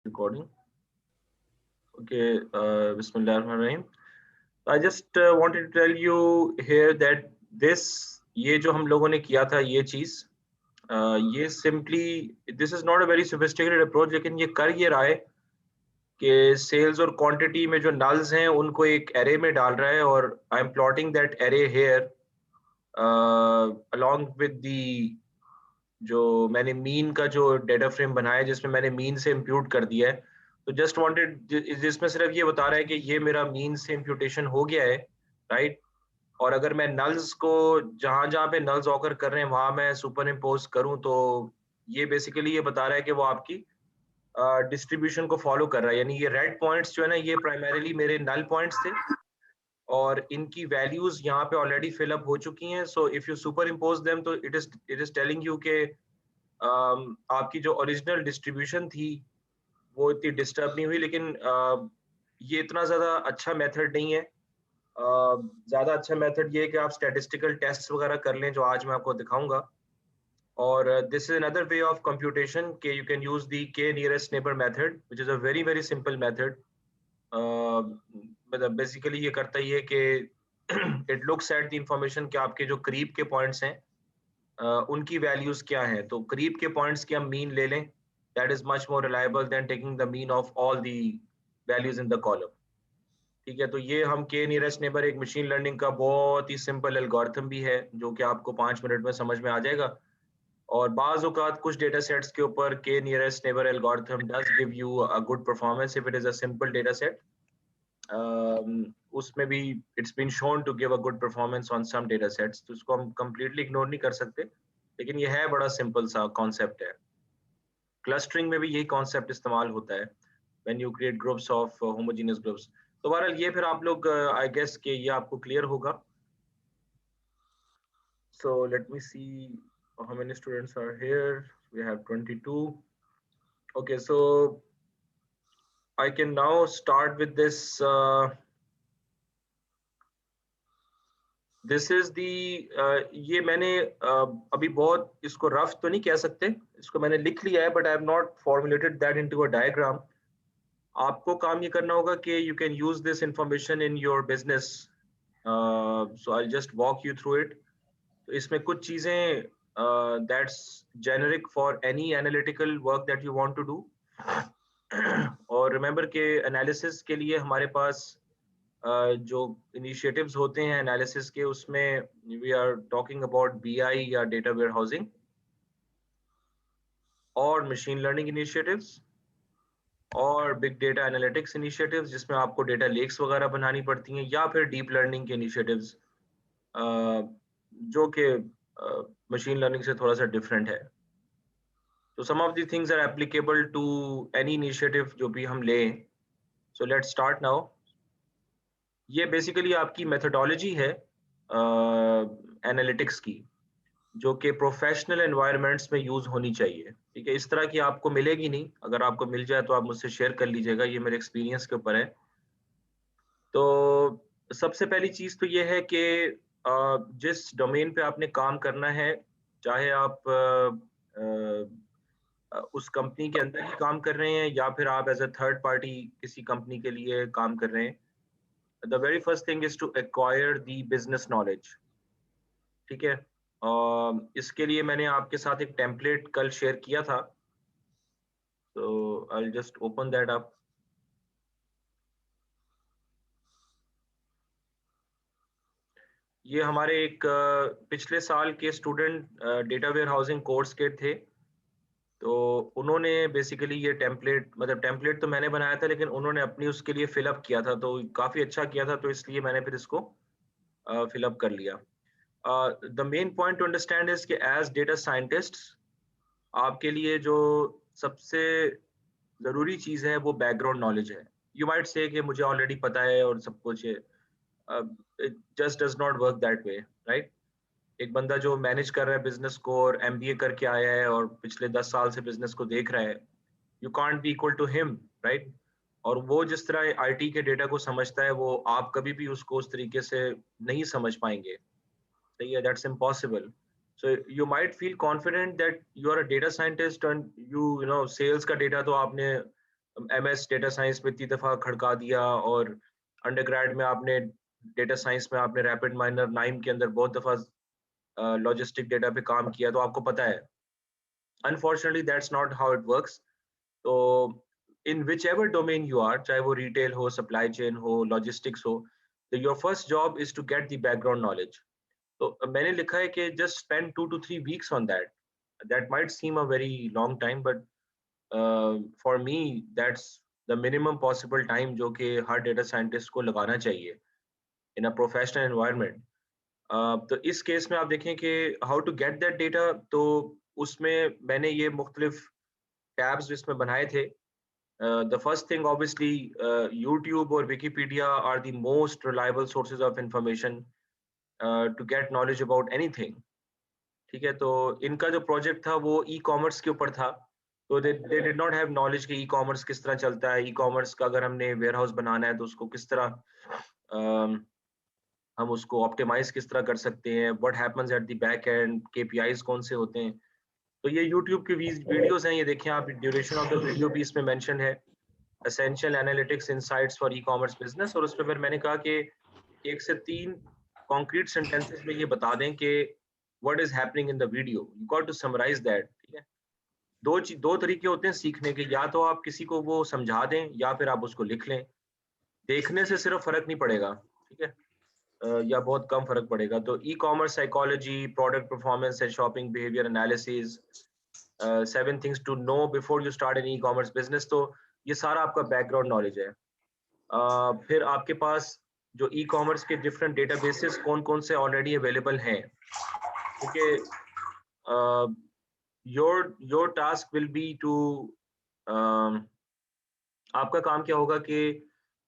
recording. Okay, Bismillahirrahmanirrahim. I just wanted to tell you here that ये जो हम लोगों ने किया था ये चीज ये simply this is not a very sophisticated approach, लेकिन ये कर ये रहा है कि सेल्स और क्वांटिटी में जो नल्स हैं उनको एक एरे में डाल रहा है और I am plotting that array here along with the जो मैंने मीन का जो डेटा फ्रेम बनाया है जिसमें मैंने मीन से इम्प्यूट कर दिया है, तो जस्ट वांटेड जिसमें सिर्फ ये बता रहा है कि ये मेरा मीन से इम्प्यूटेशन हो गया है, राइट। और अगर मैं नल्स को जहां जहां पे नल्स ऑकर कर रहे हैं वहां मैं सुपर इम्पोज करूं तो ये बेसिकली ये बता रहा है कि वो आपकी डिस्ट्रीब्यूशन को फॉलो कर रहा है। यानी ये रेड पॉइंट्स जो है ना ये प्राइमरीली मेरे नल पॉइंट्स थे और इनकी वैल्यूज यहाँ पे ऑलरेडी फिल अप हो चुकी हैं। So if you super impose them तो इट इज टेलिंग यू के आपकी जो ओरिजिनल डिस्ट्रीब्यूशन थी वो इतनी डिस्टर्ब नहीं हुई, लेकिन ये इतना ज्यादा अच्छा मेथड नहीं है। ज्यादा अच्छा मेथड ये है कि आप स्टैटिस्टिकल टेस्ट वगैरह कर लें जो आज मैं आपको दिखाऊंगा। और this is another way of computation के यू कैन यूज द के nearest neighbour method which is a very very simple method. मतलब बेसिकली ये करता ही है कि it looks at the information कि आपके जो करीब के पॉइंट्स हैं उनकी वैल्यूज क्या हैं। तो करीब के पॉइंट्स की हम मीन ले लें, that is much more reliable then taking the mean of all the values in the column. ठीक है, तो ये हम के नियरेस्ट नेबर एक मशीन लर्निंग का बहुत ही सिंपल एल्गोरिथम भी है जो कि आपको 5 मिनट में समझ में आ जाएगा। और बाज औकात कुछ डेटा सेट्स के ऊपर के nearest neighbour algorithm does give you a good performance if it is a simple data set. उसमें भी it's been shown to give a good performance on some data sets, तो उसको हम कंप्लीटली इग्नोर नहीं कर सकते, लेकिन ये है बड़ा सिंपल सा कॉन्सेप्ट है। क्लस्टरिंग में भी यही कॉन्सेप्ट इस्तेमाल होता है when you create groups of homogeneous groups. तो बहरहाल ये फिर आप लोग आई गेस कि ये आपको क्लियर होगा। So let me see how many students are here. We have 22। Okay, so I can now start with this. This is the ये मैंने अभी बहुत इसको रफ तो नहीं कह सकते, इसको मैंने लिख लिया है but I have not formulated that into a diagram. आपको काम ये करना होगा कि you can use this information in your business. So I just walk you through it. तो इसमें कुछ चीजें that's generic for any analytical work that you want to do. और रिमेंबर के एनालिसिस के लिए हमारे पास जो इनिशिएटिव्स होते हैं एनालिसिस के, उसमें we are talking about BI या डेटा वेयर हाउसिंग और मशीन लर्निंग इनिशिएटिव्स और बिग डेटा एनालिटिक्स इनिशिएटिव्स जिसमें आपको डेटा लेक्स वगैरह बनानी पड़ती हैं, या फिर डीप लर्निंग के इनिशिएटिव्स जो कि मशीन लर्निंग से थोड़ा सा डिफरेंट है। तो some of the things are applicable to any initiative जो भी हम लें। So let's start now. ये बेसिकली आपकी मेथोडोलॉजी है एनालिटिक्स की जो कि प्रोफेशनल एनवायरनमेंट्स में यूज होनी चाहिए। ठीक है, इस तरह की आपको मिलेगी नहीं, अगर आपको मिल जाए तो आप मुझसे शेयर कर लीजिएगा, ये मेरे एक्सपीरियंस के ऊपर है। तो सबसे पहली चीज तो ये है कि जिस डोमेन पे आपने काम करना है, चाहे आप उस कंपनी के अंदर ही काम कर रहे हैं या फिर आप एज अ थर्ड पार्टी किसी कंपनी के लिए काम कर रहे हैं, the very first thing is to acquire the business knowledge. ठीक है, इसके लिए मैंने आपके साथ एक टेम्पलेट कल शेयर किया था, तो I just open that up. ये हमारे एक पिछले साल के student data warehousing course के थे, तो उन्होंने बेसिकली ये टेम्पलेट, मतलब टेम्पलेट तो मैंने बनाया था लेकिन उन्होंने अपनी उसके लिए फिलअप किया था, तो काफी अच्छा किया था, तो इसलिए मैंने फिर इसको फिलअप कर लिया। The main point two understand is कि एज डेटा साइंटिस्ट आपके लिए जो सबसे जरूरी चीज है वो बैकग्राउंड नॉलेज है। यू माइट से कि मुझे ऑलरेडी पता है और सब कुछ है, it just does not work that way, right. एक बंदा जो मैनेज कर रहा है बिजनेस को और एमबीए करके आया है और पिछले 10 साल से बिजनेस को देख रहा है, you can't be equal to him, right. और वो जिस तरह आईटी के डेटा को समझता है वो आप कभी भी उसको उस तरीके से नहीं समझ पाएंगे। सही है, that's impossible. So you might feel confident that you are a data scientist and you know sales का डेटा तो आपने MS डेटा साइंस में इतनी दफ़ा खड़का दिया, और अंडरग्रेड में आपने डेटा साइंस में आपने रैपिड माइनर नाइम के अंदर बहुत दफ़ा लॉजिस्टिक डेटा पे काम किया, तो आपको पता है। Unfortunately that's not how it works. तो in whichever domain you are, चाहे वो रिटेल हो, सप्लाई चेन हो, लॉजिस्टिक्स हो, तो your first job is to get the background knowledge. तो मैंने लिखा है कि just spend 2 to 3 weeks on that. That might seem a very long time, but for me that's the minimum possible time जो कि हर data scientist को लगाना चाहिए इन अ प्रोफेशनल एनवायरनमेंट। तो इस केस में आप देखें कि how to get that data, तो उसमें मैंने ये मुख्तलिफ टैब्स इसमें बनाए थे। The first thing, obviously, YouTube or Wikipedia are the most reliable sources of information to get knowledge about anything. ठीक है, तो इनका जो प्रोजेक्ट था वो ई कॉमर्स के ऊपर था। तो they did not have knowledge कि ई कॉमर्स किस तरह चलता है, ई कॉमर्स का अगर हमने वेयर हाउस बनाना है तो उसको किस तरह अम, हम उसको ऑप्टिमाइज किस तरह कर सकते हैं, what happens at the back and, KPIs कौन से होते हैं। तो ये यूट्यूब के वीडियोस हैं, ये देखें आप, ड्यूरेशन ऑफ द वीडियो भी इसमें मेंशन है, essential analytics insights for E commerce business. और उसमें फिर मैंने कहा कि 1 से 3 कॉन्क्रीट सेंटेंसेस में ये बता दें कि what is happening in the video, you got to summarize that. ठीक है, दो तरीके होते हैं सीखने के, या तो आप किसी को वो समझा दें या फिर आप उसको लिख लें। देखने से सिर्फ फर्क नहीं पड़ेगा, ठीक है, या बहुत कम फर्क पड़ेगा। तो e commerce psychology, product performance and shopping behaviour analysis, 7 things to know before you start an e commerce business. तो ये सारा आपका बैकग्राउंड नॉलेज है। फिर आपके पास जो ई कॉमर्स के डिफरेंट डेटाबेसेस कौन कौन से ऑलरेडी अवेलेबल हैं, क्योंकि your task will be to, आपका काम क्या होगा कि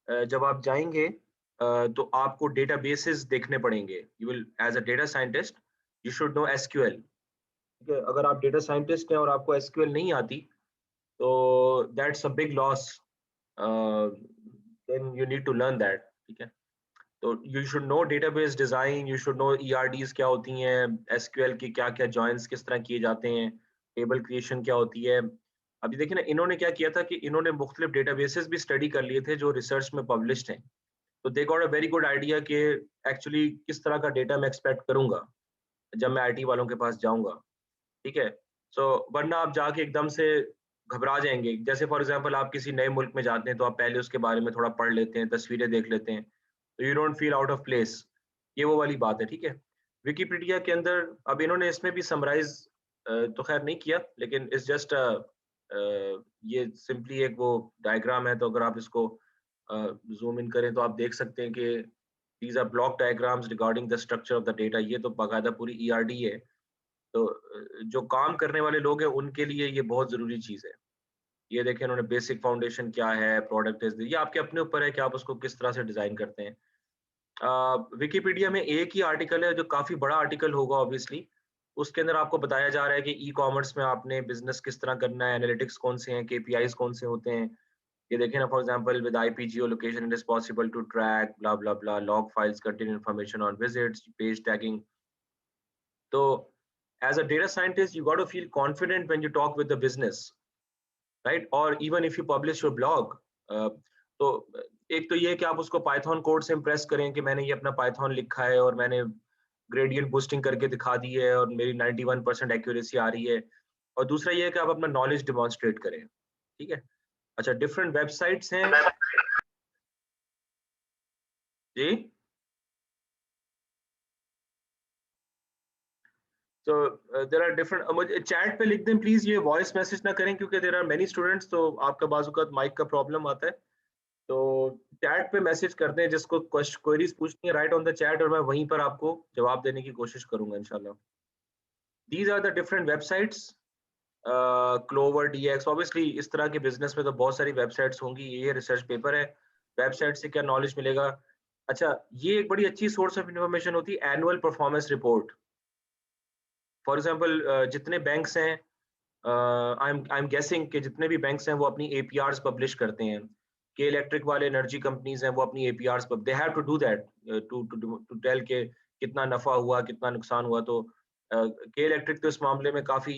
जब आप जाएंगे तो आपको डेटाबेसेस देखने पड़ेंगे। You will as a data scientist you should know SQL. ठीक है, अगर आप डेटा साइंटिस्ट हैं और आपको एसक्यूएल नहीं आती, तो that's a big loss, then you need to learn that. ठीक है, तो you should know database design, you should know ERDs क्या होती हैं, एसक्यूएल की क्या क्या जॉइंट्स किस तरह किए जाते हैं, टेबल क्रिएशन क्या होती है। अभी देखिए ना, इन्होंने क्या किया था कि इन्होंने मुख्तलिफ डेटाबेसेस भी स्टडी कर लिए थे जो रिसर्च में पब्लिश्ड हैं। तो they got a very good idea कि एक्चुअली किस तरह का डेटा मैं एक्सपेक्ट करूंगा जब मैं आईटी वालों के पास जाऊंगा। ठीक है, सो वरना आप जाके एकदम से घबरा जाएंगे। जैसे फॉर एग्जांपल आप किसी नए मुल्क में जाते हैं तो आप पहले उसके बारे में थोड़ा पढ़ लेते हैं, तस्वीरें देख लेते हैं, तो you don't feel out of place. ये वो वाली बात है। ठीक है, विकिपीडिया के अंदर अब इन्होंने इसमें भी समराइज तो खैर नहीं किया, लेकिन इट्स जस्ट ये सिंपली एक वो डायग्राम है। तो अगर आप इसको जूम इन करें तो आप देख सकते हैं कि these R block diagrams regarding the structure of the data. ये तो बाकायदा पूरी ईआरडी है। तो जो काम करने वाले लोग हैं उनके लिए ये बहुत जरूरी चीज है। ये देखें इन्होंने बेसिक फाउंडेशन क्या है, प्रोडक्ट इज, ये आपके अपने ऊपर है कि आप उसको किस तरह से डिजाइन करते हैं। विकिपीडिया में एक ही आर्टिकल है जो काफी बड़ा आर्टिकल होगा ऑब्वियसली। उसके अंदर आपको बताया जा रहा है कि ई कॉमर्स में आपने बिजनेस किस तरह करना है, एनालिटिक्स कौन से हैं, केपीआईज कौन से होते हैं। ये देखें ना, for example with IP geo location it is possible to track blah blah blah, log files contain information on visits, page tagging. तो as a data scientist you got to feel confident when you talk with the business, right? or even if you publish your blog, तो एक तो ये है कि आप उसको Python code से इम्प्रेस करें कि मैंने ये अपना पाइथन लिखा है और मैंने ग्रेडियंट बूस्टिंग करके दिखा दी है और मेरी 91% एक्यूरेसी आ रही है। और दूसरा ये है कि आप अपना नॉलेज डिमॉन्स्ट्रेट करें। ठीक है, अच्छा, डिफरेंट वेबसाइट्स हैं जी। तो देयर आर डिफरेंट, मुझे चैट पे लिख दें प्लीज, ये वॉइस मैसेज ना करें क्योंकि देयर आर मेनी स्टूडेंट्स, तो आपका बाजूकात माइक का प्रॉब्लम आता है। तो चैट पे मैसेज करते हैं, जिसको क्वेरीज पूछनी है राइट ऑन द चैट, और मैं वहीं पर आपको जवाब देने की कोशिश करूंगा इंशाल्लाह। These are the different websites, Clover DX. Obviously इस तरह के बिजनेस में तो बहुत सारी वेबसाइट्स होंगी, ये रिसर्च पेपर है। वेबसाइट से क्या नॉलेज मिलेगा? अच्छा, ये एक बड़ी अच्छी सोर्स ऑफ इंफॉर्मेशन होती है, annual performance report. For example जितने बैंक्स हैं, आई एम गेसिंग कि जितने भी बैंक्स हैं वो अपनी एपीआरस पब्लिश करते हैं। के इलेक्ट्रिक वाले एनर्जी कंपनीज हैं, वो अपनी APRs they have to do that to to tell के कितना नफा हुआ, कितना नुकसान हुआ। तो के इलेक्ट्रिक तो इस मामले में काफी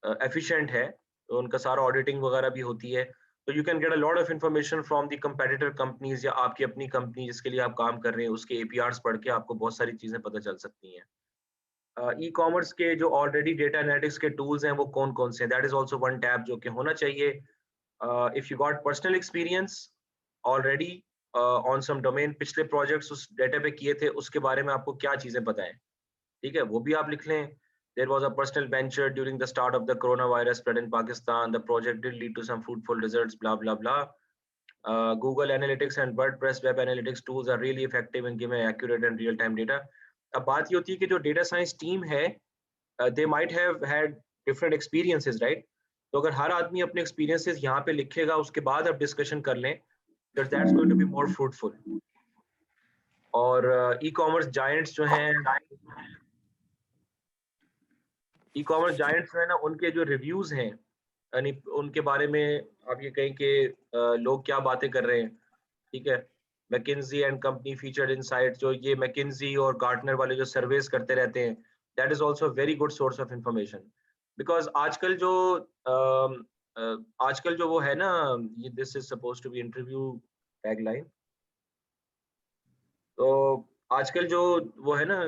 एफिशिएंट है, तो उनका सारा ऑडिटिंग वगैरह भी होती है। तो you can get a lot of information from the competitor companies या आपकी अपनी कंपनी जिसके लिए आप काम कर रहे हैं उसके एपीआरस पढ़ के आपको बहुत सारी चीजें पता चल सकती हैं। ई कॉमर्स के जो ऑलरेडी डेटा एनालिटिक्स के टूल्स हैं वो कौन कौन से हैं, that is also one tab जो कि होना चाहिए। If you got personal experience already on some domain, पिछले प्रोजेक्ट्स उस डेटा पे किए थे, उसके बारे में आपको क्या चीजें पता है, ठीक है, वो भी आप लिख लें। There was a personal venture during the start of the coronavirus spread in Pakistan. The project did lead to some fruitful results, blah, blah, blah. Google Analytics and WordPress web analytics tools are really effective in giving accurate and real-time data. अब बात ये होती है कि जो data science team है, they might have had different experiences, right? तो अगर हर आदमी अपने experiences यहाँ पे लिखेगा, उसके बाद आप डिस्कशन कर लें, because that's going to be more fruitful. और ई-कॉमर्स जायंट्स जो हैं, ई-कॉमर्स जायंट्स जो है ना, उनके जो रिव्यूज हैं, यानी उनके बारे में आप ये कहें कि लोग क्या बातें कर रहे हैं, ठीक है। McKenzie and company featured insight, जो ये मैकिन्जी और गार्टनर वाले जो सर्वेस करते रहते हैं, that is also very good source of information. Because आजकल जो वो है ना, this is suppose to be interview tagline. तो आजकल जो वो है ना,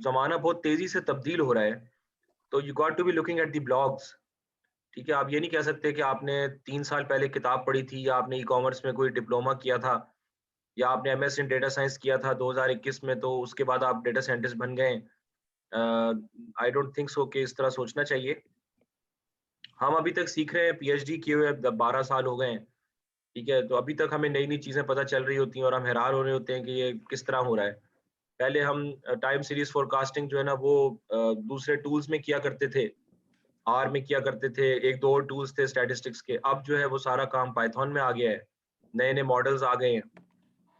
जमाना बहुत तेजी से तब्दील हो रहा है, तो you got to be looking at the blogs, ठीक है। आप ये नहीं कह सकते कि आपने 3 साल पहले किताब पढ़ी थी या आपने ई कॉमर्स में कोई डिप्लोमा किया था या आपने एमएस इन डेटा साइंस किया था 2021 में, तो उसके बाद आप डेटा साइंटिस्ट बन गए। आई डोंट थिंक सो कि इस तरह सोचना चाहिए। हम अभी तक सीख रहे हैं, पीएचडी किए हुए 12 साल हो गए हैं, ठीक है। तो अभी तक हमें नई नई चीजें पता चल रही होती हैं और हम हैरान हो रहे होते हैं कि ये किस तरह हो रहा है। पहले हम टाइम सीरीज फोरकास्टिंग जो है ना वो दूसरे टूल्स में किया करते थे, आर में किया करते थे, एक दो और टूल्स थे स्टैटिस्टिक्स के। अब जो है वो सारा काम पाइथन में आ गया है, नए नए मॉडल्स आ गए हैं,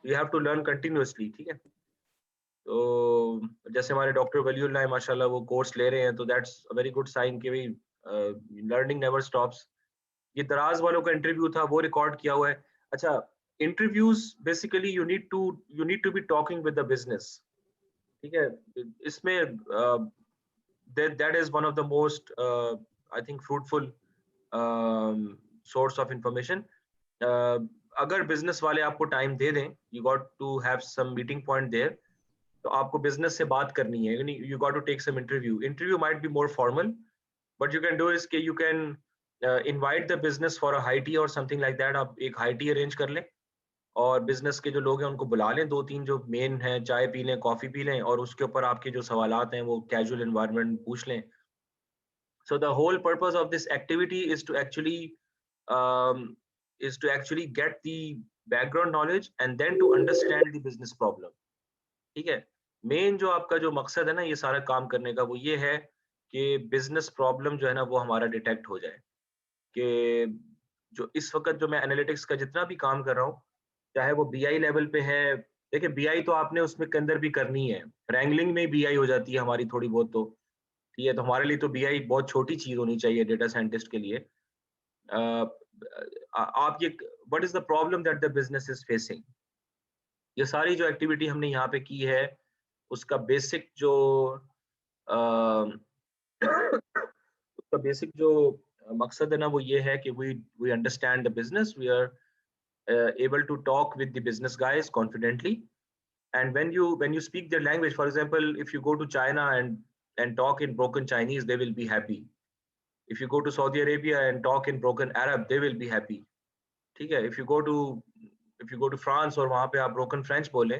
you have to learn continuously, ठीक है। तो जैसे हमारे डॉक्टर वलीउल्लाह है माशाल्लाह, वो कोर्स ले रहे हैं, तो that's a very good sign कि भाई लर्निंग नेवर स्टॉप्स। ये दराज वालों का इंटरव्यू था, वो रिकॉर्ड किया हुआ है। अच्छा, interviews basically you need to be talking with the business, ठीक है। इसमें that is one of the most I think fruitful source of information. अगर बिजनेस वाले आपको टाइम दे दें, you got to have some meeting point there, तो आपको बिजनेस से बात करनी है, you got to take some interview might be more formal, but you can do is के you can invite the business for a high tea और something like that. आप एक हाई टी अरेंज कर लें और बिजनेस के जो लोग हैं उनको बुला लें, 2-3 जो मेन हैं, चाय पी लें, कॉफी पी लें, और उसके ऊपर आपके जो सवालात हैं वो कैजुअल एनवायरनमेंट पूछ लें। So the whole purpose of this activity is to actually get the background knowledge and then to understand the business problem, ठीक है। मेन जो आपका जो मकसद है ना ये सारा काम करने का, वो ये है कि बिजनेस प्रॉब्लम जो है ना वो हमारा डिटेक्ट हो जाए। कि जो इस वक्त जो मैं एनालिटिक्स का जितना भी काम कर रहा हूँ, चाहे वो बीआई लेवल पे है, देखिए बीआई तो आपने उसमें के अंदर भी करनी है, रैंगलिंग में बीआई हो जाती है हमारी थोड़ी बहुत, तो ठीक है। तो हमारे लिए तो बीआई बहुत छोटी चीज होनी चाहिए डेटा साइंटिस्ट के लिए। आप ये, what is the problem that the business is facing, ये सारी जो एक्टिविटी हमने यहाँ पे की है, उसका बेसिक जो उसका बेसिक जो मकसद है ना वो ये है कि we understand the business, we are able to talk with the business guys confidently, and when you speak their language, for example, if you go to China and talk in broken Chinese, they will be happy. If you go to Saudi Arabia and talk in broken Arab, they will be happy, ठीक है। if you go to France और वहाँ पे आप broken French बोलें,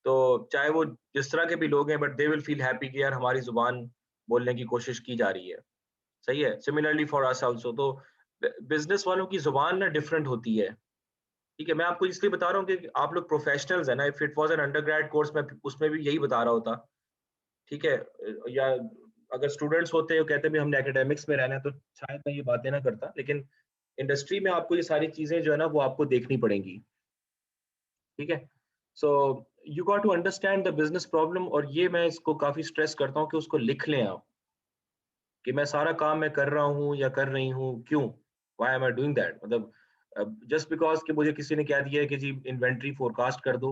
तो चाहे वो जिस तरह के भी लोग हैं, but they will feel happy कि यार हमारी जुबान बोलने की कोशिश की जा रही है, सही है। Similarly for us also, तो बिजनेस वालों की जुबान ना डिफरेंट होती है, ठीक है। मैं आपको इसलिए बता रहा हूँ कि आप लोग प्रोफेशनल्स है ना, if it was an undergrad course में उसमें भी यही बता रहा होता, ठीक है। या अगर स्टूडेंट्स होते हैं कहते भी हमने एकेडमिक्स में रहना है, तो शायद मैं ये बातें ना करता, लेकिन इंडस्ट्री में आपको ये सारी चीजें जो है ना वो आपको देखनी पड़ेंगी, ठीक है। So you got to understand the business problem, और ये मैं इसको काफी स्ट्रेस करता हूँ कि उसको लिख लें आप, कि मैं सारा काम मैं कर रहा हूँ या कर रही हूँ, क्यों, why am I doing that. मतलब जस्ट बिकॉज कि मुझे किसी ने कह दिया है कि जी इन्वेंट्री फोरकास्ट कर दो,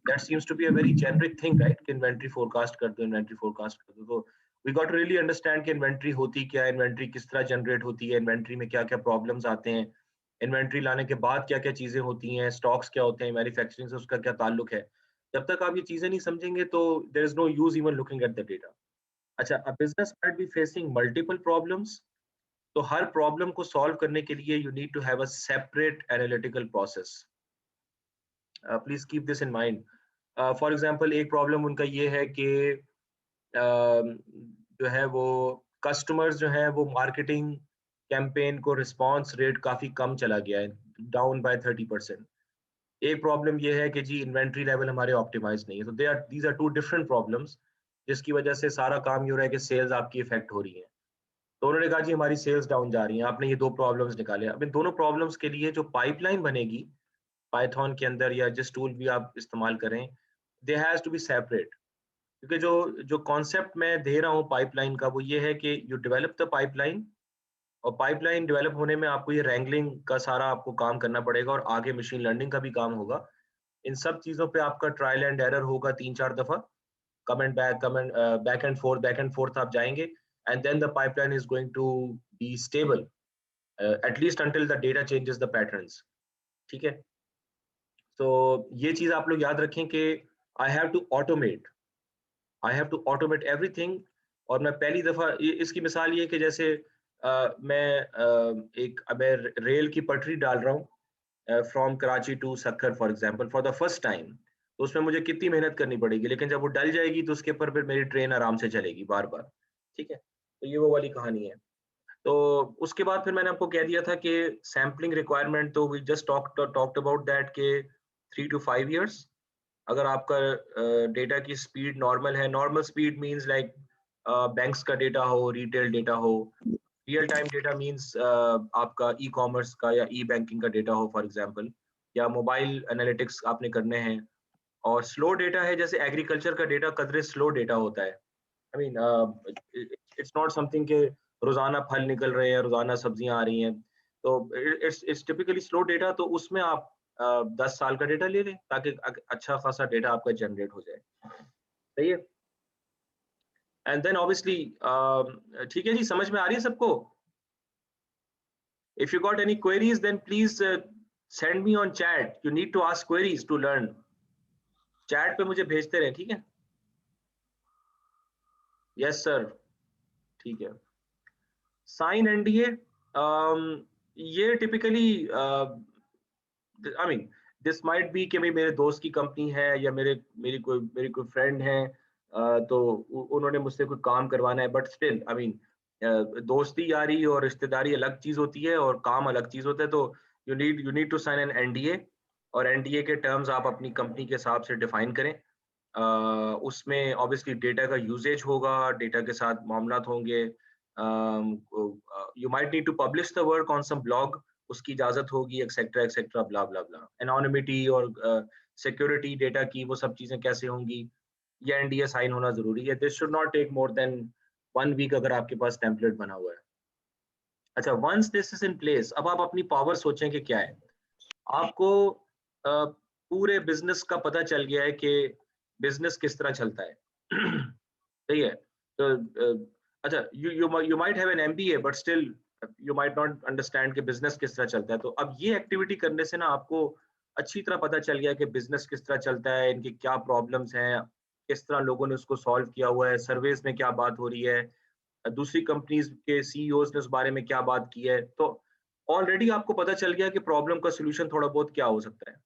that seems to be a very generic thing, right, कि इन्वेंट्री फोरकास्ट कर दो, इन्वेंट्री फोरकास्ट कर दो। तो we got to really understand कि इन्वेंट्री होती क्या है, इन्वेंट्री किस तरह जनरेट होती है, इन्वेंट्री में क्या क्या प्रॉब्लम्स आते हैं, इन्वेंट्री लाने के बाद क्या क्या चीजें होती हैं, स्टॉक्स क्या होते हैं, मैन्युफैक्चरिंग से उसका क्या ताल्लुक है। जब तक आप ये चीजें नहीं समझेंगे तो there is no use even looking at the data. अच्छा, a business might be facing multiple problems. तो हर प्रॉब्लम को सॉल्व करने के लिए you need to have a separate analytical process. Please keep this in mind. For example एक problem उनका ये है कि जो है वो कस्टमर्स जो है वो मार्केटिंग कैंपेन को रिस्पांस रेट काफी कम चला गया है, डाउन बाय 30%। एक प्रॉब्लम ये है कि जी इन्वेंट्री लेवल हमारे ऑप्टिमाइज नहीं है। तो they are these are two different problems, जिसकी वजह से सारा काम ये हो रहा है कि सेल्स आपकी इफेक्ट हो रही है। तो उन्होंने कहा जी हमारी सेल्स डाउन जा रही हैं। आपने ये दो प्रॉब्लम्स निकाले। अब इन दोनों प्रॉब्लम्स के लिए जो पाइपलाइन बनेगी पाइथन के अंदर या जिस टूल भी आप इस्तेमाल करें, they has to be separate. क्योंकि जो जो कॉन्सेप्ट मैं दे रहा हूँ पाइपलाइन का, वो ये है कि यू डेवलप द पाइपलाइन, और पाइपलाइन डेवलप होने में आपको ये रैंगलिंग का सारा आपको काम करना पड़ेगा, और आगे मशीन लर्निंग का भी काम होगा। इन सब चीजों पे आपका ट्रायल एंड एरर होगा 3-4 दफा, कमेंट बैक एंड फोर्थ आप जाएंगे, and then the pipeline is going to be stable at least until the data changes the patterns. ठीक है, तो ये चीज आप लोग याद रखें कि I have to automate everything. और मैं पहली दफा इसकी मिसाल ये कि जैसे मैं मैं रेल की पटरी डाल रहा हूँ from Karachi to Sukkur for example for the first time. तो उसमें मुझे कितनी मेहनत करनी पड़ेगी, लेकिन जब वो डल जाएगी तो उसके ऊपर फिर मेरी ट्रेन आराम से चलेगी बार बार। ठीक है, तो ये वो वाली कहानी है। तो उसके बाद फिर मैंने आपको कह दिया था कि सैम्पलिंग रिक्वायरमेंट, तो we just talked about that के 3 to 5 years। अगर आपका डेटा की स्पीड नॉर्मल है, normal speed means like banks का डेटा हो, रिटेल डेटा हो, रियल टाइम डेटा मींस आपका ई कॉमर्स का या ई बैंकिंग का डेटा हो फॉर एग्जांपल, या मोबाइल एनालिटिक्स आपने करने हैं। और स्लो डेटा है, जैसे एग्रीकल्चर का डेटा कदरे स्लो डेटा होता है। I mean it's not something के रोजाना फल निकल रहे हैं, रोजाना सब्जियां आ रही हैं। तो इट्स टिपिकली स्लो डेटा। तो उसमें आप 10 साल का डेटा ले लें ताकि अच्छा खासा डेटा आपका जनरेट हो जाए। सही है। एंड देन ऑब्वियसली ठीक है जी, समझ में आ रही है सबको? If you got any queries then please send me on chat. You need to ask queries to learn. Chat पे मुझे भेजते रहे, ठीक है? Yes sir. ठीक है। साइन एनडीए, ये typically I mean this might be कि भाई मेरे दोस्त की कंपनी है या मेरी कोई फ्रेंड है, तो उन्होंने मुझसे कोई काम करवाना है, बट स्टिल आई मीन दोस्ती यारी और रिश्तेदारी अलग चीज होती है और काम अलग चीज होता है। तो you need to sign an NDA, और एनडीए के टर्म्स आप अपनी कंपनी के हिसाब से डिफाइन करें। उसमें ऑब्वियसली डेटा का यूजेज होगा, डेटा के साथ मामलात होंगे। You might need to publish the work on some blog, उसकी इजाजत होगी, etcetera blah blah blah. Anonymity और सिक्योरिटी डेटा की, वो सब चीजें कैसे होंगी, ये एनडीए साइन होना जरूरी है। This should not take more than 1 week अगर आपके पास टेम्पलेट बना हुआ है। अच्छा, once this is in place, अब आप अपनी पावर सोचें कि क्या है। आपको पूरे बिजनेस का पता चल गया है कि बिजनेस किस तरह चलता है। सही है। तो अच्छा, you might have an MBA but still you might not understand कि बिजनेस किस तरह चलता है। तो अब ये एक्टिविटी करने से ना आपको अच्छी तरह पता चल गया कि बिजनेस किस तरह चलता है, इनकी क्या प्रॉब्लम्स हैं, किस तरह लोगों ने उसको सॉल्व किया हुआ है, सर्वेज में क्या बात हो रही है, दूसरी कंपनीज के सीईओज ने उस बारे में क्या बात की है। तो ऑलरेडी आपको पता चल गया कि प्रॉब्लम का सोल्यूशन थोड़ा बहुत क्या हो सकता है।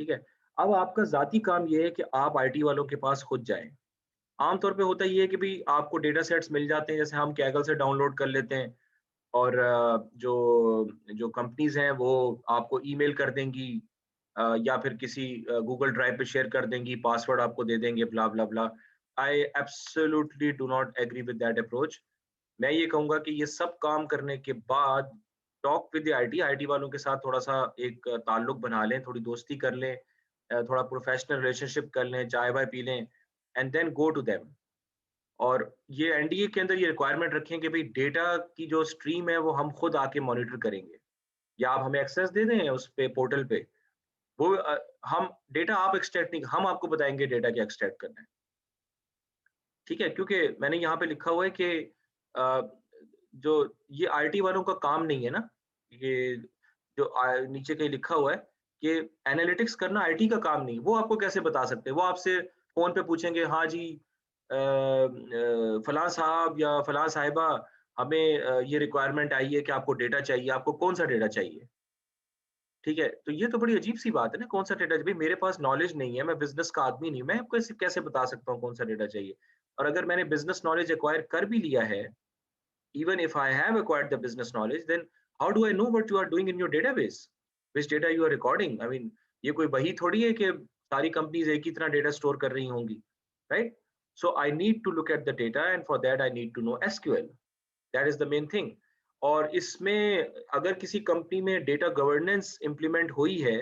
ठीक है। अब आपका जाती काम ये है कि आप आईटी वालों के पास खुद जाएं। आमतौर पे होता ये है कि भाई आपको डेटा सेट्स मिल जाते हैं, जैसे हम कैगल से डाउनलोड कर लेते हैं, और जो जो कंपनीज हैं वो आपको ईमेल कर देंगी, या फिर किसी गूगल ड्राइव पे शेयर कर देंगी, पासवर्ड आपको दे देंगे, blah blah blah. I absolutely do not agree with that approach. मैं ये कहूंगा कि ये सब काम करने के बाद टॉक विद आईटी, आईटी वालों के साथ थोड़ा सा एक ताल्लुक बना लें, थोड़ी दोस्ती कर लें, थोड़ा प्रोफेशनल रिलेशनशिप कर लें, चाय वाय पी लें, and then go to them. और ये एनडीए के अंदर ये रिक्वायरमेंट रखें कि भाई डेटा की जो स्ट्रीम है वो हम खुद आके मॉनिटर करेंगे, या आप हमें एक्सेस दे दें उस पे पोर्टल पे। वो हम डेटा आप एक्सट्रैक्ट नहीं, हम आपको बताएंगे डेटा क्या एक्सट्रैक्ट करना है। ठीक है, क्योंकि मैंने यहाँ पे लिखा हुआ है कि जो ये आईटी वालों का काम नहीं है ना, ये जो नीचे कहीं लिखा हुआ है कि एनालिटिक्स करना आईटी का काम नहीं, वो आपको कैसे बता सकते हैं? वो आपसे फोन पे पूछेंगे, हाँ जी फलां साहब या फलां साहिबा, हमें ये रिक्वायरमेंट आई है कि आपको डेटा चाहिए, आपको कौन सा डेटा चाहिए? ठीक है, तो ये तो बड़ी अजीब सी बात है ना, कौन सा डेटा? भाई मेरे पास नॉलेज नहीं है, मैं बिजनेस का आदमी नहीं, मैं आपको कैसे कैसे बता सकता हूँ कौन सा डेटा चाहिए? और अगर मैंने बिजनेस नॉलेज एक्वायर कर भी लिया है, even if I have acquired the business knowledge, then how do I know what you are doing in your database? Which data you are recording? I mean, ये कोई वही थोड़ी है कि सारी कंपनीज एक ही तरह डेटा स्टोर कर रही होंगी, right? So I need to look at the data, and for that I need to know SQL. That is the main thing. और इसमें अगर किसी कंपनी में डेटा गवर्नेंस इंप्लीमेंट हुई है,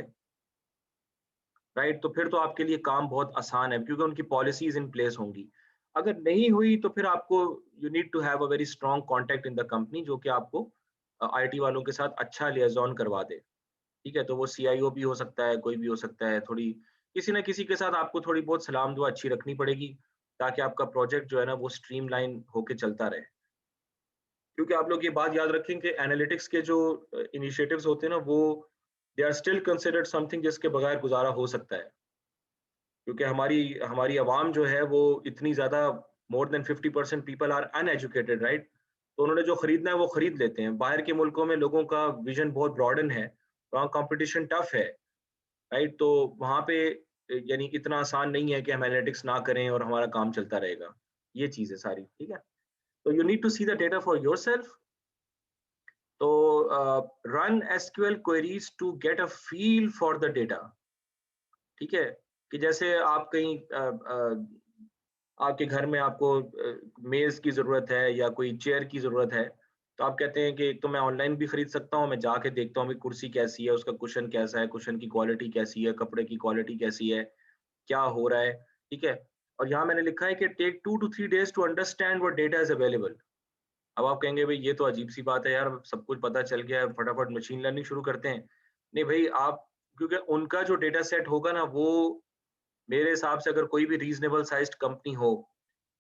राइट, तो फिर तो आपके लिए काम बहुत आसान है क्योंकि उनकी पॉलिसीज इन प्लेस होंगी। अगर नहीं हुई तो फिर आपको you need to have a very strong contact in the company जो कि आपको आईटी वालों के साथ अच्छा लियाजॉन करवा दे। ठीक है, तो वो सीआईओ भी हो सकता है, कोई भी हो सकता है, थोड़ी किसी ना किसी के साथ आपको थोड़ी बहुत सलाम दुआ अच्छी रखनी पड़ेगी ताकि आपका प्रोजेक्ट जो है ना वो स्ट्रीमलाइन होके चलता रहे। क्योंकि आप लोग ये बात याद रखें कि एनालिटिक्स के जो इनिशिएटिव्स होते हैं ना वो they are still considered something जिसके बगैर गुजारा हो सकता है। क्योंकि हमारी हमारी आवाम जो है वो इतनी ज्यादा, more than 50% people are uneducated, right? तो उन्होंने जो खरीदना है वो खरीद लेते हैं। बाहर के मुल्कों में लोगों का विजन बहुत ब्रॉडन है, वहाँ कंपटीशन टफ है, राइट? तो वहाँ पे यानी इतना आसान नहीं है कि हम एनालिटिक्स ना करें और हमारा काम चलता रहेगा। ये चीज है सारी, ठीक है? तो you need to see the data for yourself. तो run SQL queries to get a feel for the data. ठीक है, कि जैसे आप कहीं आपके घर में आपको मेज की ज़रूरत है या कोई चेयर की ज़रूरत है, तो आप कहते हैं कि एक तो मैं ऑनलाइन भी खरीद सकता हूँ, मैं जाके देखता हूँ कि कुर्सी कैसी है, उसका कुशन कैसा है, कुशन की क्वालिटी कैसी है, कपड़े की क्वालिटी कैसी है, क्या हो रहा है, ठीक है? और यहाँ मैंने लिखा है कि take 2 to 3 days to understand what data is available. अब आप कहेंगे भई ये तो अजीब-सी बात है यार, सब कुछ पता चल गया है, फटाफट मशीन लर्निंग शुरू करते हैं। नहीं भई आप, क्योंकि उनका जो डेटा सेट होगा ना वो मेरे हिसाब से अगर कोई भी रीज़नेबल साइज़्ड कंपनी हो,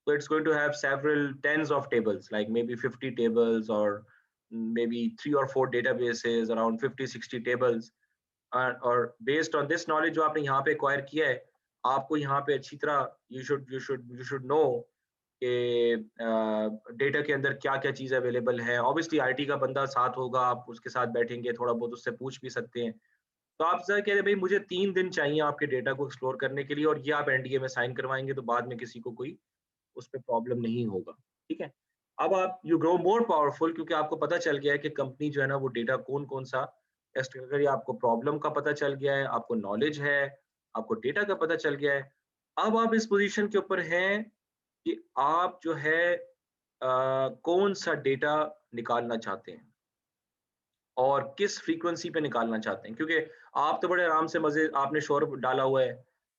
so it's going to have several tens of tables, like maybe 50 tables or maybe 3 or 4 databases, around 50-60 tables. और based on this knowledge जो आपने यहाँ पे acquire किया है, आपको यहाँ पे अच्छी तरह you should know कि डेटा के अंदर क्या क्या चीज़ अवेलेबल है। ऑब्वियसली आईटी का बंदा साथ होगा, आप उसके साथ बैठेंगे, थोड़ा बहुत उससे पूछ भी सकते हैं। तो आप सर कह रहे भाई मुझे 3 दिन चाहिए आपके डेटा को एक्सप्लोर करने के लिए और ये आप एनडीए में साइन करवाएंगे तो बाद में किसी को कोई उस पे प्रॉब्लम नहीं होगा, ठीक है? अब आप यू ग्रो मोर पावरफुल क्योंकि आपको पता चल गया है कि कंपनी जो है ना वो डेटा कौन-कौन सा टेस्ट कर रही है, आपको प्रॉब्लम का पता चल गया है, आपको नॉलेज है, आपको डेटा का पता चल गया है। अब आप इस पोज़ीशन के ऊपर हैं कि आप जो है कौन-सा डेटा निकालना चाहते हैं और किस फ्रीक्वेंसी पे निकालना चाहते हैं। क्योंकि आप तो बड़े आराम से मज़े आपने शोर डाला हुआ है,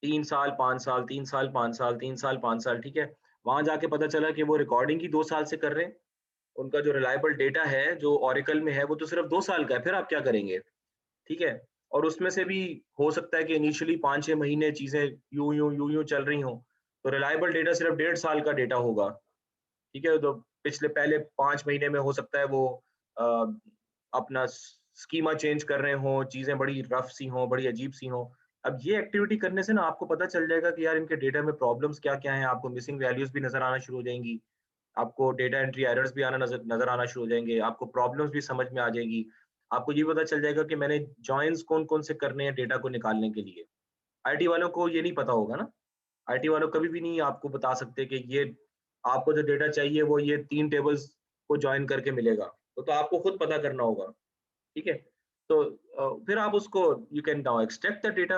3 साल, 5 साल, 3 साल, 5 साल, 3 साल, 5 साल, ठीक है? वहाँ जाके पता चला कि वो रिकॉर्डिंग ही 2 साल से कर रहे हैं। उनका जो रिलायबल डेटा है, जो ओरेकल में है, वो तो सिर्फ़ 2 साल का है, फिर आप क्या करेंगे? ठीक है? और उसमें से भी हो सकता है कि इनिशियली 5-6 महीने चीज़ें यूँ-यूँ चल रही हों, तो रिलायबल डेटा सिर्फ़ 1.5 साल का डेटा होगा, ठीक है? तो पिछले पहले 5 महीने में हो सकता है वो अ, अपना स्कीमा चेंज कर रहे हों, चीज़ें बड़ी रफ़ सी हों, बड़ी अजीब सी हों। अब ये एक्टिविटी करने से ना आपको पता चल जाएगा कि यार इनके डेटा में प्रॉब्लम्स क्या-क्या हैं, आपको मिसिंग वैल्यूज़ भी नज़र आना शुरू हो जाएँगी, आपको डेटा एंट्री एरर्स भी आना नज़र नज़र आना शुरू हो जाएँगे, आपको प्रॉब्लम्स भी समझ में आ जाएगी। आपको ये पता चल जाएगा कि मैंने जॉइन्स कौन-कौन से करने हैं डेटा को निकालने के लिए। आईटी वालों को ये नहीं पता होगा ना, आईटी वालों कभी भी नहीं आपको बता सकते कि ये आपको जो डेटा चाहिए वो ये 3 टेबल्स को जॉइन करके मिलेगा। तो आपको खुद पता करना होगा, ठीक है? तो फिर आप उसको you can now extract the data.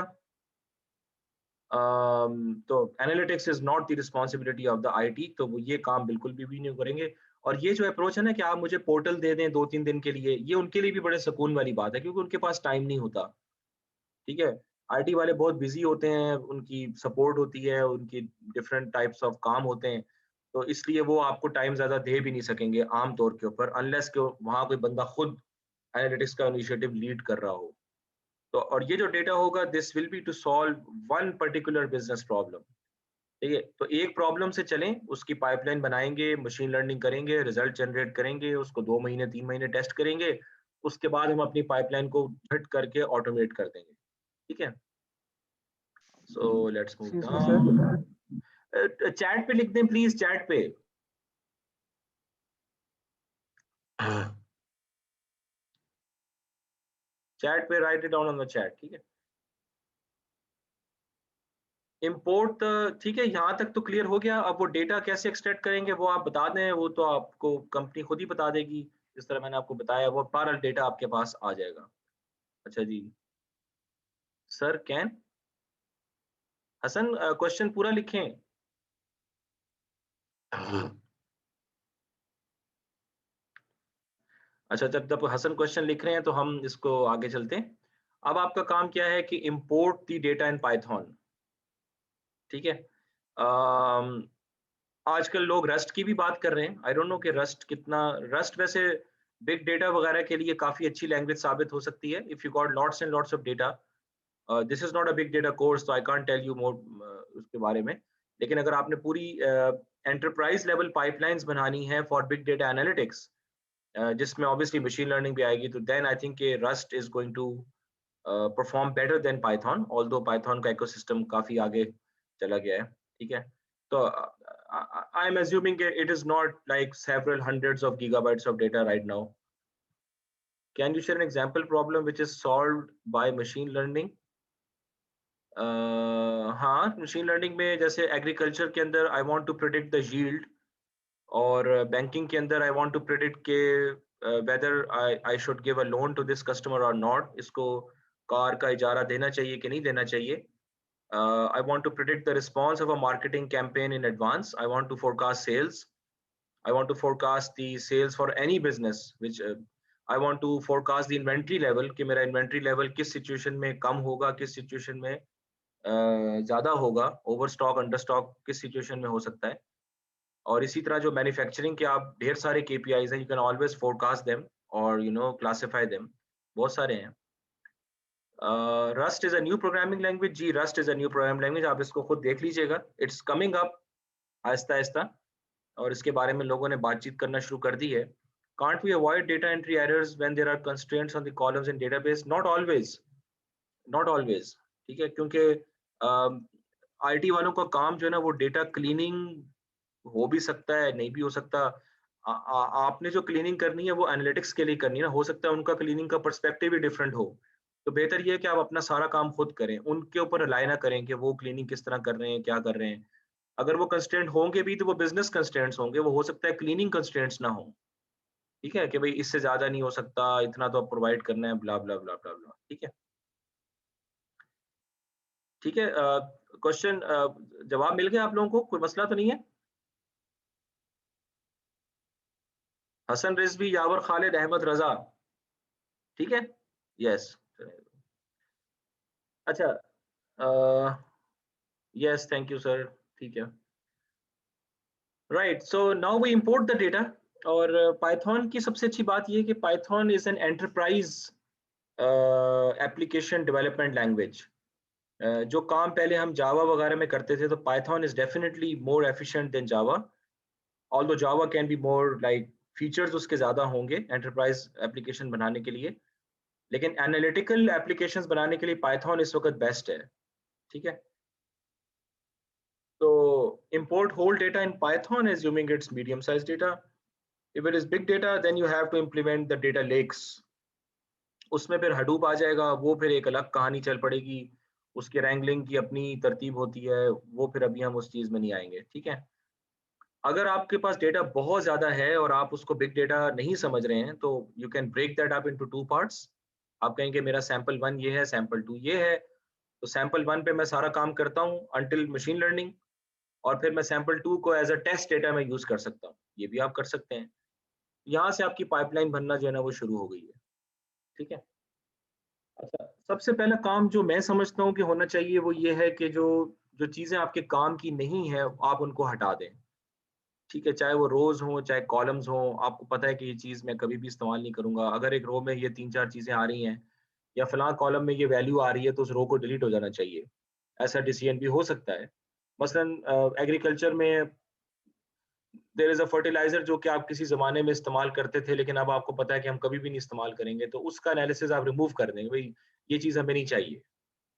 तो analytics is not the responsibility of the IT, तो वो ये काम बिल्कुल भी नहीं करेंगे। और ये जो अप्रोच है ना कि आप मुझे पोर्टल दे दें 2-3 दिन के लिए, ये उनके लिए भी बड़े सुकून वाली बात है क्योंकि उनके पास टाइम नहीं होता। ठीक है? आईटी वाले बहुत बिज़ी होते हैं, उनकी सपोर्ट होती है, उनकी डिफरेंट टाइप्स ऑफ काम होते हैं, तो इसलिए वो आपको टाइम ज़्यादा दे भी नहीं सकेंगे आम तौर के ऊपर अनलेस कि वहाँ कोई बंदा खुद एनालिटिक्स का इनिशिएटिव लीड कर रहा हो। तो और ये जो डेटा होगा this will be to solve one particular business problem, ठीक है? तो एक प्रॉब्लम से चलें, उसकी पाइपलाइन बनाएँगे, मशीन लर्निंग करेंगे, रिज़ल्ट जनरेट करेंगे, उसको 2 महीने, 3 महीने टेस्ट करेंगे, उसके बाद हम अपनी पाइपलाइन को झट करके ऑटोमेट कर देंगे, ठीक है। So let's move Excuse me, sir. Down. Chat पे लिख दें प्लीज, चैट पे। चैट पे right it down on the chat, ठीक है। इंपोर्ट, ठीक है, यहाँ तक तो क्लियर हो गया। अब वो डेटा कैसे एक्सट्रैक्ट करेंगे वो आप बता दें, वो तो आपको कंपनी खुद ही बता देगी। जिस तरह मैंने आपको बताया वो सारा डेटा आपके पास आ जाएगा। अच्छा जी, सर कैन हसन क्वेश्चन पूरा लिखें। अच्छा, जब हसन क्वेश्चन लिख रहे हैं तो हम इसको आगे चलते हैं। अब आपका काम क्या है कि import the data in Python, ठीक है। आजकल लोग रस्ट की भी बात कर रहे हैं। आई डोंट नो कि रस्ट वैसे बिग डेटा वगैरह के लिए काफी अच्छी लैंग्वेज साबित हो सकती है। If you got lots and lots of data, this is not a big data course, तो I can't tell you more उसके बारे में। लेकिन अगर आपने पूरी एंटरप्राइज लेवल पाइपलाइंस बनानी है फॉर बिग डेटा एनालिटिक्स, जिसमें ऑब्वियसली मशीन लर्निंग भी आएगी, तो then I think Rust is going to perform better than Python, although Python का इकोसिस्टम काफी आगे चला गया है, ठीक है। तो I am assuming it is not like several hundreds of gigabytes of data right now. Can you share an example problem which is solved by machine learning? हाँ, मशीन लर्निंग में जैसे एग्रीकल्चर के अंदर I want to predict the yield, और banking के अंदर I want to predict के whether I should give a loan to this customer और नॉट, इसको कार का इजारा देना चाहिए कि नहीं देना चाहिए। I want to predict the response of a marketing campaign in advance. I want to forecast sales. I want to forecast the sales for any business, which I want to forecast the inventory level, कि मेरा inventory level किस situation में कम होगा, किस situation में ज़्यादा होगा, overstock, understock किस situation में हो सकता है। और इसी तरह जो मैन्युफैक्चरिंग के आप ढेर सारे KPIs हैं, you can always forecast them or classify them, बहुत सारे हैं। Rust is a new programming language, जी Rust is a new programming language, आप इसको खुद देख लीजिएगा, it's coming up Aahista Aahista, और इसके बारे में लोगों ने बातचीत करना शुरू कर दी है। Can't we avoid data entry errors when there are constraints on the columns in database? Not always, not always, ठीक है, क्योंकि आईटी वालों का काम जो है ना वो डेटा क्लीनिंग हो भी सकता है, नहीं भी हो सकता। आपने जो क्लीनिंग करनी है वो एनालिटिक्स के लिए करनी है ना, हो सकता है उनका क्लीनिंग का पर्सपेक्टिव भी डिफरेंट हो। तो बेहतर ये है कि आप अपना सारा काम खुद करें, उनके ऊपर रिलाई ना करें कि वो क्लीनिंग किस तरह कर रहे हैं, क्या कर रहे हैं। अगर वो कंस्ट्रेंट होंगे भी तो वो बिजनेस कंस्ट्रेंट्स होंगे, वो हो सकता है क्लीनिंग कंस्ट्रेंट्स ना हो, ठीक है, कि भाई इससे ज्यादा नहीं हो सकता, इतना तो आप प्रोवाइड करना है, ब्ला ब्ला ब्ला ब्ला ब्ला, ठीक है। ठीक है, क्वेश्चन जवाब मिल गया आप लोगों को, कोई मसला तो नहीं है? हसन रिजवी, यावर खालिद, अहमद रजा, ठीक है, यस। अच्छा, यस, थैंक यू सर, ठीक है। Right, so now we import the data. और पाइथन की सबसे अच्छी बात ये है कि Python is an enterprise application development language. जो काम पहले हम जावा वगैरह में करते थे, तो Python is definitely more efficient then Java, although Java can be more like features उसके ज्यादा होंगे एंटरप्राइज एप्लीकेशन बनाने के लिए, लेकिन एनालिटिकल एप्लीकेशंस बनाने के लिए पाइथन इस वक्त बेस्ट है, ठीक है। So import whole data in Python, assuming it's medium-sized data. If it is big data, then you have to implement the data lakes. उसमें फिर Hadoop आ जाएगा, वो फिर एक अलग कहानी चल पड़ेगी, उसके रैंगलिंग की अपनी तरतीब होती है, वो फिर अभी हम उस चीज में नहीं आएंगे, ठीक है। अगर आपके पास डेटा बहुत ज्यादा है और आप उसको बिग डेटा नहीं समझ रहे हैं, तो you can break that up into two parts. आप कहेंगे मेरा सैंपल वन ये है, सैंपल टू ये है, तो सैंपल वन पे मैं सारा काम करता हूँ अंटिल मशीन लर्निंग, और फिर मैं सैंपल टू को एज अ टेस्ट डेटा में यूज कर सकता हूँ, ये भी आप कर सकते हैं। यहाँ से आपकी पाइपलाइन बनना जो है ना वो शुरू हो गई है, ठीक है। अच्छा, सबसे पहला काम जो मैं समझता हूँ कि होना चाहिए वो ये है कि जो जो चीजें आपके काम की नहीं है आप उनको हटा दें, ठीक है। चाहे वो रोज हो, चाहे कॉलम्स हो, आपको पता है कि ये चीज मैं कभी भी इस्तेमाल नहीं करूंगा, अगर एक रो में ये तीन चार चीजें आ रही हैं या फलां कॉलम में ये वैल्यू आ रही है, तो उस रो को डिलीट हो जाना चाहिए। ऐसा डिसीजन भी हो सकता है। मसलन एग्रीकल्चर में देयर इज अ फर्टिलाइजर जो कि आप किसी जमाने में इस्तेमाल करते थे लेकिन अब आपको पता है कि हम कभी भी नहीं इस्तेमाल करेंगे, तो उसका एनालिसिस आप रिमूव कर देंगे, भाई ये चीज हमें नहीं चाहिए।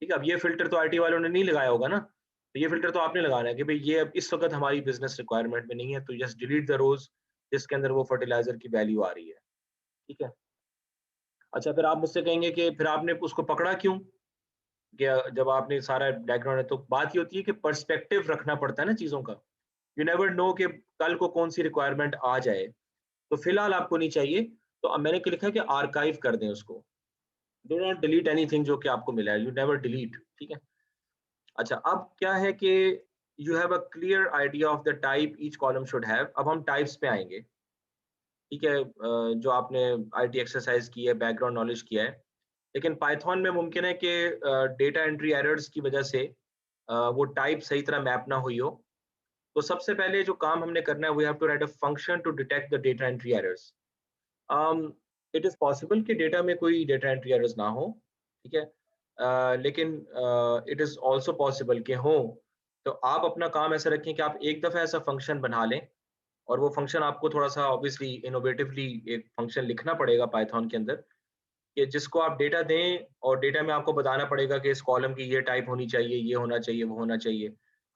ठीक है, अब ये फिल्टर तो आईटी वालों ने नहीं लगाया होगा ना, तो ये फिल्टर तो आपने लगाना है कि भाई ये अब इस वक्त हमारी बिजनेस रिक्वायरमेंट में नहीं है, तो जस्ट डिलीट द रोज जिसके अंदर वो फर्टिलाइजर की वैल्यू आ रही है। ठीक है। अच्छा, फिर आप मुझसे कहेंगे कि फिर आपने उसको पकड़ा क्यों? जब आपने सारा बैकग्राउंड है, तो बात ये होती है कि पर्सपेक्टिव रखना पड़ता है ना चीजों का। यू नेवर नो कि कल को कौन सी रिक्वायरमेंट आ जाए, तो फिलहाल आपको नहीं चाहिए। तो अब मैंने क्या लिखा है कि आर्काइव कर दें उसको, डू नॉट डिलीट एनीथिंग जो कि आपको मिला है, यू नेवर डिलीट। ठीक है। अच्छा, अब क्या है कि you have a clear idea of the type each column should have. अब हम टाइप्स पे आएंगे। ठीक है, जो आपने आईटी एक्सरसाइज की है, बैकग्राउंड नॉलेज किया है, लेकिन पाइथन में मुमकिन है कि डेटा एंट्री एरर्स की वजह से वो टाइप सही तरह मैप ना हुई हो। तो सबसे पहले जो काम हमने करना है, we have to write a function to detect the data entry errors. It is possible कि डेटा में कोई डेटा एंट्री एरर्स ना हो। ठीक है, लेकिन इट इज ऑल्सो पॉसिबल कि हो। तो आप अपना काम ऐसा रखें कि आप एक दफा ऐसा फंक्शन बना लें, और वो फंक्शन आपको थोड़ा सा ऑब्वियसली इनोवेटिवली एक फंक्शन लिखना पड़ेगा पाइथन के अंदर, कि जिसको आप डेटा दें और डेटा में आपको बताना पड़ेगा कि इस कॉलम की ये टाइप होनी चाहिए, ये होना चाहिए, वो होना चाहिए।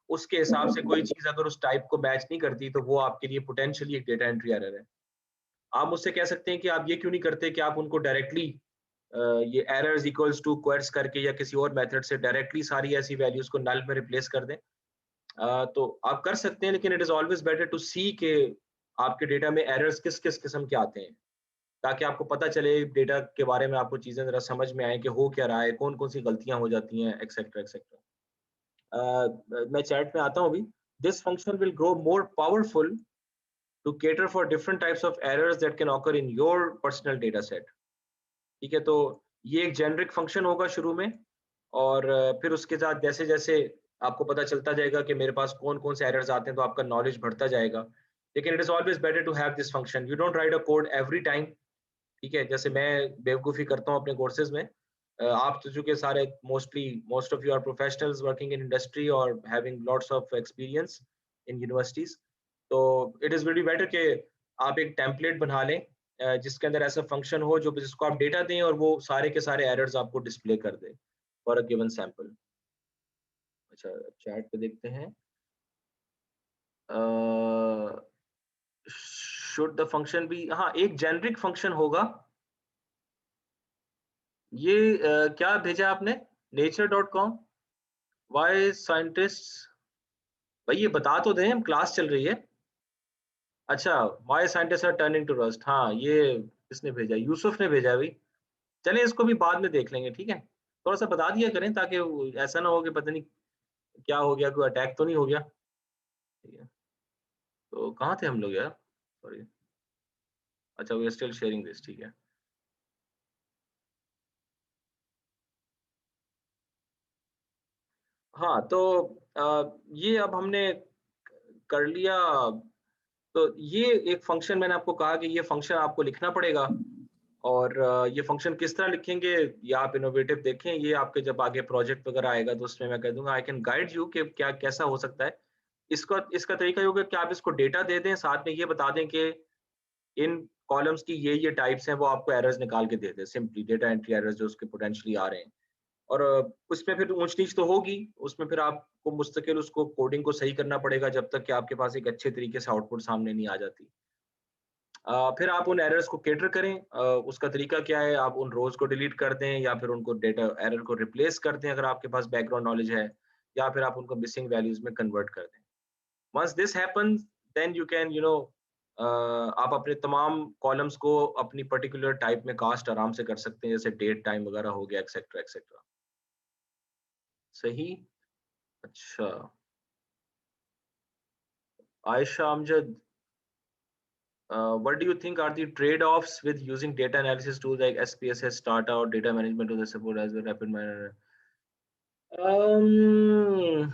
उसके हिसाब से कोई चीज अगर उस टाइप को मैच नहीं करती, तो वो आपके लिए पोटेंशियली एक डेटा एंट्री एरर है। आप मुझसे कह सकते हैं कि आप ये क्यों नहीं करते कि आप उनको डायरेक्टली ये एरर्स इक्वल्स टू क्वेट्स करके या किसी और मेथड से डायरेक्टली सारी ऐसी वैल्यूज को नल में रिप्लेस कर दें। तो आप कर सकते हैं, लेकिन it is always better to see के आपके डेटा में एरर्स किस किस किस्म के आते हैं, ताकि आपको पता चले डेटा के बारे में, आपको चीजें जरा समझ में आए कि हो क्या रहा है, कौन कौन सी गलतियां हो जाती हैं, एक्सेट्रा एक्सेट्रा। मैं चैट में आता हूँ अभी। This function will grow more powerful to cater for different types of errors that can occur in your personal data set। ठीक है, तो ये एक जेनरिक फंक्शन होगा शुरू में, और फिर उसके साथ जैसे जैसे आपको पता चलता जाएगा कि मेरे पास कौन कौन से एरर्स आते हैं, तो आपका नॉलेज बढ़ता जाएगा। लेकिन it is always better to have this function, you don't write a code every time. ठीक है, जैसे मैं बेवकूफ़ी करता हूँ अपने कोर्सेज में। आप तो चूंकि सारे most of you are professionals working in industry और having lots of experience in universities, तो इट इज़ वेरी बेटर कि आप एक टेम्पलेट बना लें जिसके अंदर ऐसा फंक्शन हो जो जिसको आप डेटा दें और वो सारे के सारे एरर्स आपको डिस्प्ले कर दे फॉर अ गिवन सैंपल। अच्छा, चैट पे देखते हैं। शुड द फंक्शन बी, हाँ एक जेनरिक फंक्शन होगा। ये क्या भेजा आपने? nature.com, Y scientist? भाई ये बता तो दें, हम क्लास चल रही है। अच्छा, why scientist are turning to Rust, हाँ ये किसने भेजा? यूसुफ ने भेजा भाई। चलिए इसको भी बाद में देख लेंगे, ठीक है। थोड़ा सा बता दिया करें ताकि ऐसा ना हो कि पता नहीं क्या हो गया, कोई अटैक तो नहीं हो गया। ठीक है, तो कहाँ थे हम लोग यार? सॉरी। अच्छा, we are still sharing this, ठीक है। हाँ, तो ये अब हमने कर लिया। तो ये एक फंक्शन मैंने आपको कहा कि ये फंक्शन आपको लिखना पड़ेगा, और ये फंक्शन किस तरह लिखेंगे, या आप इनोवेटिव देखें, ये आपके जब आगे प्रोजेक्ट वगैरह आएगा तो उसमें मैं कह दूंगा आई कैन गाइड यू कि क्या कैसा हो सकता है। इसका इसका तरीका ये होगा कि आप इसको डेटा दे दें, साथ में ये बता दें कि इन कॉलम्स की ये टाइप्स हैं, वो आपको एरर्स निकाल के दे दें, सिंपली डेटा एंट्री एरर्स जो उसके पोटेंशियली आ रहे हैं। और उसमें फिर ऊंच नीच तो होगी, उसमें फिर आपको मुस्तकिल उसको कोडिंग को सही करना पड़ेगा जब तक कि आपके पास एक अच्छे तरीके से आउटपुट सामने नहीं आ जाती। फिर आप उन एरर्स को कैटर करें। उसका तरीका क्या है? आप उन रोज को डिलीट कर दें, या फिर उनको डेटा एरर को रिप्लेस कर दें अगर आपके पास बैकग्राउंड नॉलेज है, या फिर आप उनको मिसिंग वैल्यूज में कन्वर्ट कर दें। Once this happens, then you can आप अपने तमाम कॉलम्स को अपनी पर्टिकुलर टाइप में कास्ट आराम से कर सकते हैं, जैसे डेट टाइम वगैरह हो गया, एक्सेट्रा एक्सेट्रा। सही। अच्छा, Ayesha Amjad, what do you think are the trade-offs with using data analysis tools like SPSS, Stata, or data management to the support as a rapid manner? Um,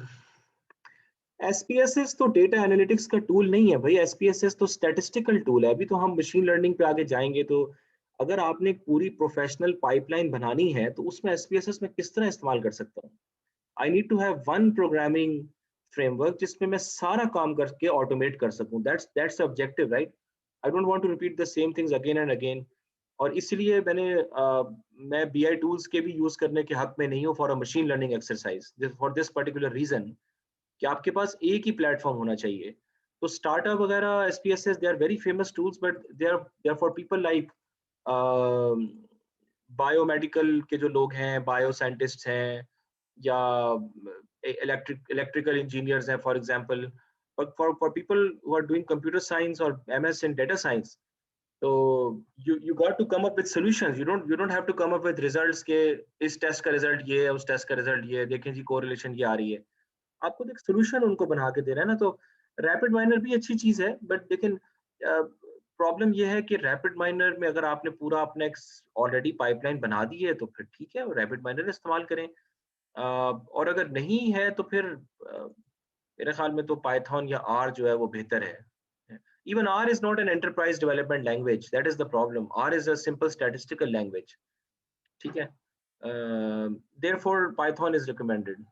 SPSS तो data analytics का tool नहीं है भाई, SPSS तो statistical tool है। अभी तो हम मशीन लर्निंग पे आगे जाएंगे, तो अगर आपने एक पूरी प्रोफेशनल पाइपलाइन बनानी है तो उसमें SPSS में किस तरह इस्तेमाल कर सकता हूँ? I need to have one programming framework जिसमें मैं सारा काम करके ऑटोमेट कर सकूं. That's objective, right? I don't want to repeat the same things again and again. और इसलिए मैं BI टूल्स के भी यूज करने के हक में नहीं हूँ for a machine learning exercise, for this particular reason कि आपके पास एक ही प्लेटफॉर्म होना चाहिए. तो स्टार्टअप वगैरह SPSS they are very famous tools, but they are for people like biomedical के जो लोग हैं, बायो साइंटिस्ट हैं, या इलेक्ट्रिकल इंजीनियर्स हैं for example. but for people who are doing computer science or MS in data science, so you got to come up with solutions. You don't have to come up with results के इस test का result ये है, उस test का result ये है, देखें जी कोरिलेशन ये आ रही है. आपको तो एक सोल्यूशन उनको बना के दे रहा है ना. तो रैपिड माइनर भी अच्छी चीज है, बट लेकिन प्रॉब्लम ये है कि रैपिड माइनर में अगर आपने पूरा अपना एक ऑलरेडी पाइपलाइन बना दी है तो फिर ठीक है, रैपिड माइनर इस्तेमाल करें. और अगर नहीं है तो फिर मेरे ख्याल में तो पाइथन या R जो है वो बेहतर है. Even R is not an enterprise development language. That is the problem. R is a simple statistical language. ठीक है. Therefore, Python is recommended.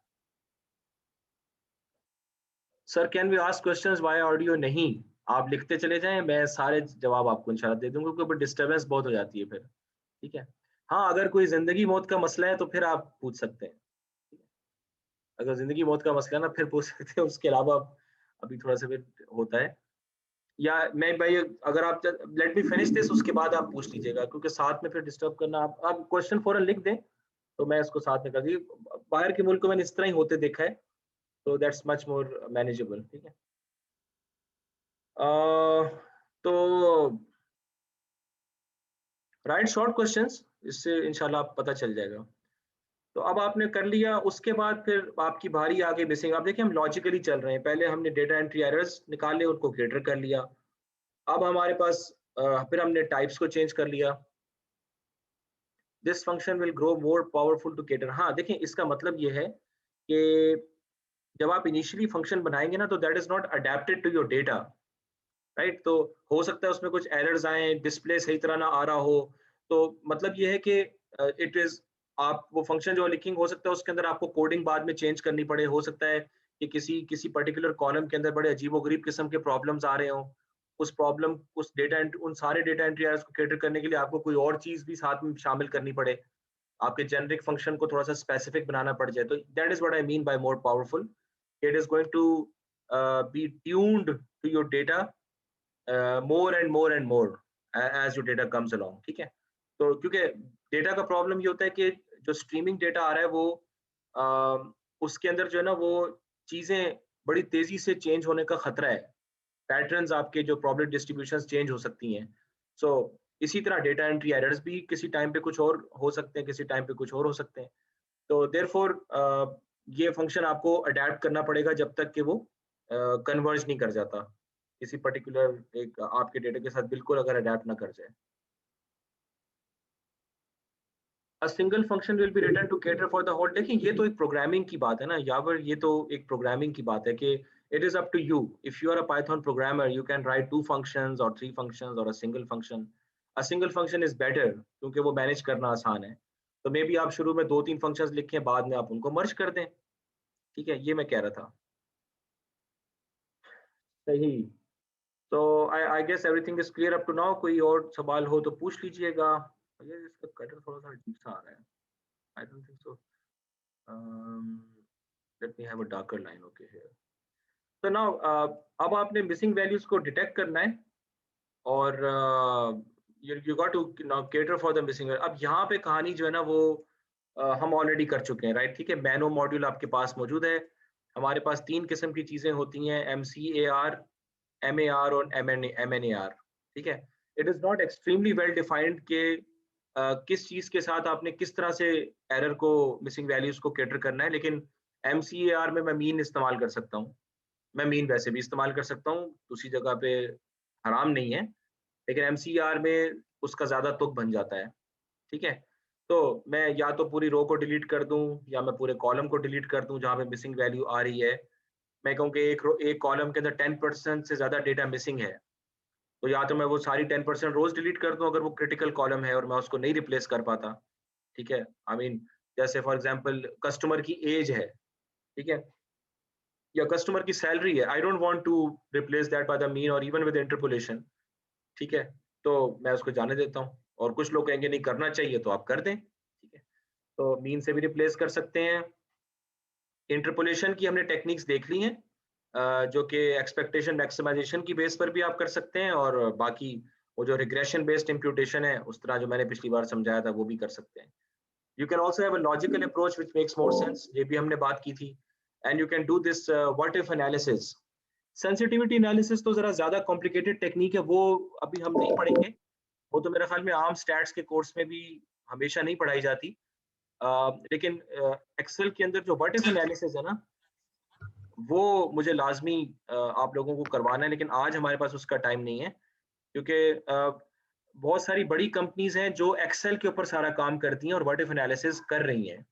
Sir, can we ask questions via audio? नहीं, आप लिखते चले जाएं, मैं सारे जवाब आपको इंशाल्लाह दे दूंगा, क्योंकि डिस्टर्बेंस बहुत हो जाती है फिर. ठीक है. हाँ, अगर कोई जिंदगी मौत का मसला है तो फिर आप पूछ सकते हैं. अगर जिंदगी मौत का मसला ना, फिर पूछ सकते हैं. उसके अलावा अभी थोड़ा सा फिर होता है. या मैं भाई, अगर आप लेट मी फिनिश दिस, उसके बाद आप पूछ लीजिएगा, क्योंकि साथ में फिर डिस्टर्ब करना. आप क्वेश्चन फौरन लिख दें तो मैं इसको साथ में कर दी. बाहर के मुल्क में इस तरह ही होते देखा है, तो दैट्स मच मोर मैनेजेबल. ठीक है. तो राइट शॉर्ट क्वेश्चंस, इससे इंशाल्लाह आप पता चल जाएगा. तो अब आपने कर लिया, उसके बाद फिर आपकी बारी आ गई मिसिंग. आप देखिए हम लॉजिकली चल रहे हैं. पहले हमने डेटा एंट्री एरर्स निकाले, उनको कैटर कर लिया. अब हमारे पास फिर हमने टाइप्स को चेंज कर लिया. This function will grow more powerful to cater. हाँ देखिए, इसका मतलब ये है कि जब आप इनिशियली फंक्शन बनाएंगे ना, तो that is not adapted to your data, right? तो हो सकता है उसमें कुछ एरर्स आए, डिस्प्ले सही तरह ना आ रहा हो. तो मतलब ये है कि इट इज, आप वो फंक्शन जो लिखेंगे, हो सकता है उसके अंदर आपको कोडिंग बाद में चेंज करनी पड़े. हो सकता है कि किसी पर्टिकुलर कॉलम के अंदर बड़े अजीबोगरीब किस्म के प्रॉब्लम्स आ रहे हों. उस प्रॉब्लम, उस डेटा, उन सारे डेटा एंट्री एरर्स को कैटर करने के लिए आपको कोई और चीज भी साथ में शामिल करनी पड़े. आपके जेनरिक फंक्शन को थोड़ा सा स्पेसिफिक बनाना पड़ जाए. तो that is what I mean by more powerful. It is going to be tuned to your data more and more and more as your data comes along. ठीक है. तो क्योंकि डेटा का प्रॉब्लम ये होता है कि जो स्ट्रीमिंग डेटा आ रहा है वो उसके अंदर जो है ना, वो चीजें बड़ी तेजी से चेंज होने का खतरा है. पैटर्न्स आपके जो प्रॉब्लम डिस्ट्रीब्यूशंस चेंज हो सकती हैं. सो इसी तरह डेटा एंट्री एरर्स भी किसी टाइम पे कुछ और हो सकते हैं, किसी टाइम पे कुछ और हो सकते हैं. तो देयरफॉर ये फंक्शन आपको अडेप्ट करना पड़ेगा जब तक कि वो कन्वर्ज नहीं कर जाता किसी पर्टिकुलर एक आपके डेटा के साथ, बिल्कुल अगर अडेप्ट ना कर जाए. A single function will be written to cater for the whole. देखिए ये तो एक प्रोग्रामिंग की बात है ना, या फिर ये तो एक प्रोग्रामिंग की बात है कि it is up to you. If you are a Python programmer, you can write 2 functions or 3 functions or a single function. A single function is better क्योंकि वो मैनेज करना आसान है. तो मे बी आप शुरू में 2-3 फंक्शंस लिखें, बाद में आप उनको मर्ज कर दें. ठीक है, ये मैं कह रहा था. सही. तो I guess everything is clear up to now. कोई और सवाल हो तो पूछ लीजिएगा. ये इसका कटर थोड़ा सा अजीब सा आ रहा है. I don't think so. Let me have a darker line. Okay, here. So now, अब आपने मिसिंग वैल्यूज को डिटेक्ट करना है, और you got to now cater for the missing. अब यहाँ पे कहानी जो है ना वो हम ऑलरेडी कर चुके हैं, राइट? ठीक है. मैनो मॉड्यूल आपके पास मौजूद है. हमारे पास 3 किस्म की चीजें होती हैं, MCAR, MAR और MNAR. ठीक है. It is not extremely well defined के किस चीज के साथ आपने किस तरह से एरर को, मिसिंग वैल्यूज को कैटर करना है. लेकिन MCAR में मैं मीन इस्तेमाल कर सकता हूँ. मैं मीन वैसे भी इस्तेमाल कर सकता हूँ, दूसरी जगह पे हराम नहीं है. लेकिन MCAR में उसका ज्यादा तुक बन जाता है. ठीक है. तो मैं या तो पूरी रो को डिलीट कर दूं, या मैं पूरे कॉलम को डिलीट कर दूं जहां पे मिसिंग वैल्यू आ रही है. मैं कहूँ कि एक कॉलम के अंदर 10% से ज्यादा डेटा मिसिंग है, तो या तो मैं वो सारी 10% रोज डिलीट कर दूं अगर वो क्रिटिकल कॉलम है और मैं उसको नहीं रिप्लेस कर पाता. ठीक है. आई मीन जैसे फॉर एग्जांपल कस्टमर की एज है. ठीक है. या कस्टमर की सैलरी है, I don't want to replace that by the mean और इवन विद इंटरपोलेशन, ठीक है, तो मैं उसको जाने देता हूँ। और कुछ लोग कहेंगे नहीं करना चाहिए तो आप कर दें, ठीक है, तो मीन से भी रिप्लेस कर सकते हैं। इंटरपोलेशन की हमने टेक्निक्स देख ली हैं, जो कि एक्सपेक्टेशन मैक्सिमाइजेशन की बेस पर भी आप कर सकते हैं, और बाकी वो जो रिग्रेशन बेस्ड इम्प्यूटेशन है उस तरह जो मैंने पिछली बार समझाया था वो भी कर सकते हैं। You can also have a logical approach which makes more sense, ये भी हमने बात की थी। And you can do this what if analysis. Sensitivity analysis तो जरा ज्यादा कॉम्प्लिकेटेड टेक्निक है, वो अभी हम नहीं पढ़ेंगे। वो तो मेरे ख्याल में आम स्टैट्स के कोर्स में भी हमेशा नहीं पढ़ाई जाती। लेकिन एक्सेल के अंदर जो व्हाट इफ एनालिसिस है ना, वो मुझे लाजमी आप लोगों को करवाना है, लेकिन आज हमारे पास उसका टाइम नहीं है, क्योंकि बहुत सारी बड़ी कंपनीज हैं जो एक्सेल के ऊपर सारा काम करती हैं और व्हाट इफ एनालिसिस कर रही हैं।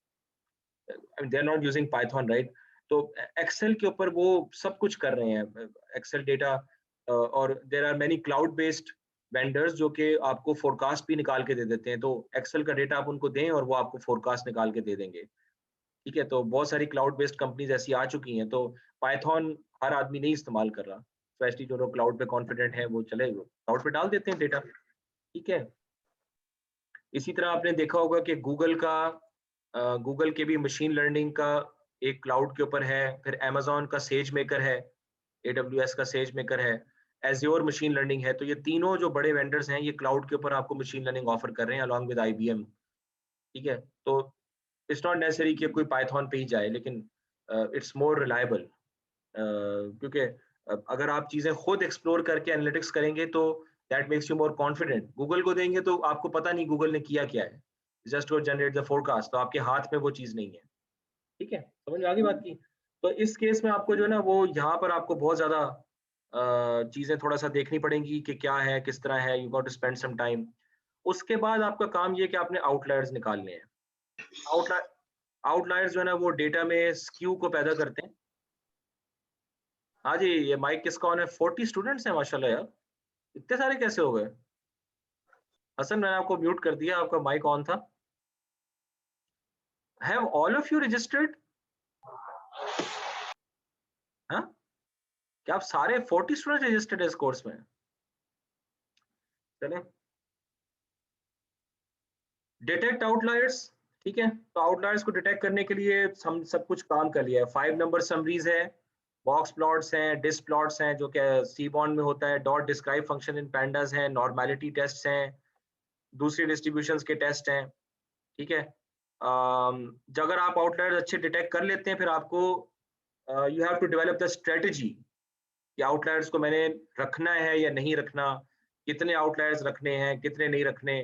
They are not using Python, right? तो एक्सेल के ऊपर वो सब कुछ कर रहे हैं, एक्सेल डेटा। और there are many cloud based vendors जो कि आपको फोरकास्ट भी निकाल के दे देते हैं, तो एक्सेल का डेटा आप उनको दें और वो आपको फोरकास्ट निकाल के दे देंगे, ठीक है। तो बहुत सारी क्लाउड बेस्ड कंपनीज ऐसी आ चुकी हैं, तो पाइथन हर आदमी नहीं इस्तेमाल कर रहा, स्पेशली जो लोग क्लाउड पे कॉन्फिडेंट है वो चले क्लाउड पे डाल देते हैं डेटा, ठीक है। इसी तरह आपने देखा होगा कि गूगल के भी मशीन लर्निंग का एक क्लाउड के ऊपर है, फिर अमेजोन का सेज मेकर है, एडब्ल्यूएस का सेज मेकर है, एज्योर मशीन लर्निंग है। तो ये तीनों जो बड़े वेंडर्स हैं ये क्लाउड के ऊपर आपको मशीन लर्निंग ऑफर कर रहे हैं अलॉन्ग विद आईबीएम, ठीक है। तो इट्स नॉट नेसेसरी कि कोई पाइथन पे ही जाए, लेकिन इट्स मोर रिलायबल, क्योंकि अगर आप चीजें खुद एक्सप्लोर करके एनालिटिक्स करेंगे तो that makes you more confident. Google को देंगे तो आपको पता नहीं गूगल ने किया क्या है, just to generate the forecast, तो आपके हाथ में वो चीज नहीं है, ठीक है। समझ में आ गई बात की? तो इस केस में आपको जो है ना वो यहाँ पर आपको बहुत ज्यादा चीजें थोड़ा सा देखनी पड़ेंगी कि क्या है किस तरह है, you got to spend some time. उसके बाद आपका काम ये कि आपने आउटलायर्स निकालने हैं। आउटलायर आउटलायर्स जो है ना वो डेटा में स्क्यू को पैदा करते हैं। हाँ जी, ये माइक किसका ऑन है? 40 स्टूडेंट्स हैं माशाल्लाह यार, इतने सारे कैसे हो गए? हसन, मैंने आपको म्यूट कर दिया, आपका माइक ऑन था। Have all of you registered? हाँ, क्या आप सारे 40 स्टूडेंट रजिस्टर्ड है इस कोर्स में? चले, डिटेक्ट आउटलायर्स, ठीक है। तो आउटलायर्स को डिटेक्ट करने के लिए हम सब कुछ काम कर लिया है। 5 नंबर समरीज है, बॉक्स प्लॉट्स हैं, डिस्क प्लॉट्स हैं जो कि सी बॉन्ड में होता है, dot describe function in pandas हैं, नॉर्मेलिटी टेस्ट हैं, दूसरी डिस्ट्रीब्यूशंस के टेस्ट हैं, ठीक है। जो अगर आप आउटलायर्स अच्छे डिटेक्ट कर लेते हैं, फिर आपको you have to develop the strategy कि आउटलायर्स को मैंने रखना है या नहीं रखना, कितने आउटलायर्स रखने हैं कितने नहीं रखने।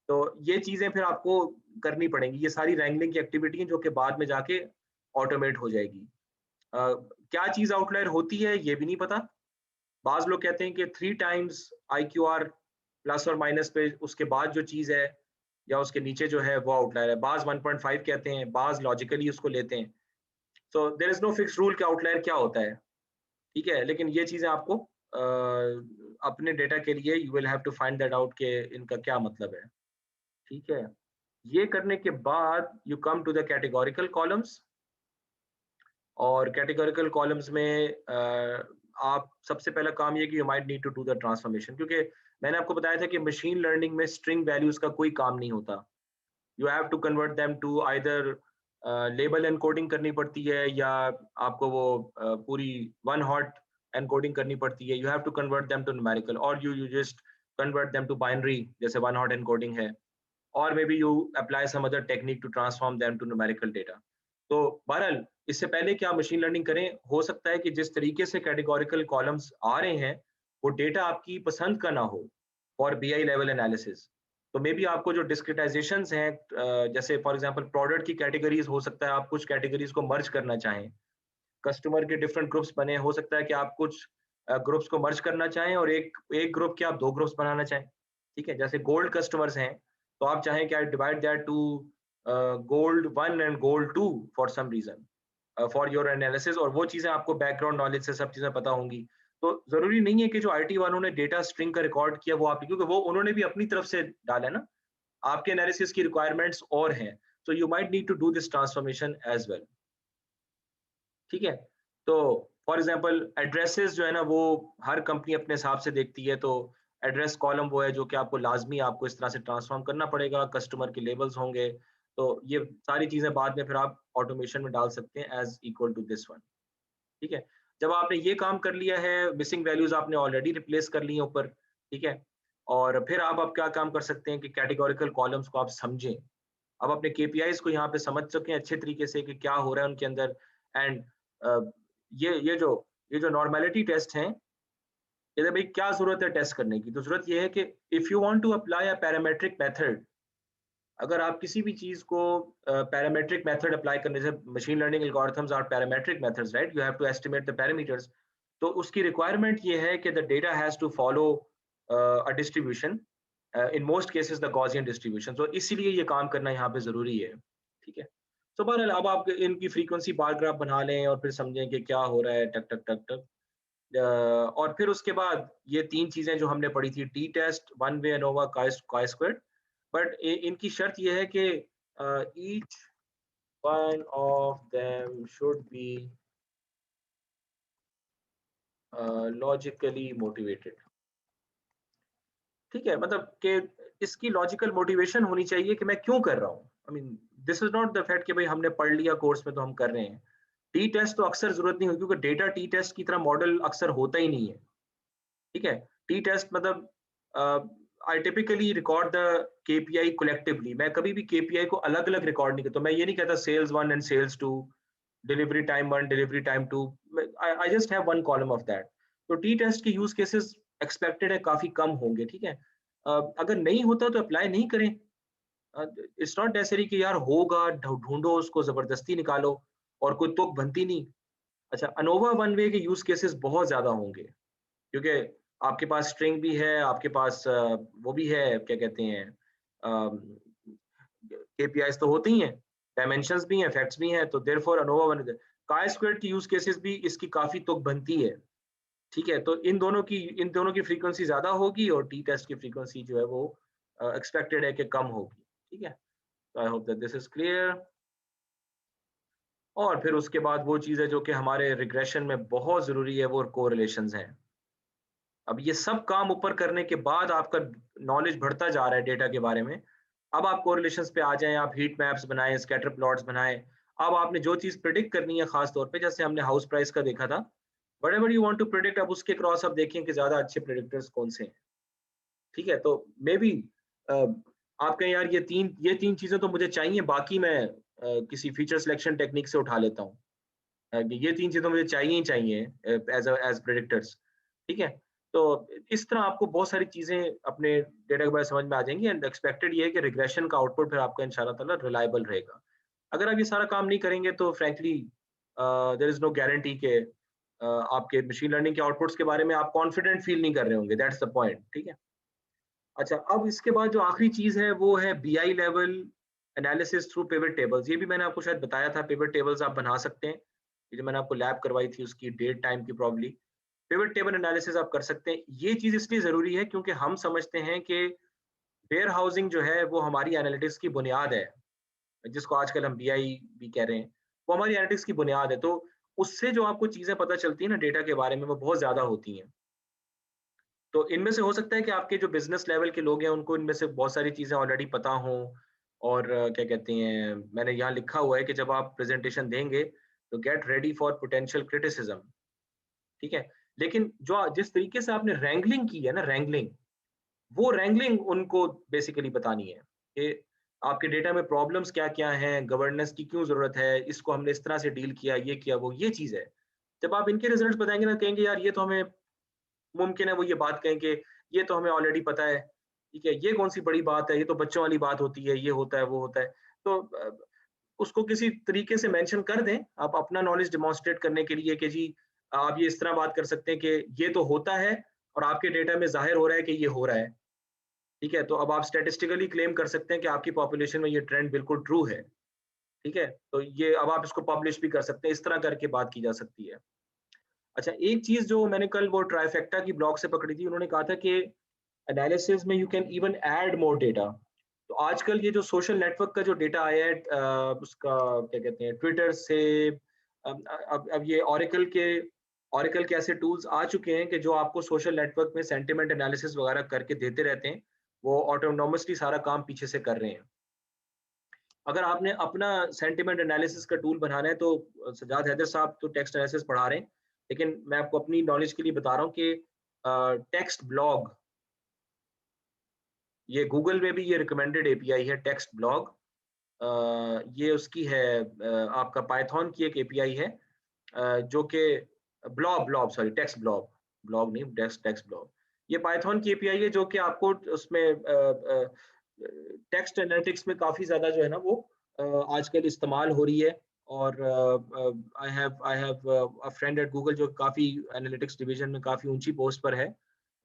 तो ये चीजें फिर आपको करनी पड़ेंगी, ये सारी रैंगलिंग की एक्टिविटी है जो कि बाद में जाके ऑटोमेट हो जाएगी। क्या चीज आउटलायर होती है ये भी नहीं पता। बाज लोग कहते हैं कि 3 टाइम्स IQR प्लस और माइनस पे उसके बाद जो चीज है या उसके नीचे जो है वो आउटलायर है। बाज 1.5 कहते हैं, बाज लॉजिकली उसको लेते हैं। So there is no fix rule कि आउटलायर क्या होता है, ठीक है। लेकिन ये चीजें आपको अपने डेटा के लिए you will have to find that out कि इनका क्या मतलब है, ठीक है। ये करने के बाद you come to the categorical columns, और कैटेगोरिकल कॉलम्स में आप सबसे पहला काम ये कि you might need to do the transformation, क्योंकि मैंने आपको बताया था कि मशीन लर्निंग में स्ट्रिंग वैल्यूज का कोई काम नहीं होता। You have to convert them to either label encoding करनी पड़ती है, या आपको वो पूरी वन हॉट एनकोडिंग करनी पड़ती है। You have to convert them to numerical, और you just convert them to binary जैसे वन हॉट एनकोडिंग है, और maybe you apply some other technique to transform them to numerical data. तो बहरहाल इससे पहले कि आप मशीन लर्निंग करें, हो सकता है कि जिस तरीके से कैटेगोरिकल कॉलम्स आ रहे हैं वो डेटा आपकी पसंद का ना हो फॉर BI लेवल एनालिसिस। तो मे बी आपको जो डिस्क्रिटाइजेशन हैं, जैसे फॉर एग्जांपल प्रोडक्ट की कैटेगरीज, हो सकता है आप कुछ कैटेगरीज को मर्ज करना चाहें, कस्टमर के डिफरेंट ग्रुप्स बने, हो सकता है कि आप कुछ ग्रुप्स को मर्ज करना चाहें और एक एक ग्रुप के आप 2 ग्रुप्स बनाना चाहें, ठीक है। जैसे गोल्ड कस्टमर्स हैं तो आप चाहें कि I divide that to gold 1 and gold 2 for some reason, for your analysis, और वो चीजें आपको बैकग्राउंड नॉलेज से सब चीजें पता होंगी। तो जरूरी नहीं है कि जो IT वालों ने डेटा स्ट्रिंग का रिकॉर्ड किया वो आप, क्योंकि वो उन्होंने भी अपनी तरफ से डाला है ना, आपके एनालिसिस की रिक्वायरमेंट्स और हैं, so you might need to do this transformation as well, ठीक है। तो फॉर एग्जांपल एड्रेसेस जो है ना वो हर कंपनी अपने हिसाब से देखती है, तो एड्रेस कॉलम वो है जो कि आपको लाजमी आपको इस तरह से ट्रांसफॉर्म करना पड़ेगा, कस्टमर के लेबल्स होंगे, तो ये सारी चीजें बाद में फिर आप ऑटोमेशन में डाल सकते हैं as equal to this one. ठीक है, जब आपने ये काम कर लिया है, मिसिंग वैल्यूज आपने ऑलरेडी रिप्लेस कर ली हैं ऊपर, ठीक है, और फिर आप क्या काम कर सकते हैं कि कैटेगोरिकल कॉलम्स को आप समझें, अब अपने केपीआईज को यहाँ पे समझ सकें अच्छे तरीके से कि क्या हो रहा है उनके अंदर। एंड ये जो नॉर्मेलिटी टेस्ट हैं, ये भाई क्या जरूरत है टेस्ट करने की, तो जरूरत ये है कि if you want to apply a parametric method, अगर आप किसी भी चीज को पैरामेट्रिक मेथड अप्लाई करने से, machine learning algorithms are parametric methods, right, you have to estimate the parameters, तो उसकी रिक्वायरमेंट ये है कि the data has to follow a distribution, in most cases the Gaussian distribution, तो इसीलिए ये काम करना यहाँ पे जरूरी है। ठीक है, तो बहरहाल अब आप इनकी फ्रीक्वेंसी बार ग्राफ बना लें और फिर समझें कि क्या हो रहा है, टक टक टक टक। और फिर उसके बाद ये तीन चीजें जो हमने पढ़ी थी, T test, one way ANOVA, chi squared, but इनकी शर्त ये है कि each one of them should be logically motivated. ठीक है, मतलब कि इसकी लॉजिकल मोटिवेशन होनी चाहिए कि मैं क्यों कर रहा हूँ। आई mean this is not the fact कि भाई हमने पढ़ लिया कोर्स में तो हम कर रहे हैं। टी टेस्ट तो अक्सर जरूरत नहीं होती, क्योंकि डेटा टी टेस्ट की तरह मॉडल अक्सर होता ही नहीं है। ठीक है, टी टेस्ट मतलब I typically record the KPI collectively, मैं कभी भी केपीआई को अलग अलग रिकॉर्ड नहीं करता, तो मैं ये नहीं कहता sales one and sales two, delivery time one, delivery time two, I just have one column of that. तो टी टेस्ट के यूज केसेस एक्सपेक्टेड है काफी कम होंगे। ठीक है, अगर नहीं होता तो अप्लाई नहीं करें, इट्स नॉट नेसेसरी कि यार होगा ढूंढो उसको जबरदस्ती निकालो, और कोई तुक बनती नहीं। अच्छा, अनोवा वन वे के यूज केसेस बहुत ज्यादा होंगे, क्योंकि आपके पास स्ट्रिंग भी है, आपके पास वो भी है, क्या कहते हैं, केपीआईज तो होते ही हैं, डायमेंशंस भी हैं, फैक्ट्स भी हैं, तो देयरफॉर अनोवा वन, काई स्क्वायर्ड की यूज केसेस भी इसकी काफी तुक बनती है। ठीक है, तो इन दोनों की फ्रीक्वेंसी ज्यादा होगी और टी टेस्ट की फ्रीक्वेंसी जो है वो एक्सपेक्टेड है कि कम होगी। ठीक है, तो I hope that this is clear. और फिर उसके बाद वो चीज़ है जो कि हमारे रिग्रेशन में बहुत जरूरी है, वो कोरिलेशंस हैं। अब ये सब काम ऊपर करने के बाद आपका नॉलेज बढ़ता जा रहा है डेटा के बारे में, अब आप कोरिलेशंस पे आ जाएं, आप हीट मैप्स बनाएं, स्कैटर प्लॉट्स बनाएं। अब आपने जो चीज़ प्रिडिक्ट करनी है, खास तौर पे जैसे हमने हाउस प्राइस का देखा था, whatever you want to predict, अब उसके क्रॉस आप देखें कि ज्यादा अच्छे प्रेडिक्टर्स कौन से हैं। ठीक है, तो मे बी आप कहें यार ये तीन चीजें तो मुझे चाहिए, बाकी मैं किसी फीचर सिलेक्शन टेक्निक से उठा लेता हूँ, ये तीन चीजें तो मुझे चाहिए ही चाहिए एज प्रेडिक्टर्स। ठीक है, तो इस तरह आपको बहुत सारी चीजें अपने डेटा के बारे में समझ में आ जाएंगी, एंड एक्सपेक्टेड ये है कि रिग्रेशन का आउटपुट फिर आपका इंशाल्लाह ताला रिलायबल रहेगा। अगर आप ये सारा काम नहीं करेंगे तो frankly there is no guarantee के आपके मशीन लर्निंग के आउटपुट्स के बारे में आप कॉन्फिडेंट फील नहीं कर रहे होंगे, दैट्स द पॉइंट। ठीक है, अच्छा, अब इसके बाद जो आखिरी चीज है वो है BI level analysis through pivot tables. ये भी मैंने आपको शायद बताया था, पिवट टेबल्स आप बना सकते हैं, ये जो मैंने आपको लैब करवाई थी उसकी डेट टाइम की प्रॉब्ली, पिवट टेबल एनालिसिस आप कर सकते हैं। ये चीज इसलिए जरूरी है क्योंकि हम समझते हैं कि वेयर हाउसिंग जो है वो हमारी एनालिटिक्स की बुनियाद है, जिसको आजकल हम बीआई भी कह रहे हैं, वो हमारी एनालिटिक्स की बुनियाद है। तो उससे जो आपको चीजें पता चलती है ना डेटा के बारे में, वो बहुत ज्यादा होती हैं। तो इनमें से हो सकता है कि आपके जो बिजनेस लेवल के लोग हैं उनको इनमें से बहुत सारी चीजें ऑलरेडी पता हों, और क्या कहते हैं, मैंने यहाँ लिखा हुआ है कि जब आप प्रेजेंटेशन देंगे तो gate ready for potential criticism. ठीक है, लेकिन जो जिस तरीके से आपने रैंगलिंग की है ना, रैंगलिंग, वो रैंगलिंग उनको बेसिकली बतानी है कि आपके डेटा में प्रॉब्लम्स क्या क्या हैं, गवर्नेंस की क्यों जरूरत है, इसको हमने इस तरह से डील किया, ये किया, वो ये चीज है। जब आप इनके रिजल्ट्स बताएंगे ना, कहेंगे यार ये तो हमें मुमकिन है वो ये बात कहें कि ये तो हमें ऑलरेडी पता है। ठीक है, ये कौन सी बड़ी बात है, ये तो बच्चों वाली बात होती है, ये होता है, वो होता है। तो उसको किसी तरीके से मेंशन कर दें आप अपना नॉलेज डिमॉन्स्ट्रेट करने के लिए कि जी आप ये इस तरह बात कर सकते हैं कि ये तो होता है और आपके डेटा में जाहिर हो रहा है कि ये हो रहा है। ठीक है, तो अब आप स्टैटिस्टिकली क्लेम कर सकते हैं कि आपकी पॉपुलेशन में ये ट्रेंड बिल्कुल ट्रू है। ठीक है, तो ये अब आप इसको पब्लिश भी कर सकते हैं, इस तरह करके बात की जा सकती है। अच्छा, एक चीज जो मैंने कल वो ट्राइफेक्टा की ब्लॉग से पकड़ी थी, उन्होंने कहा था कि एनालिसिस में you can even add more data. तो आजकल ये जो सोशल नेटवर्क का जो डेटा आया है, उसका क्या कहते हैं, ट्विटर से, अब ये Oracle के ऐसे टूल्स आ चुके हैं कि जो आपको सोशल नेटवर्क में सेंटिमेंट एनालिसिस वगैरह करके देते रहते हैं, वो ऑटोनोमसली सारा काम पीछे से कर रहे हैं। अगर आपने अपना सेंटिमेंट एनालिसिस का टूल बनाना है तो सजाद हैदर साहब तो टेक्स्ट एनालिसिस पढ़ा रहे हैं, लेकिन मैं आपको अपनी नॉलेज के लिए बता रहा हूँ कि टेक्स्ट ब्लॉग, ये गूगल में भी ये रिकमेंडेड एपीआई है, टेक्स्ट ब्लॉग। ये उसकी है, आपका पाइथन की एक एपीआई है, जो कि सॉरी टेक्स्ट ब्लॉग, ब्लॉग नहीं, टेक्स्ट ब्लॉग। ये पाइथन की एपीआई है जो कि आपको उसमें टेक्स्ट एनालिटिक्स में काफी ज्यादा जो है ना वो आजकल इस्तेमाल हो रही है। और I have a friend at Google जो काफी एनालिटिक्स डिवीजन में काफी ऊंची पोस्ट पर है,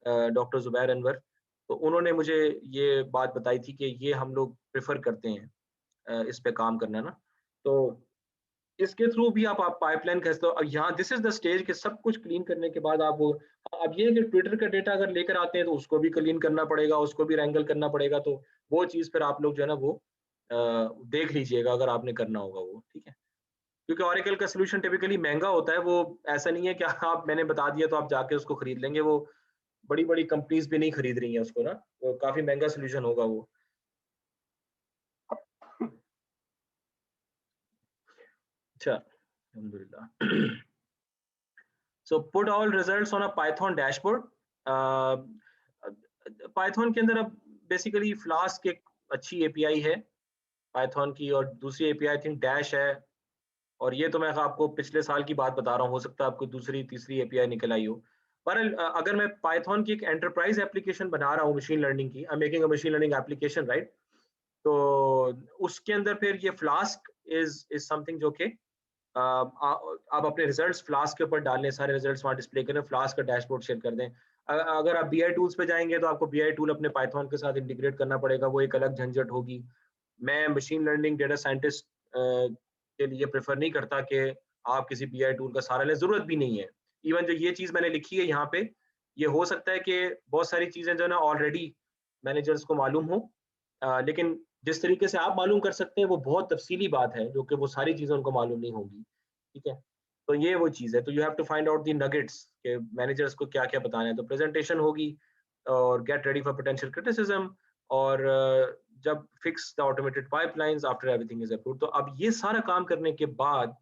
डॉक्टर जुबैर अनवर। तो उन्होंने मुझे ये बात बताई थी कि ये हम लोग प्रेफर करते हैं इस पे काम करना ना। तो इसके थ्रू भी आप पाइपलाइन कैसे, अब यहाँ दिस इज द स्टेज कि सब कुछ क्लीन करने के बाद आप वो, अब ये कि ट्विटर का डेटा अगर लेकर आते हैं तो उसको भी क्लीन करना पड़ेगा, उसको भी रैंगल करना पड़ेगा। तो वो चीज फिर आप लोग जो है ना वो देख लीजिएगा अगर आपने करना होगा वो, ठीक है। क्योंकि ऑरेकल का सोल्यूशन टिपिकली महंगा होता है, वो ऐसा नहीं है कि आप मैंने बता दिया तो आप जाके उसको खरीद लेंगे। वो बड़ी बड़ी कंपनीज भी नहीं खरीद रही हैं उसको ना, वो काफी महंगा सोल्यूशन होगा वो। अच्छा, अल्हम्दुलिल्लाह। So put all results on a Python dashboard. Python के अंदर अब बेसिकली फ्लास्क एक अच्छी एपीआई है पाइथन की, और दूसरी एपीआई आई थिंक डैश है। और ये तो मैं आपको पिछले साल की बात बता रहा हूँ, हो सकता है आपको दूसरी तीसरी एपीआई निकल आई हो। पर अगर मैं पाइथन की एक एंटरप्राइज एप्लीकेशन बना रहा हूँ मशीन लर्निंग की, I am making a machine learning application, right. तो उसके अंदर फिर ये फ्लास्क इज समथिंग जो कि आप अपने रिजल्ट्स फ्लास्क के ऊपर डाल लें, सारे रिजल्ट्स वहाँ डिस्प्ले करें, फ्लास्क का डैशबोर्ड शेयर कर दें। अगर आप बीआई टूल्स पे जाएंगे तो आपको बीआई टूल अपने पाइथन के साथ इंटीग्रेट करना पड़ेगा, वो एक अलग झंझट होगी। मैं मशीन लर्निंग डेटा साइंटिस्ट के लिए प्रेफर नहीं करता कि आप किसी बीआई टूल का सहारा लें, जरूरत भी नहीं है। इवन जो ये चीज मैंने लिखी है यहाँ पे, ये हो सकता है कि बहुत सारी चीजें जो ना ऑलरेडी मैनेजर्स को मालूम हो, लेकिन जिस तरीके से आप मालूम कर सकते हैं वो बहुत तफसीली बात है, जो कि वो सारी चीजें उनको मालूम नहीं होगी, ठीक है। तो ये वो चीज है, तो you have to find out the nuggets के मैनेजर्स को क्या क्या बताना है। तो प्रेजेंटेशन होगी और get ready for potential criticism, और जब fix the automated pipelines after everything is approved. तो अब ये सारा काम करने के बाद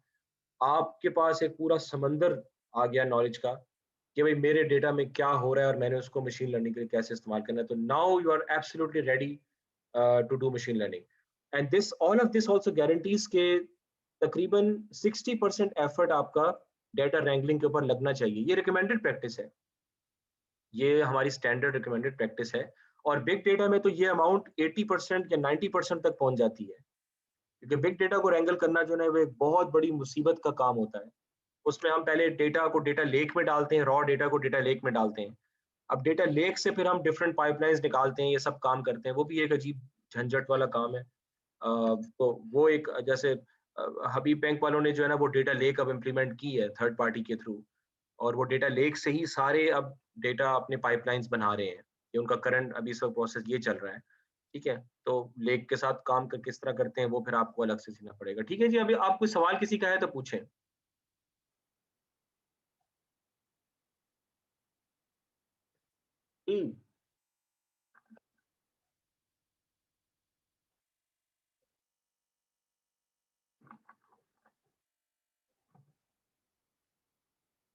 आपके पास एक पूरा समंदर आ गया नॉलेज का कि भाई मेरे डेटा में क्या हो रहा है और मैंने उसको मशीन लर्निंग के लिए कैसे इस्तेमाल करना है। तो now you are absolutely ready to do machine learning. And this all of this also guarantees के तकरीबन 60% एफर्ट आपका डेटा रैंगलिंग के ऊपर लगना चाहिए। ये रिकमेंडेड प्रैक्टिस है, ये हमारी स्टैंडर्ड रिकमेंडेड प्रैक्टिस है। और बिग डेटा में तो ये अमाउंट 80% या 90% तक पहुंच जाती है, क्योंकि बिग डेटा को रैंगल करना जो है वो एक बहुत बड़ी मुसीबत का काम होता है। उसमें हम पहले डेटा को डेटा लेक में डालते हैं, रॉ डेटा को डेटा लेक में डालते हैं। अब डेटा लेक से फिर हम डिफरेंट पाइपलाइंस निकालते हैं, ये सब काम करते हैं, वो भी एक अजीब झंझट वाला काम है। तो वो एक जैसे हबीब बैंक वालों ने जो है ना वो डेटा लेक अब इम्प्लीमेंट की है थर्ड पार्टी के थ्रू, और वो डेटा लेक से ही सारे अब डेटा अपने पाइपलाइंस बना रहे हैं। ये उनका करंट अभी सब प्रोसेस ये चल रहा है, ठीक है। तो लेक के साथ काम कर किस तरह करते हैं वो फिर आपको अलग से सीखना पड़ेगा, ठीक है जी। अभी आप कोई सवाल किसी का है तो पूछें। हम्म।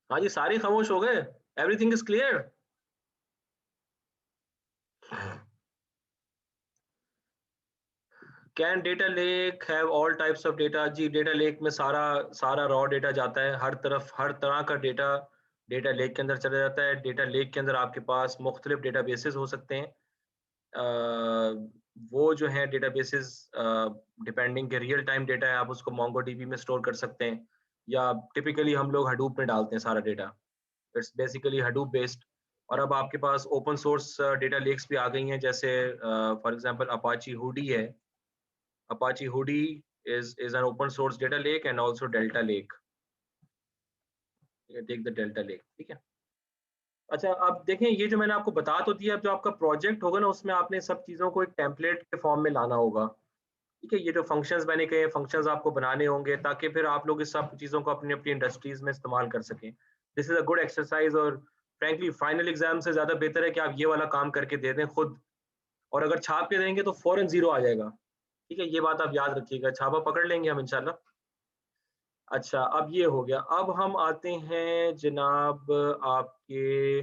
हाँ जी, सारे खामोश हो गए, everything is clear. Can data lake have all types of data? जी, डेटा लेक में सारा सारा रॉ डेटा जाता है, हर तरफ हर तरह का डेटा डेटा लेक के अंदर चला जाता है। डेटा लेक के अंदर आपके पास मुख्तलिफ डेटा बेसिस हो सकते हैं। वो जो है डेटा बेसिस डिपेंडिंग के रियल टाइम डेटा है, आप उसको मोंगो डीबी में स्टोर कर सकते हैं, या टिपिकली हम लोग हडूप में डालते हैं सारा data. It's basically Hadoop based. और अब आपके पास ओपन सोर्स डेटा लेक्स भी आ गई हैं, जैसे फॉर एग्जांपल अपाची हुडी है। Apache Hudi is an open source data lake and also Delta Lake. You take the Delta Lake, ठीक है। अच्छा, अब देखें, ये जो मैंने आपको बता तो दिया, अब जो आपका प्रोजेक्ट होगा ना उसमें आपने सब चीज़ों को एक टेम्पलेट के फॉर्म में लाना होगा। ठीक है, ये जो फंक्शंस मैंने कहे फंक्शंस आपको बनाने होंगे ताकि फिर आप लोग इस सब चीज़ों को अपनी अपनी इंडस्ट्रीज में इस्तेमाल कर सकें। This is a good exercise और फ्रैंकली फाइनल एग्जाम से ज़्यादा बेहतर है कि आप ये वाला काम करके दे दें खुद, और अगर छाप के देंगे तो फ़ौरन 0 आ जाएगा। ठीक है, ये बात आप याद रखिएगा, छापा पकड़ लेंगे हम इंशाल्लाह। अच्छा, अब ये हो गया। अब हम आते हैं जनाब आपके,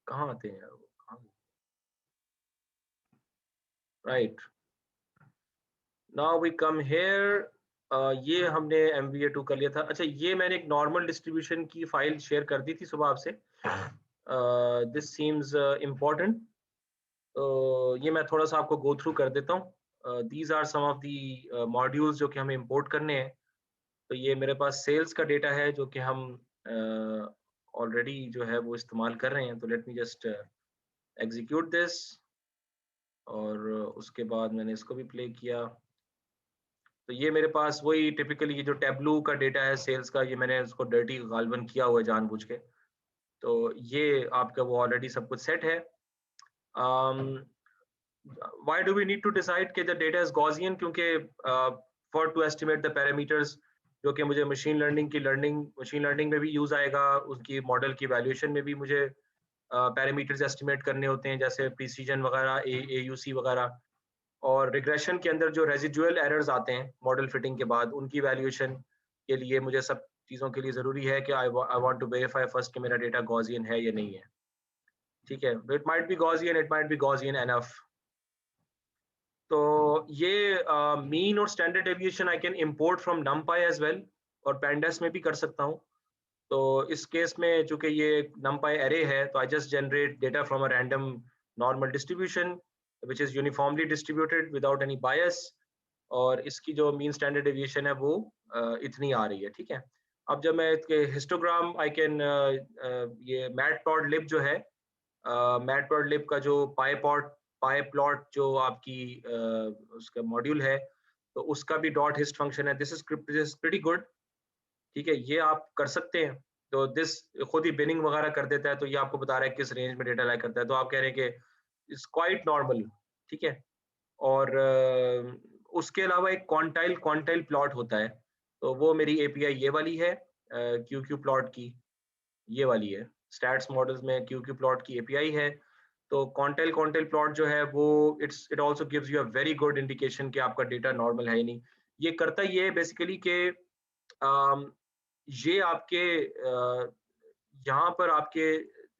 कहाँ आते हैं यार वो? कहाँ? Right, now we come here. ये हमने MVA2 कर लिया था। अच्छा, ये मैंने एक नॉर्मल डिस्ट्रीब्यूशन की फाइल शेयर कर दी थी सुबह आपसे। दिस सीम्स इम्पोर्टेंट, तो ये मैं थोड़ा सा आपको गो थ्रू कर देता हूँ। These are some of the modules जो कि हमें इंपोर्ट करने हैं। तो ये मेरे पास सेल्स का डेटा है जो कि हम ऑलरेडी जो है वो इस्तेमाल कर रहे हैं। तो let me just execute this, और उसके बाद मैंने इसको भी प्ले किया। तो ये मेरे पास वही टिपिकली ये जो टैब्लू का डेटा है सेल्स का, ये मैंने उसको डर्टी गाल्बन किया हुआ है जानबूझ के। तो ये आपका वो ऑलरेडी सब कुछ सेट है। Why do we need to decide कि the data is Gaussian? क्योंकि for to estimate the parameters जो कि मुझे मशीन लर्निंग में भी यूज आएगा, उसकी मॉडल की वैल्यूएशन में भी मुझे पैरामीटर्स एस्टिमेट करने होते हैं, जैसे प्रिसीजन वगैरह, AUC वगैरह। और रिग्रेशन के अंदर जो रेजिडुअल एरर्स आते हैं मॉडल फिटिंग के बाद, उनकी वैल्यूएशन के लिए मुझे सब चीज़ों के लिए ज़रूरी है कि I want to verify first कि मेरा डेटा गॉसियन है या नहीं है। ठीक है, it might be Gaussian, it might be Gaussian enough. तो ये मीन और standard deviation I can import from numpy as well, और pandas में भी कर सकता हूँ। तो इस केस में चूंकि ये numpy एरे है, तो I just generate data from a random normal distribution which is uniformly distributed without any बायस, और इसकी जो मीन स्टैंडर्ड डेविएशन है वो इतनी आ रही है। ठीक है, अब जब मैं इसके हिस्टोग्राम आई कैन ये मैटप्लॉटलिब जो है, मैटप्लॉटलिब का जो पाई प्लॉट जो आपकी उसका मॉड्यूल है, तो उसका भी डॉट हिस्ट फंक्शन है। This is pretty good. ठीक है, ये आप कर सकते हैं। तो दिस खुद ही बिनिंग वगैरह कर देता है, तो ये आपको बता रहा है किस रेंज में डेटा लाई करता है। तो आप कह रहे हैं कि इट्स क्वाइट नॉर्मल। ठीक है, और उसके अलावा एक क्वांटाइल प्लॉट होता है, तो वो मेरी एपीआई ये वाली है, क्यू क्यू प्लॉट की ये वाली है। स्टैट्स मॉडल्स में क्यू क्यू प्लॉट की एपीआई है। तो क्वांटाइल प्लॉट जो है वो it also gives you a very good indication कि आपका डेटा नॉर्मल है या नहीं। ये करता ये बेसिकली कि ये आपके यहाँ पर आपके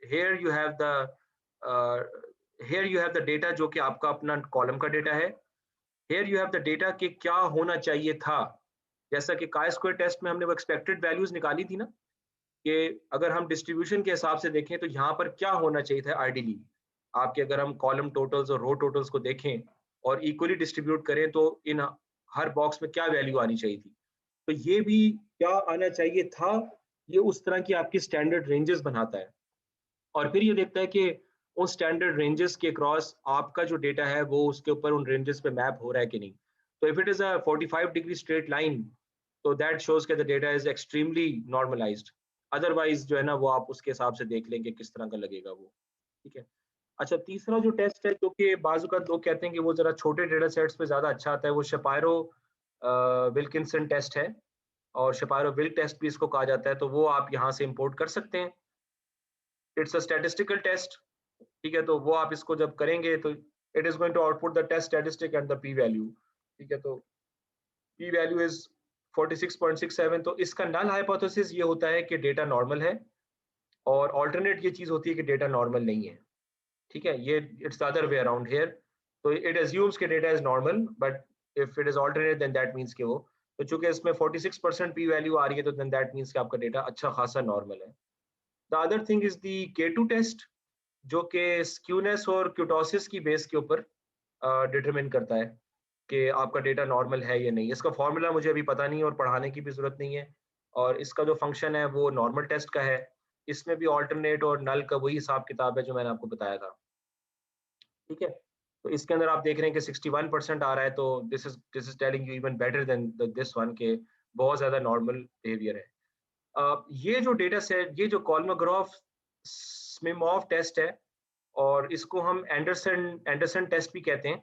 here you have the data जो कि आपका अपना कॉलम का डेटा है। Here you have the data कि क्या होना चाहिए था। जैसा कि काई स्क्वायर टेस्ट में हमने वो एक्सपेक्टेड वैल्यूज निकाली थी ना, कि अगर हम डिस्ट्रीब्यूशन के हिसाब से देखें तो यहाँ पर क्या होना चाहिए था आइडियली। आपके अगर हम कॉलम टोटल्स और रो टोटल्स को देखें और इक्वली डिस्ट्रीब्यूट करें तो इन हर बॉक्स में क्या वैल्यू आनी चाहिए थी, तो ये भी क्या आना चाहिए था। ये उस तरह की आपकी स्टैंडर्ड रेंजेस बनाता है, और फिर ये देखता है कि उन स्टैंडर्ड रेंजेस के क्रॉस आपका जो डेटा है वो उसके ऊपर उन रेंजेस पे मैप हो रहा है कि नहीं। तो if it is a 45 degree straight line, तो दैट शोज के the data is extremely normalized. Otherwise जो है ना वो आप उसके हिसाब से देख लेंगे किस तरह का लगेगा वो। ठीक है। अच्छा, तीसरा जो टेस्ट है जो कि बाजू का लोग कहते हैं कि वो जरा छोटे डेटा सेट्स पे ज्यादा अच्छा आता है, वो शपायरो विल्किंसन टेस्ट है, और शपायरो विल्क टेस्ट भी इसको कहा जाता है। तो वो आप यहाँ से इंपोर्ट कर सकते हैं। It's a statistical test. ठीक है, तो वो आप इसको जब करेंगे तो it is going to output the test statistic and the p value. ठीक है, तो पी वैल्यू इज 46.67। तो इसका नल हाइपोथेसिस ये होता है कि डेटा नॉर्मल है, और ऑल्टरनेट ये चीज होती है कि डेटा नॉर्मल नहीं है। ठीक है, ये it's the other way around here. तो इट अज्यूम्स कि data is normal, but if it is alternate then that means कि वो, तो चूंकि इसमें 46% पी वैल्यू आ रही है तो देन दैट मींस कि आपका डेटा अच्छा खासा नॉर्मल है। The other thing is the K2 test, जो कि स्क्यूनेस और क्यूटोसिस की बेस के ऊपर डिटरमिन करता है कि आपका डेटा नॉर्मल है या नहीं। इसका फॉर्मूला मुझे अभी पता नहीं है और पढ़ाने की भी जरूरत नहीं है, और इसका जो फंक्शन है वो नॉर्मल टेस्ट का है। इसमें भी ऑल्टरनेट और नल का वही हिसाब किताब है जो मैंने आपको बताया था। ठीक है, तो इसके अंदर आप देख रहे हैं कि 61% आ रहा है, तो this is telling you even better than this one के बहुत ज्यादा नॉर्मल बिहेवियर है। ये जो डेटा सेट, ये जो कॉल्मोग्राफ स्मिमॉफ टेस्ट है, और इसको हम एंडरसन एंडरसन टेस्ट भी कहते हैं।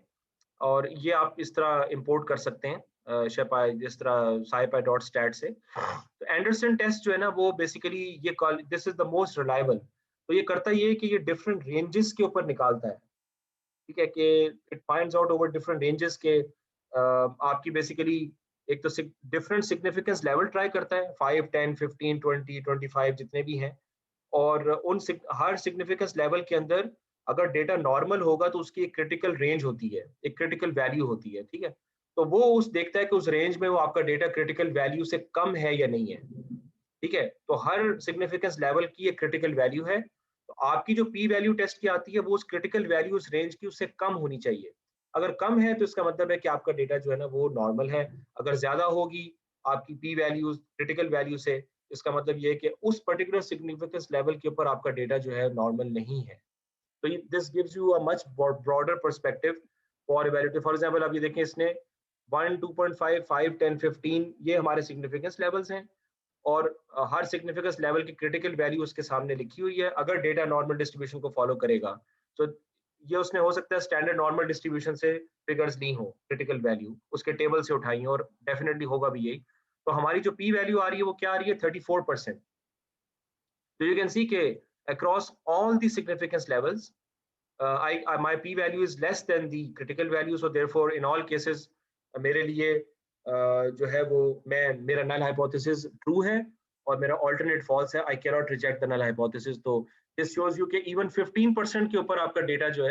और ये आप इस तरह इंपोर्ट कर सकते हैं शेपाई जिस तरह scipy.stat से। तो एंडरसन टेस्ट जो है ना वो बेसिकली ये this is the most reliable. तो ये करता ये है कि ये डिफरेंट रेंजेस के ऊपर निकालता है, ठीक है, कि it finds out over different ranges के आपकी बेसिकली एक तो डिफरेंट सिग्निफिकेंस लेवल ट्राई करता है, 5 10 15 20 25 जितने भी हैं, और हर सिग्निफिकेंस लेवल के अंदर अगर डेटा नॉर्मल होगा तो उसकी एक क्रिटिकल रेंज होती है, एक क्रिटिकल वैल्यू होती है, ठीक है। तो वो उस देखता है कि उस रेंज में वो आपका डेटा क्रिटिकल वैल्यू से कम है या नहीं है, ठीक है। तो हर सिग्निफिकेंस लेवल की एक क्रिटिकल वैल्यू है, तो आपकी जो पी वैल्यू टेस्ट की आती है वो उस क्रिटिकल वैल्यू उस रेंज की उससे कम होनी चाहिए। अगर कम है तो इसका मतलब है कि आपका डेटा जो है ना वो नॉर्मल है। अगर ज्यादा होगी आपकी पी वैल्यू क्रिटिकल वैल्यू से, इसका मतलब ये है कि उस पर्टिकुलर सिग्निफिकेंस लेवल के ऊपर आपका डेटा जो है नॉर्मल नहीं है। तो this gives you a much broader perspective for evaluative. For example आप ये देखें, इसने 1 2.5 5 10 15 ये हमारे सिग्निफिकेंस लेवल्स हैं, और हर सिग्निफिकेंस लेवल की क्रिटिकल वैल्यू उसके सामने लिखी हुई है अगर डेटा नॉर्मल डिस्ट्रीब्यूशन को फॉलो करेगा। तो ये उसने हो सकता है स्टैंडर्ड नॉर्मल डिस्ट्रीब्यूशन से फिगर्स ली हो, क्रिटिकल वैल्यू उसके टेबल से उठाई हो, और डेफिनेटली होगा भी यही। तो हमारी जो पी वैल्यू आ रही है वो क्या आ रही है, 34%। So you can see that across all the significance levels, my p-value is less than the critical value. So therefore, in all cases, मेरे लिए जो है वो मेरा null hypothesis true है और मेरा alternate false है. I cannot reject the null hypothesis. तो this shows you कि even 15% के ऊपर आपका डेटा जो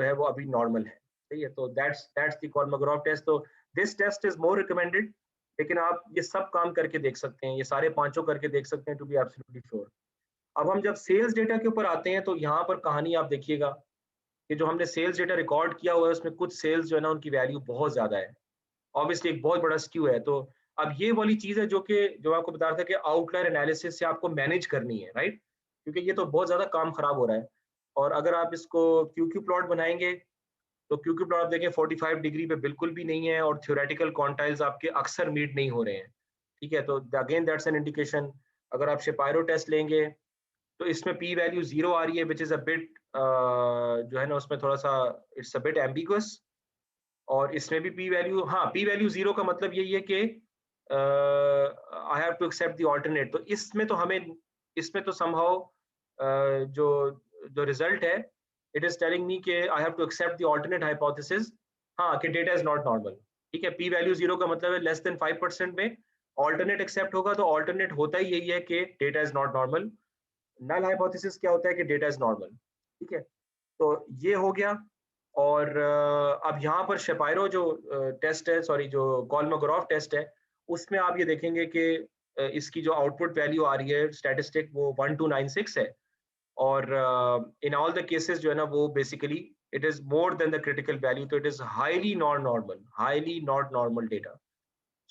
है वो अभी normal है, सही है। तो that's the Kolmogorov test. तो this test is more recommended. लेकिन आप ये सब काम करके देख सकते हैं, ये सारे पांचों करके देख सकते हैं टू बी एब्सोल्युटली श्योर। अब हम जब सेल्स डेटा के ऊपर आते हैं तो यहाँ पर कहानी आप देखिएगा कि जो हमने सेल्स डेटा रिकॉर्ड किया हुआ है उसमें कुछ सेल्स जो है ना उनकी वैल्यू बहुत ज्यादा है, ऑब्वियसली एक बहुत बड़ा स्क्यू है। तो अब ये वाली चीज है जो आपको बता रहा था कि आउटलायर एनालिसिस से आपको मैनेज करनी है, राइट, क्योंकि ये तो बहुत ज्यादा काम खराब हो रहा है। और अगर आप इसको क्यू प्लॉट बनाएंगे तो क्यू प्लॉट आप देखें 45 डिग्री पे बिल्कुल भी नहीं है, और थ्योरेटिकल क्वांटाइल्स आपके अक्सर मीट नहीं हो रहे हैं, ठीक है। तो अगेन दैट्स एन इंडिकेशन। अगर आप शेपायरो टेस्ट लेंगे तो इसमें पी वैल्यू 0 आ रही है, विच इज अ बिट जो है ना उसमें थोड़ा सा इट्स अ बिट एम्बिगुअस। और इसमें भी पी वैल्यू, हाँ, पी वैल्यू 0 का मतलब यही है कि I have to accept the alternate. तो इसमें तो समहाउ जो जो रिजल्ट है, इट इज टेलिंग मी कि I have to accept the alternate hypothesis, हाँ, कि डेटा इज नॉट नॉर्मल, ठीक है। पी वैल्यू 0 का मतलब है लेस देन 5% में ऑल्टरनेट एक्सेप्ट होगा, तो ऑल्टरनेट होता ही यही है कि data is not normal. Null hypothesis क्या होता है कि डेटा इज नॉर्मल, ठीक है। तो ये हो गया। और अब यहाँ पर शेपायरो जो टेस्ट है, सॉरी, जो कॉल्मोग्राफ टेस्ट है, उसमें आप ये देखेंगे कि इसकी जो आउटपुट वैल्यू आ रही है स्टैटिस्टिक वो 1296 है, और इन ऑल द केसेस जो है ना वो basically it is more than the critical value, तो it is highly not normal data.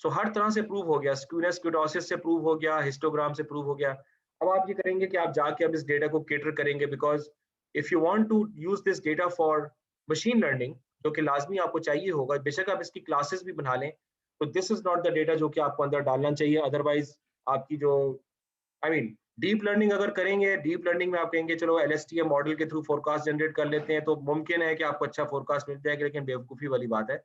So हर तरह से प्रूव हो गया, स्क्यूनेस क्यूटोसिस से प्रूव हो गया, हिस्टोग्राम से प्रूव हो गया। अब आप ये करेंगे कि आप जाके अब इस डेटा को केटर करेंगे, because if you want to use this data for machine learning, जो कि लाजमी आपको चाहिए होगा, बेशक आप इसकी क्लासेस भी बना लें, तो this is not the data जो कि आपको अंदर डालना चाहिए। अदरवाइज आपकी जो आई मीन डीप लर्निंग अगर करेंगे, डीप लर्निंग में आप कहेंगे चलो एलएसटीएम मॉडल के थ्रू फोरकास्ट जनरेट कर लेते हैं, तो मुमकिन है कि आपको अच्छा फोरकास्ट मिल जाएगा, लेकिन बेवकूफ़ी वाली बात है।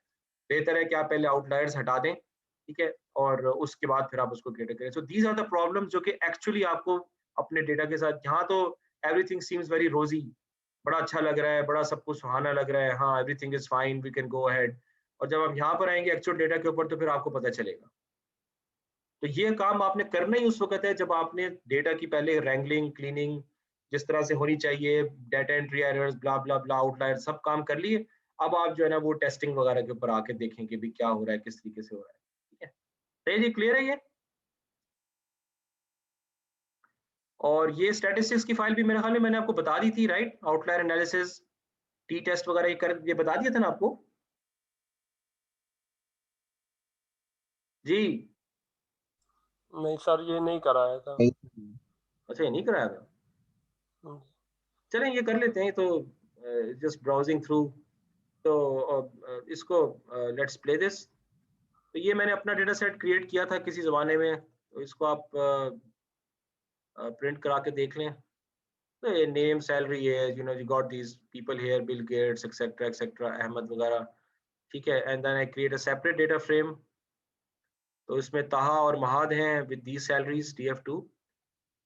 बेहतर है कि आप पहले आउटलायर्स हटा दें, ठीक है, और उसके बाद फिर आप उसको कैटर करें। So these are the problems जो कि एक्चुअली आपको अपने डेटा के साथ, यहाँ तो एवरीथिंग सीम्स वेरी रोजी, बड़ा अच्छा लग रहा है, बड़ा सब कुछ सुहाना लग रहा है, हाँ, everything is fine, we can go ahead. और जब आप यहाँ पर आएंगे एक्चुअल डेटा के ऊपर तो फिर आपको पता चलेगा। तो ये काम आपने करना ही उस वक्त है जब आपने डेटा की पहले रैंगलिंग, क्लीनिंग जिस तरह से होनी चाहिए, डाटा एंट्री एरर्स, ब्ला ब्ला ब्ला, आउटलायर सब काम कर लिए। अब आप जो है ना वो टेस्टिंग वगैरह के ऊपर आके देखें कि भी क्या हो रहा है, किस तरीके से हो रहा है, ठीक है। तो ये क्लियर है ये। और ये स्टैटिस्टिक्स की फाइल भी मेरे ख्याल में मैंने आपको बता दी थी, right, outlier analysis, T test वगैरह ये बता दिया था ना आपको। जी। नहीं सर, ये नहीं कराया था। अच्छा, ये नहीं कराया था। चलें ये कर लेते हैं तो, जस्ट ब्राउजिंग थ्रू। तो इसको लेट्स प्ले दिस। तो ये मैंने अपना डेटा सेट क्रिएट किया था किसी ज़माने में, तो इसको आप प्रिंट करा के देख लें। तो ये नेम, सैलरी, ये you know you got these people here, Bill Gates etcetera etcetera, Ahmed वगैरह। ठीक है, and then I create a separate data frame. तो इसमें ताहा और महाद हैं विद दी सैलरीज DF2।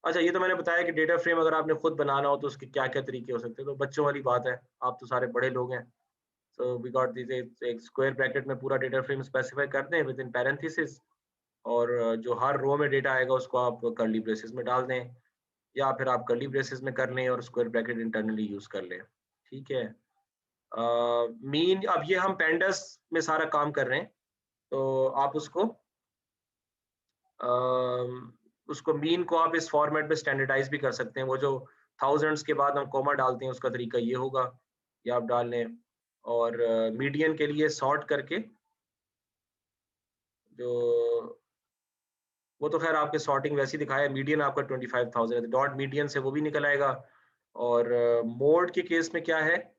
अच्छा, ये तो मैंने बताया कि डेटा फ्रेम अगर आपने खुद बनाना हो तो उसके क्या क्या तरीके हो सकते हैं, तो बच्चों वाली बात है, आप तो सारे बड़े लोग हैं। सो वी गॉट दिस, एक स्क्वायर ब्रैकेट में पूरा डेटा फ्रेम स्पेसिफाई कर दें विद इन पैरेंथेसिस, और जो हर रो में डेटा आएगा उसको आप कर्ली ब्रेसेस में डाल दें, या फिर आप कर्ली ब्रेसेस में कर लें और स्क्वायर ब्रैकेट इंटरनली यूज कर लें। ठीक है। मीन, अब ये हम पेंडस में सारा काम कर रहे हैं, तो आप उसको मीन को आप इस फॉर्मेट में स्टैंडर्डाइज भी कर सकते हैं। वो जो थाउजेंड्स के बाद हम कॉमा डालते हैं उसका तरीका ये होगा, ये आप डाल लें। और मीडियन के लिए सॉर्ट करके, जो वो तो खैर आपके सॉर्टिंग वैसी दिखाया, मीडियन आपका 25,000 है, डॉट मीडियन से वो भी निकल आएगा। और मोड के केस में क्या है,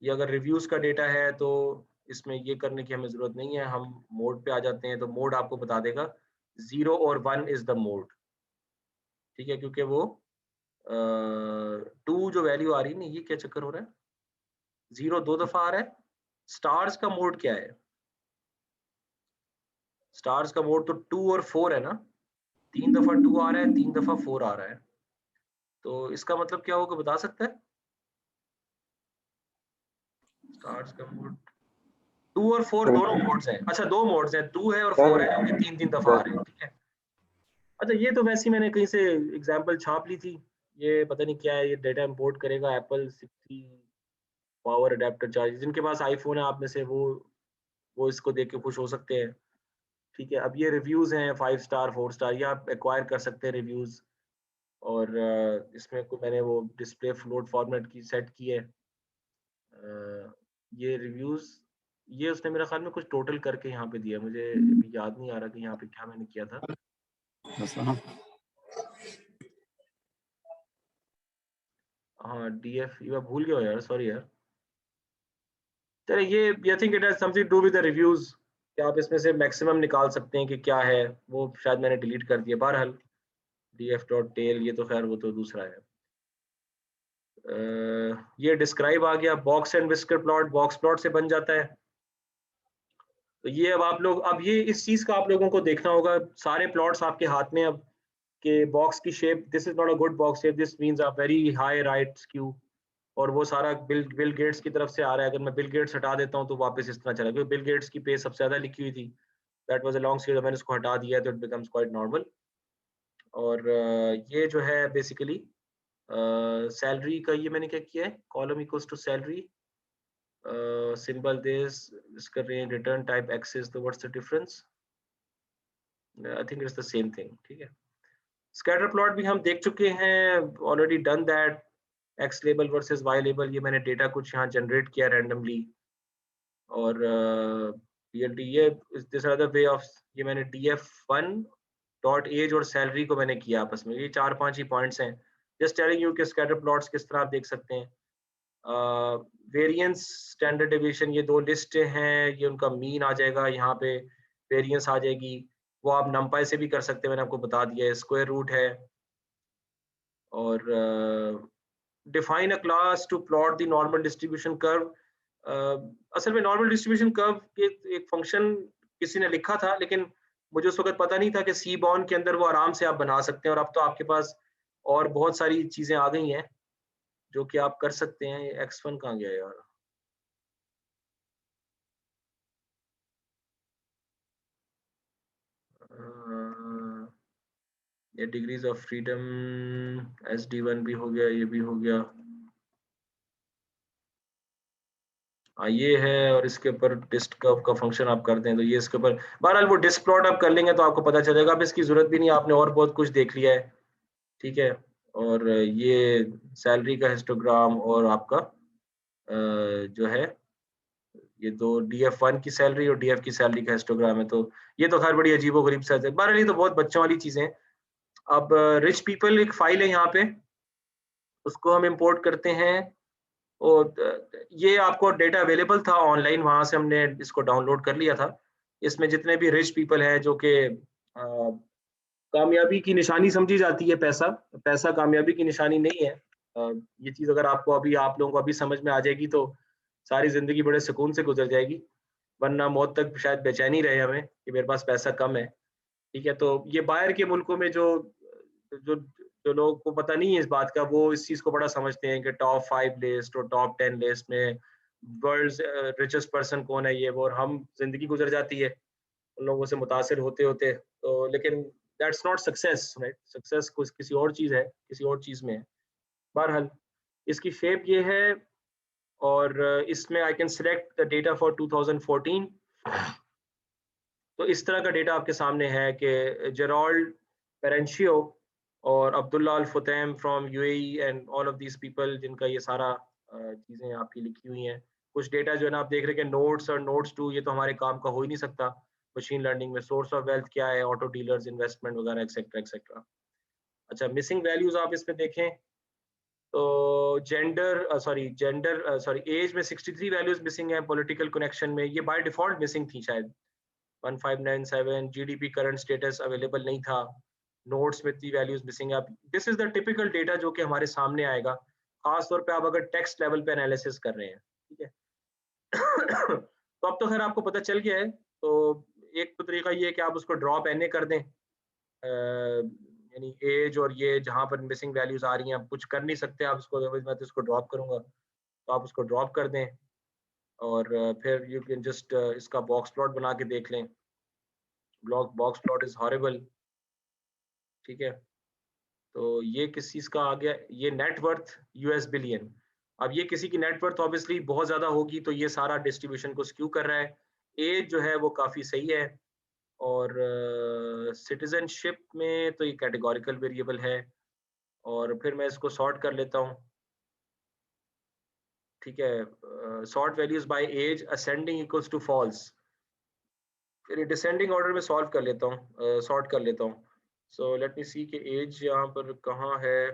ये अगर रिव्यूज का डेटा है तो इसमें ये करने की हमें जरूरत नहीं है, हम मोड पे आ जाते हैं तो मोड आपको बता देगा 0 और 1 इज द मोड। ठीक है, क्योंकि वो 2 जो वैल्यू आ रही है ना, ये क्या चक्कर हो रहा है, 0 2 दफा आ रहा है। स्टार्स का मोड क्या है, स्टार्स का मोड तो 2 और 4 है ना, 3 दफा 2 आ रहा है, 3 दफा 4 आ रहा है, तो इसका मतलब क्या होगा बता सकता है? स्टार्स का मोड 2 और 4 दोनों मोड्स हैं। अच्छा, दो मोड्स हैं, 2 है और 4 है, जो कि 3 दफा आ रहे हैं। ठीक है। अच्छा, ये तो वैसे ही मैंने कहीं से एग्जांपल छाप ली थी, ये पता नहीं क्या है, ये डेटा इंपोर्ट करेगा एप्पल 60 पावर अडेप्टर चार्ज। जिनके पास आईफोन है आप में से, वो इसको देख के खुश हो सकते हैं। ठीक है, अब ये रिव्यूज हैं 5 स्टार 4 स्टार, ये आप एक्वायर कर सकते हैं रिव्यूज। और इसमें को मैंने वो डिस्प्ले फ्लोट फॉर्मेट की सेट की है। ये रिव्यूज, ये उसने मेरा ख्याल में कुछ टोटल करके यहाँ पे दिया, मुझे अभी याद नहीं आ रहा कि यहाँ पे क्या मैंने किया था। हाँ, DF ये मैं भूल गया हूँ यार, सॉरी यार। चलिए, ये I think it has something to do with the reviews, कि आप इसमें से मैक्सिमम निकाल सकते हैं कि क्या है, वो शायद मैंने डिलीट कर दिया। बहरहाल df.tail, ये तो खैर वो तो दूसरा है। ये डिस्क्राइब आ गया, box and whisker plot box plot से बन जाता है। तो ये अब आप लोग, अब ये इस चीज का आप लोगों को देखना होगा, सारे प्लॉट्स आपके हाथ में अब, के बॉक्स की shape, this is not a good box shape, this means a very high right skew, और वो सारा बिल गेट्स की तरफ से आ रहा है। अगर मैं बिल गेट्स हटा देता हूँ तो वापस इस तरह चला, क्योंकि बिल गेट्स की पेज सबसे ज्यादा लिखी हुई थी, that was a long series, मैंने उसको हटा दिया तो इट बिकम्स क्वाइट नॉर्मल। और ये जो है बेसिकली सैलरी का, ये मैंने क्या किया है, column equals to salary, symbol this, इसका रेंज रिटर्न टाइप एक्सेस, तो what's the difference, I think it's the same thing. ठीक है। स्कैटर प्लॉट भी हम देख चुके हैं, already done that, X label versus Y label, ये मैंने डेटा कुछ यहाँ जनरेट किया रैंडमली। और PLT, ये दिस अदर वे ऑफ, ये मैंने DF1 डॉट एज और सैलरी को मैंने किया आपस में, ये 4-5 ही पॉइंट्स हैं, जस्ट टेलिंग यू कि स्कैटर प्लॉट्स किस तरह आप देख सकते हैं। वेरिएंस, स्टैंडर्ड डेविएशन, ये दो लिस्ट हैं, ये उनका मीन आ जाएगा यहाँ पे, वेरिएंस आ जाएगी, वो आप नंपाई से भी कर सकते हैं, मैंने आपको बता दिया है, स्क्वायर रूट है। और define a class to plot the normal distribution curve, असल में नॉर्मल डिस्ट्रीब्यूशन कर्व के एक फंक्शन किसी ने लिखा था, लेकिन मुझे उस वक्त पता नहीं था कि सी बॉन के अंदर वो आराम से आप बना सकते हैं, और अब तो आपके पास और बहुत सारी चीजें आ गई हैं जो कि आप कर सकते हैं। X1 कहाँ गया यार, ये डिग्रीज ऑफ फ्रीडम SD1 भी हो गया, ये भी हो गया। हाँ, ये है, और इसके ऊपर डिस्क कर्व का फंक्शन आप कर दें तो ये इसके ऊपर, बहरहाल वो डिस्क प्लॉट आप कर लेंगे तो आपको पता चलेगा, अब इसकी जरूरत भी नहीं, आपने और बहुत कुछ देख लिया है। ठीक है। और ये सैलरी का हिस्टोग्राम, और आपका जो है ये दो DF1 की सैलरी और DF की सैलरी का हिस्टोग्राम है, तो ये तो खैर बड़ी अजीबो गरीब सा है, बहरहाल ये तो बहुत बच्चों वाली चीजें हैं। अब रिच पीपल एक फाइल है यहाँ पे, उसको हम इंपोर्ट करते हैं, और ये आपको डेटा अवेलेबल था ऑनलाइन, वहां से हमने इसको डाउनलोड कर लिया था। इसमें जितने भी रिच पीपल हैं, जो कि कामयाबी की निशानी समझी जाती है, पैसा पैसा कामयाबी की निशानी नहीं है। ये चीज अगर आपको अभी, आप लोगों को अभी समझ में आ जाएगी तो सारी जिंदगी बड़े सुकून से गुजर जाएगी। वरना मौत तक शायद बेचैनी रहे हमें कि मेरे पास पैसा कम है। ठीक है, तो ये बाहर के मुल्कों में जो जो जो लोगों को पता नहीं है इस बात का, वो इस चीज को बड़ा समझते हैं कि टॉप 5 लिस्ट और टॉप 10 लिस्ट में वर्ल्ड रिचेस्ट पर्सन कौन है ये वो, और हम जिंदगी गुजर जाती है उन लोगों से मुतासिर होते होते। तो लेकिन that's not success, right? Success कुछ किसी और चीज है, किसी और चीज में है। बहरहाल इसकी शेप ये है, और इसमें I can select the data for 2014। तो इस तरह का डेटा आपके सामने है कि जेरोल्ड पेरेंशियो और Abdullah Al Futtaim from UAE and all of these people, जिनका ये सारा चीज़ें आपकी लिखी हुई हैं। कुछ डेटा जो है ना आप देख रहे हैं कि नोट्स और नोट्स टू, ये तो हमारे काम का हो ही नहीं सकता मशीन लर्निंग में। सोर्स ऑफ वेल्थ क्या है, ऑटो डीलर्स, इन्वेस्टमेंट वगैरह, एक्सेट्रा एक्सेट्रा। अच्छा, मिसिंग वैल्यूज आप इसमें देखें तो जेंडर एज में 63 वैल्यूज मिसिंग है, पॉलिटिकल कनेक्शन में ये बाय डिफॉल्ट मिसिंग थी शायद 1597, जीडीपी करंट स्टेटस अवेलेबल नहीं था, नोट्स में इतनी वैल्यूज मिसिंग है। This is the typical data जो कि हमारे सामने आएगा, खास तौर पे आप अगर टेक्स्ट लेवल पे एनालिसिस कर रहे हैं। ठीक है। तो अब तो खैर आपको पता चल गया है। तो एक तो तरीका ये है कि आप उसको ड्रॉप एन ए कर दें, यानी एज और ये जहां पर मिसिंग वैल्यूज आ रही हैं, आप कुछ कर नहीं सकते आप उसको, मैं तो इसको ड्रॉप करूंगा, तो आप उसको ड्रॉप कर दें। और फिर यू कैन जस्ट इसका बॉक्स प्लॉट बना के देख लें। Box plot is horrible. ठीक है, तो ये किस चीज का आ गया, ये नेटवर्थ यूएस बिलियन। अब ये किसी की नेटवर्थ ऑब्वियसली बहुत ज्यादा होगी, तो ये सारा डिस्ट्रीब्यूशन को स्क्यू कर रहा है। एज जो है वो काफी सही है, और सिटीजनशिप में तो ये कैटेगोरिकल वेरिएबल है। और फिर मैं इसको सॉर्ट कर लेता हूँ। ठीक है, sort values by age, ascending equals to false. फिर डिसेंडिंग ऑर्डर में सॉल्व कर लेता हूँ, सॉर्ट कर लेता हूँ। सो लेट मी सी कि एज यहाँ पर कहाँ है।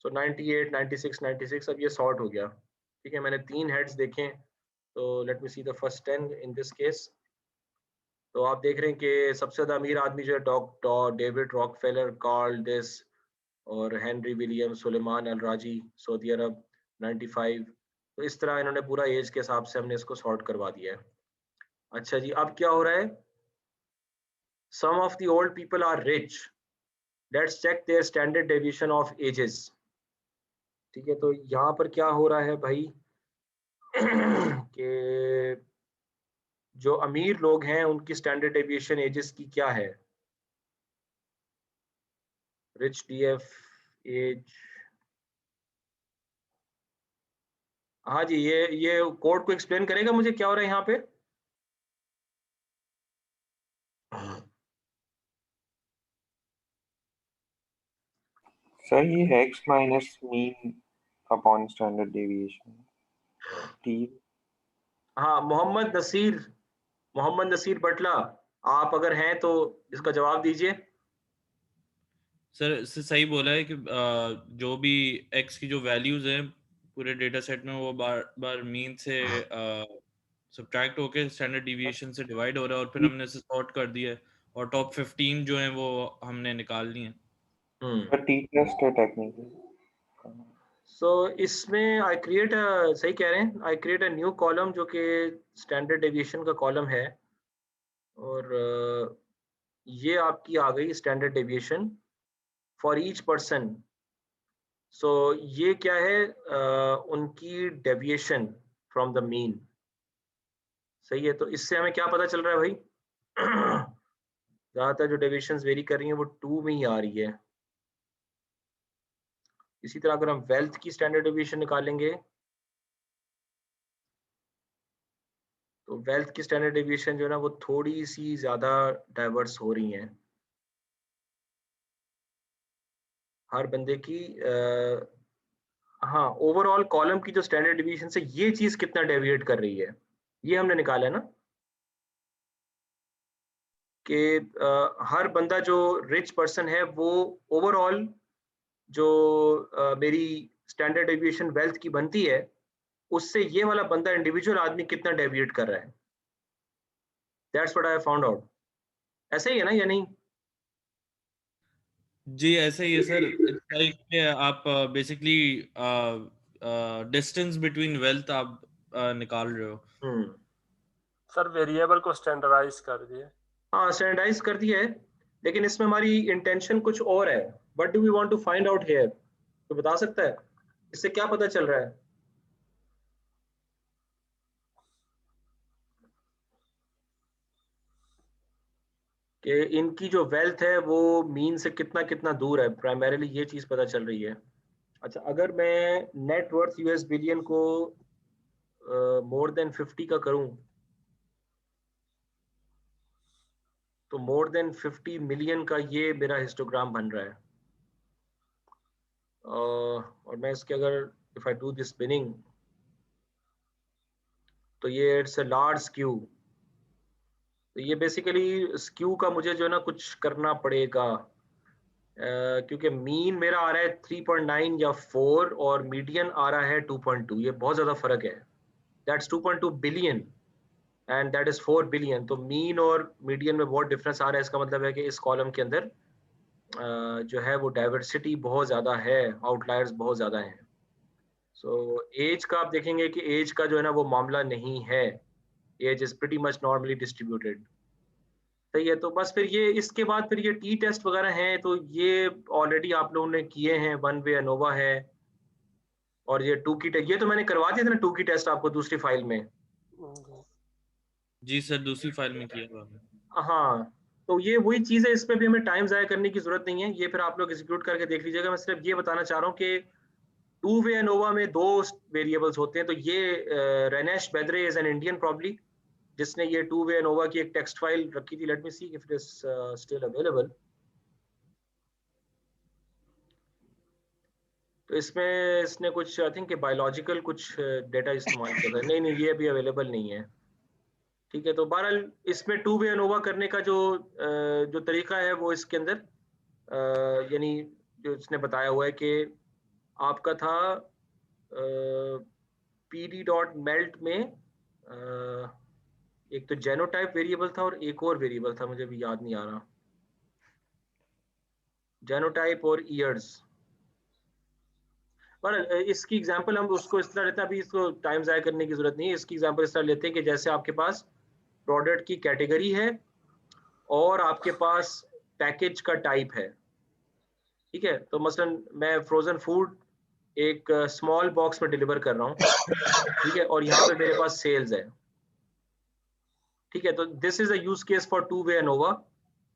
सो 98, 96, 96, अब ये सॉर्ट हो गया। ठीक है, मैंने 3 हेड्स देखे। तो late me see the first 10 in this case. तो आप देख रहे हैं कि सबसे ज्यादा अमीर आदमी जो है डेविड रॉकफेलर, कार्ल डेस और हेनरी विलियम, सुलेमान अल राजी, सऊदी अरब 95। तो इस तरह इन्होंने पूरा एज के हिसाब से हमने इसको सॉर्ट करवा दिया है। अच्छा जी, अब क्या हो रहा है? Some of the old people are rich, let's check their standard deviation of ages. ठीक है, तो यहाँ पर क्या हो रहा है भाई कि जो अमीर लोग हैं उनकी स्टैंडर्ड डेविएशन एजेस की क्या है? Rich DF age. हाँ जी, ये कोड को एक्सप्लेन करेगा मुझे क्या हो रहा है यहाँ पे? सर ये x minus mean upon standard deviation t। हाँ, मोहम्मद नसीर बटला, आप अगर हैं तो इसका जवाब दीजिए। सर इससे सही बोला है कि जो भी एक्स की जो वैल्यूज हैं पूरे डेटा सेट में, वो बार बार मीन से सब्ट्रैक्ट होके स्टैंडर्ड डिविएशन से डिवाइड हो रहा है, और फिर हमने इसे सॉर्ट कर दिया है, और टॉप 15 जो हैं वो हमने निकाल लिए हैं। पर t टेस्ट है टेक्निकली। सो इसमें आई क्रिएट सही कह रहे हैं, आई क्रिएट अ न्यू कॉलम जो कि स्टैंडर्ड डेविएशन का कॉलम है। और ये आपकी आ गई standard deviation for each person. So ये क्या है? उनकी डेविएशन फ्रॉम द मीन। सही है, तो इससे हमें क्या पता चल रहा है भाई? ज्यादातर जो डेविएशंस वेरी कर रही हैं वो 2 में ही आ रही है। इसी तरह अगर हम वेल्थ की स्टैंडर्ड डेविएशन निकालेंगे, तो वेल्थ की स्टैंडर्ड डेविएशन जो है ना वो थोड़ी सी ज्यादा डाइवर्स हो रही हैं हर बंदे की। हाँ, ओवरऑल कॉलम की जो स्टैंडर्ड डेविएशन से ये चीज कितना डेविएट कर रही है, ये हमने निकाला है ना, कि हर बंदा जो रिच पर्सन है वो ओवरऑल जो मेरी स्टैंडर्ड डेविएशन वेल्थ की बनती है, उससे ये वाला बंदा इंडिविजुअल आदमी कितना डेविएट कर रहा है। That's what I found out. ऐसे ही है ना या नहीं? जी ऐसे ही है सर। इट्स लाइक आप बेसिकली डिस्टेंस बिटवीन वेल्थ आप निकाल रहे हो। सर वेरिएबल को स्टैंडर्डाइज कर दिए। हाँ स्टैंडर्डाइज कर दिया है, लेकिन इसमें हमारी इंटेंशन कुछ और है। What do we want to find out here, तो बता सकता है इससे क्या पता चल रहा है? कि इनकी जो वेल्थ है वो मीन से कितना कितना दूर है, प्राइमरीली ये चीज पता चल रही है। अच्छा, अगर मैं नेट वर्थ यूएस बिलियन को मोर देन 50 का करूं, तो मोर देन 50 मिलियन का ये मेरा हिस्टोग्राम बन रहा है। और मैं इसके अगर if I do this spinning, तो ये इट्स अ लार्ज स्क्यू। तो ये बेसिकली स्क्यू का मुझे जो है ना कुछ करना पड़ेगा, क्योंकि मीन मेरा आ रहा है 3.9 या 4 और मीडियन आ रहा है 2.2। ये बहुत ज्यादा फर्क है। That's 2.2 billion and that is 4 billion. तो मीन और मीडियन में बहुत डिफरेंस आ रहा है। इसका मतलब है कि इस कॉलम के अंदर जो है वो डाइवर्सिटी बहुत ज्यादा है, आउटलायर्स बहुत ज्यादा हैं। सो एज का आप देखेंगे कि एज का जो है ना वो मामला नहीं है, age is pretty much normally distributed. सही है। तो बस फिर ये इसके बाद फिर ये टी टेस्ट वगैरह हैं, तो ये ऑलरेडी आप लोगों ने किए हैं। वन वे अनोवा है और ये टू की टेस्ट, ये तो मैंने करवा दिया था ना टू की टेस्ट आपको दूसरी फाइल में। जी सर, दूसरी फाइल में किया हुआ है। हाँ, तो ये वही चीज है, इस पे भी हमें टाइम जाया करने की जरूरत नहीं है। ये फिर आप लोग एग्जीक्यूट करके देख लीजिएगा। मैं सिर्फ ये बताना चाह रहा हूँ कि टू वे अनोवा में दो वेरिएबल्स होते हैं। तो ये रेनेश बेद्रे इज एन इंडियन प्रॉब्ली, जिसने ये टू वे अनोवा की एक टेक्स्ट फाइल रखी थी। Late me see if it is still available. तो इसमें इसने कुछ आई थिंक बायोलॉजिकल कुछ डेटा इस्तेमाल किया था। नहीं नहीं, ये अभी अवेलेबल नहीं है। ठीक है, तो बहरहाल इसमें टू वे अनोवा करने का जो तरीका है वो इसके अंदर यानी जो इसने बताया हुआ है कि आपका था pd डॉट मेल्ट में एक तो जेनोटाइप वेरिएबल था और एक और वेरिएबल था, मुझे भी याद नहीं आ रहा। जेनोटाइप और ईयर्स। पर इसकी एग्जांपल हम उसको इस तरह लेते हैं, अभी इसको टाइम जाया करने की जरूरत नहीं है। इसकी एग्जांपल इस तरह लेते हैं कि जैसे आपके पास प्रोडक्ट की कैटेगरी है और आपके पास पैकेज का टाइप है। ठीक है, तो मसलन मैं फ्रोजन फूड एक स्मॉल बॉक्स में डिलीवर कर रहा हूँ। ठीक है, और यहाँ पे मेरे पास सेल्स है। ठीक है, तो this is a use case for two way ANOVA,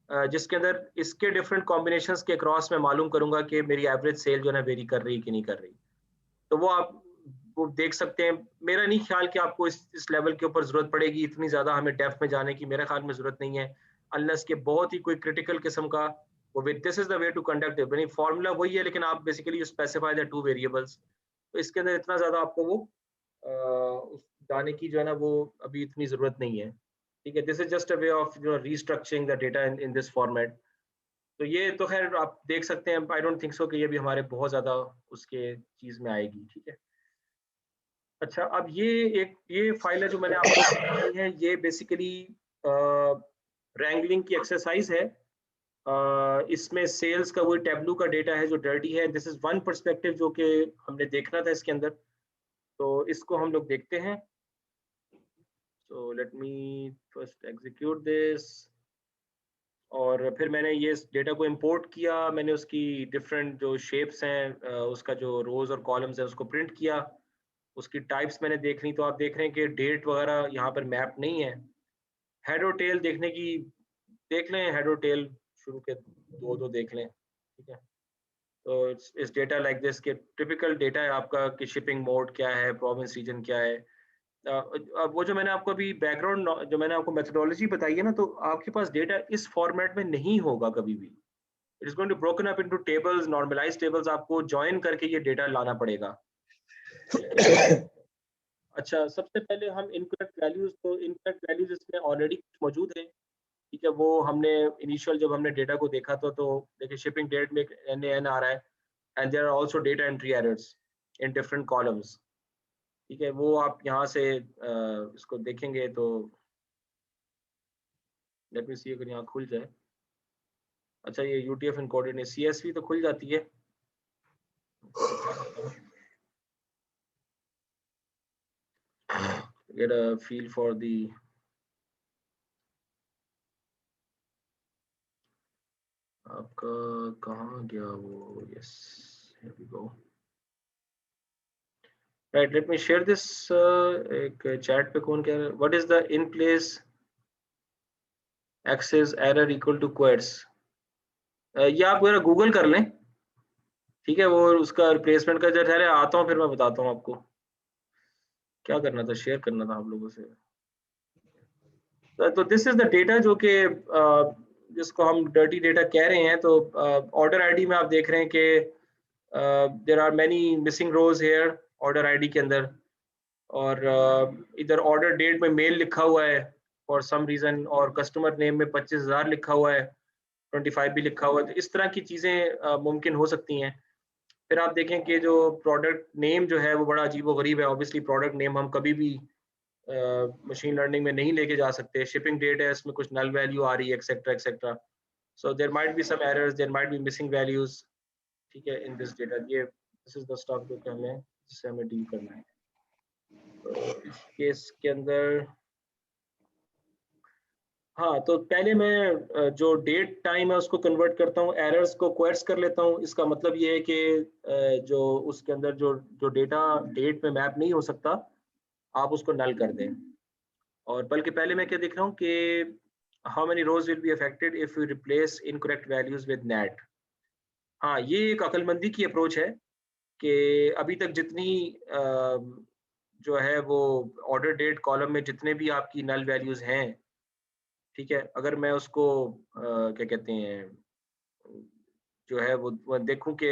जिसके अंदर इसके डिफरेंट कॉम्बिनेशंस के क्रॉस में मालूम करूंगा कि मेरी एवरेज सेल जो है वेरी कर रही कि नहीं कर रही। तो वो आप वो देख सकते हैं। मेरा नहीं ख्याल कि आपको इस लेवल के ऊपर जरूरत पड़ेगी, इतनी ज्यादा हमें डेप्थ में जाने की मेरे ख्याल में जरूरत नहीं है, अनलेस के बहुत ही कोई क्रिटिकल किस्म का वो this is the way to conduct it. यानी फॉर्मूला वही है, लेकिन आप basically specify the two variables. तो इसके अंदर इतना ज्यादा आपको वो जाने की जो है ना वो अभी इतनी जरूरत नहीं है। ठीक है, this is just a way of restructuring the data in this format. तो ये तो खैर आप देख सकते हैं। आई डोंट थिंक सो कि ये भी हमारे बहुत ज्यादा उसके चीज में आएगी। ठीक है। अच्छा, अब ये फाइल है जो मैंने आपको बताई है, ये बेसिकली रैंगलिंग की एक्सरसाइज है। इसमें सेल्स का वही टेबलू का डेटा है जो डर्टी है। दिस इज वन पर्सपेक्टिव जो कि हमने देखना था इसके अंदर, तो इसको हम लोग देखते हैं। सो let me first execute this. और फिर मैंने ये डेटा को इंपोर्ट किया, मैंने उसकी डिफरेंट जो शेप्स हैं उसका जो रोज और कॉलम्स है उसको प्रिंट किया, उसकी टाइप्स मैंने देख ली। तो आप देख रहे हैं कि डेट वगैरह यहाँ पर मैप नहीं है। हेड और टेल देखने की देख लें, हेड और टेल शुरू के दो देख लें। ठीक है, तो इस डेटा लाइक दिस के टिपिकल डेटा है आपका कि शिपिंग मोड क्या है, प्रोविंस रीजन क्या है। अब वो जो मैंने आपको अभी बैकग्राउंड जो मैंने आपको मेथोडोलॉजी बताई है ना, तो आपके पास डेटा इस फॉर्मेट में नहीं होगा कभी भी। It is going to broken up into tables, normalized tables. आपको ज्वाइन करके ये डेटा लाना पड़ेगा। अच्छा, सबसे पहले हम इनकरेक्ट वैल्यूज, तो इनकरेक्ट वैल्यूज इसमें ऑलरेडी मौजूद है। ठीक है, वो हमने इनिशियल जब हमने डेटा को देखा तो देखिए शिपिंग डेट में NAN आ रहा है and there are also data entry errors in different columns. ठीक है, वो आप यहाँ से इसको देखेंगे तो लेट मी सी अगर यहाँ खुल जाए। अच्छा, ये UTF इनकोडेड नहीं, CSV तो खुल जाती है। Get a feel for the आपका कहाँ गया वो? Yes, here we go. Right, let me share this. एक chat पे कौन कह रहा है? What is the in place access error equal to queries? ये आप मेरा गूगल कर लें, ठीक है? वो उसका रिप्लेसमेंट का जो ठहरे आता हूँ, फिर मैं बताता हूँ आपको क्या करना था, शेयर करना था आप लोगों से। तो दिस इज द डेटा जो कि जिसको हम डर्टी डेटा कह रहे हैं। तो ऑर्डर आईडी में आप देख रहे हैं कि there are many missing rows here order ID के अंदर, और इधर ऑर्डर डेट में मेल लिखा हुआ है फॉर सम रीजन, और कस्टमर नेम में 25,000 लिखा हुआ है, 25 भी लिखा हुआ है। तो इस तरह की चीज़ें मुमकिन हो सकती हैं। फिर आप देखें कि जो प्रोडक्ट नेम जो है वो बड़ा अजीब व गरीब है। ऑब्वियसली प्रोडक्ट नेम हम कभी भी मशीन लर्निंग में नहीं लेके जा सकते। शिपिंग डेट है, इसमें कुछ नल वैल्यू आ रही है, etcetera etcetera. So there might be some errors, there might be missing values, ठीक है, इन दिस डेटा। ये दिस इज द स्टफ जो कि हमें इससे हमें डील करना है। तो इस केस के अंदर हाँ, तो पहले मैं जो डेट टाइम है उसको कन्वर्ट करता हूँ, एरर्स को क्वेट्स कर लेता हूँ। इसका मतलब ये है कि जो उसके अंदर जो जो डेटा डेट में मैप नहीं हो सकता, आप उसको नल कर दें। और बल्कि पहले मैं क्या देख रहा हूँ कि how many rows will be affected if you replace incorrect values with NaN. हाँ, ये एक अक्लमंदी की अप्रोच है कि अभी तक जितनी जो है वो ऑर्डर डेट कॉलम में जितने भी आपकी नल वैल्यूज हैं, ठीक है, अगर मैं उसको क्या कहते हैं जो है वो देखूं कि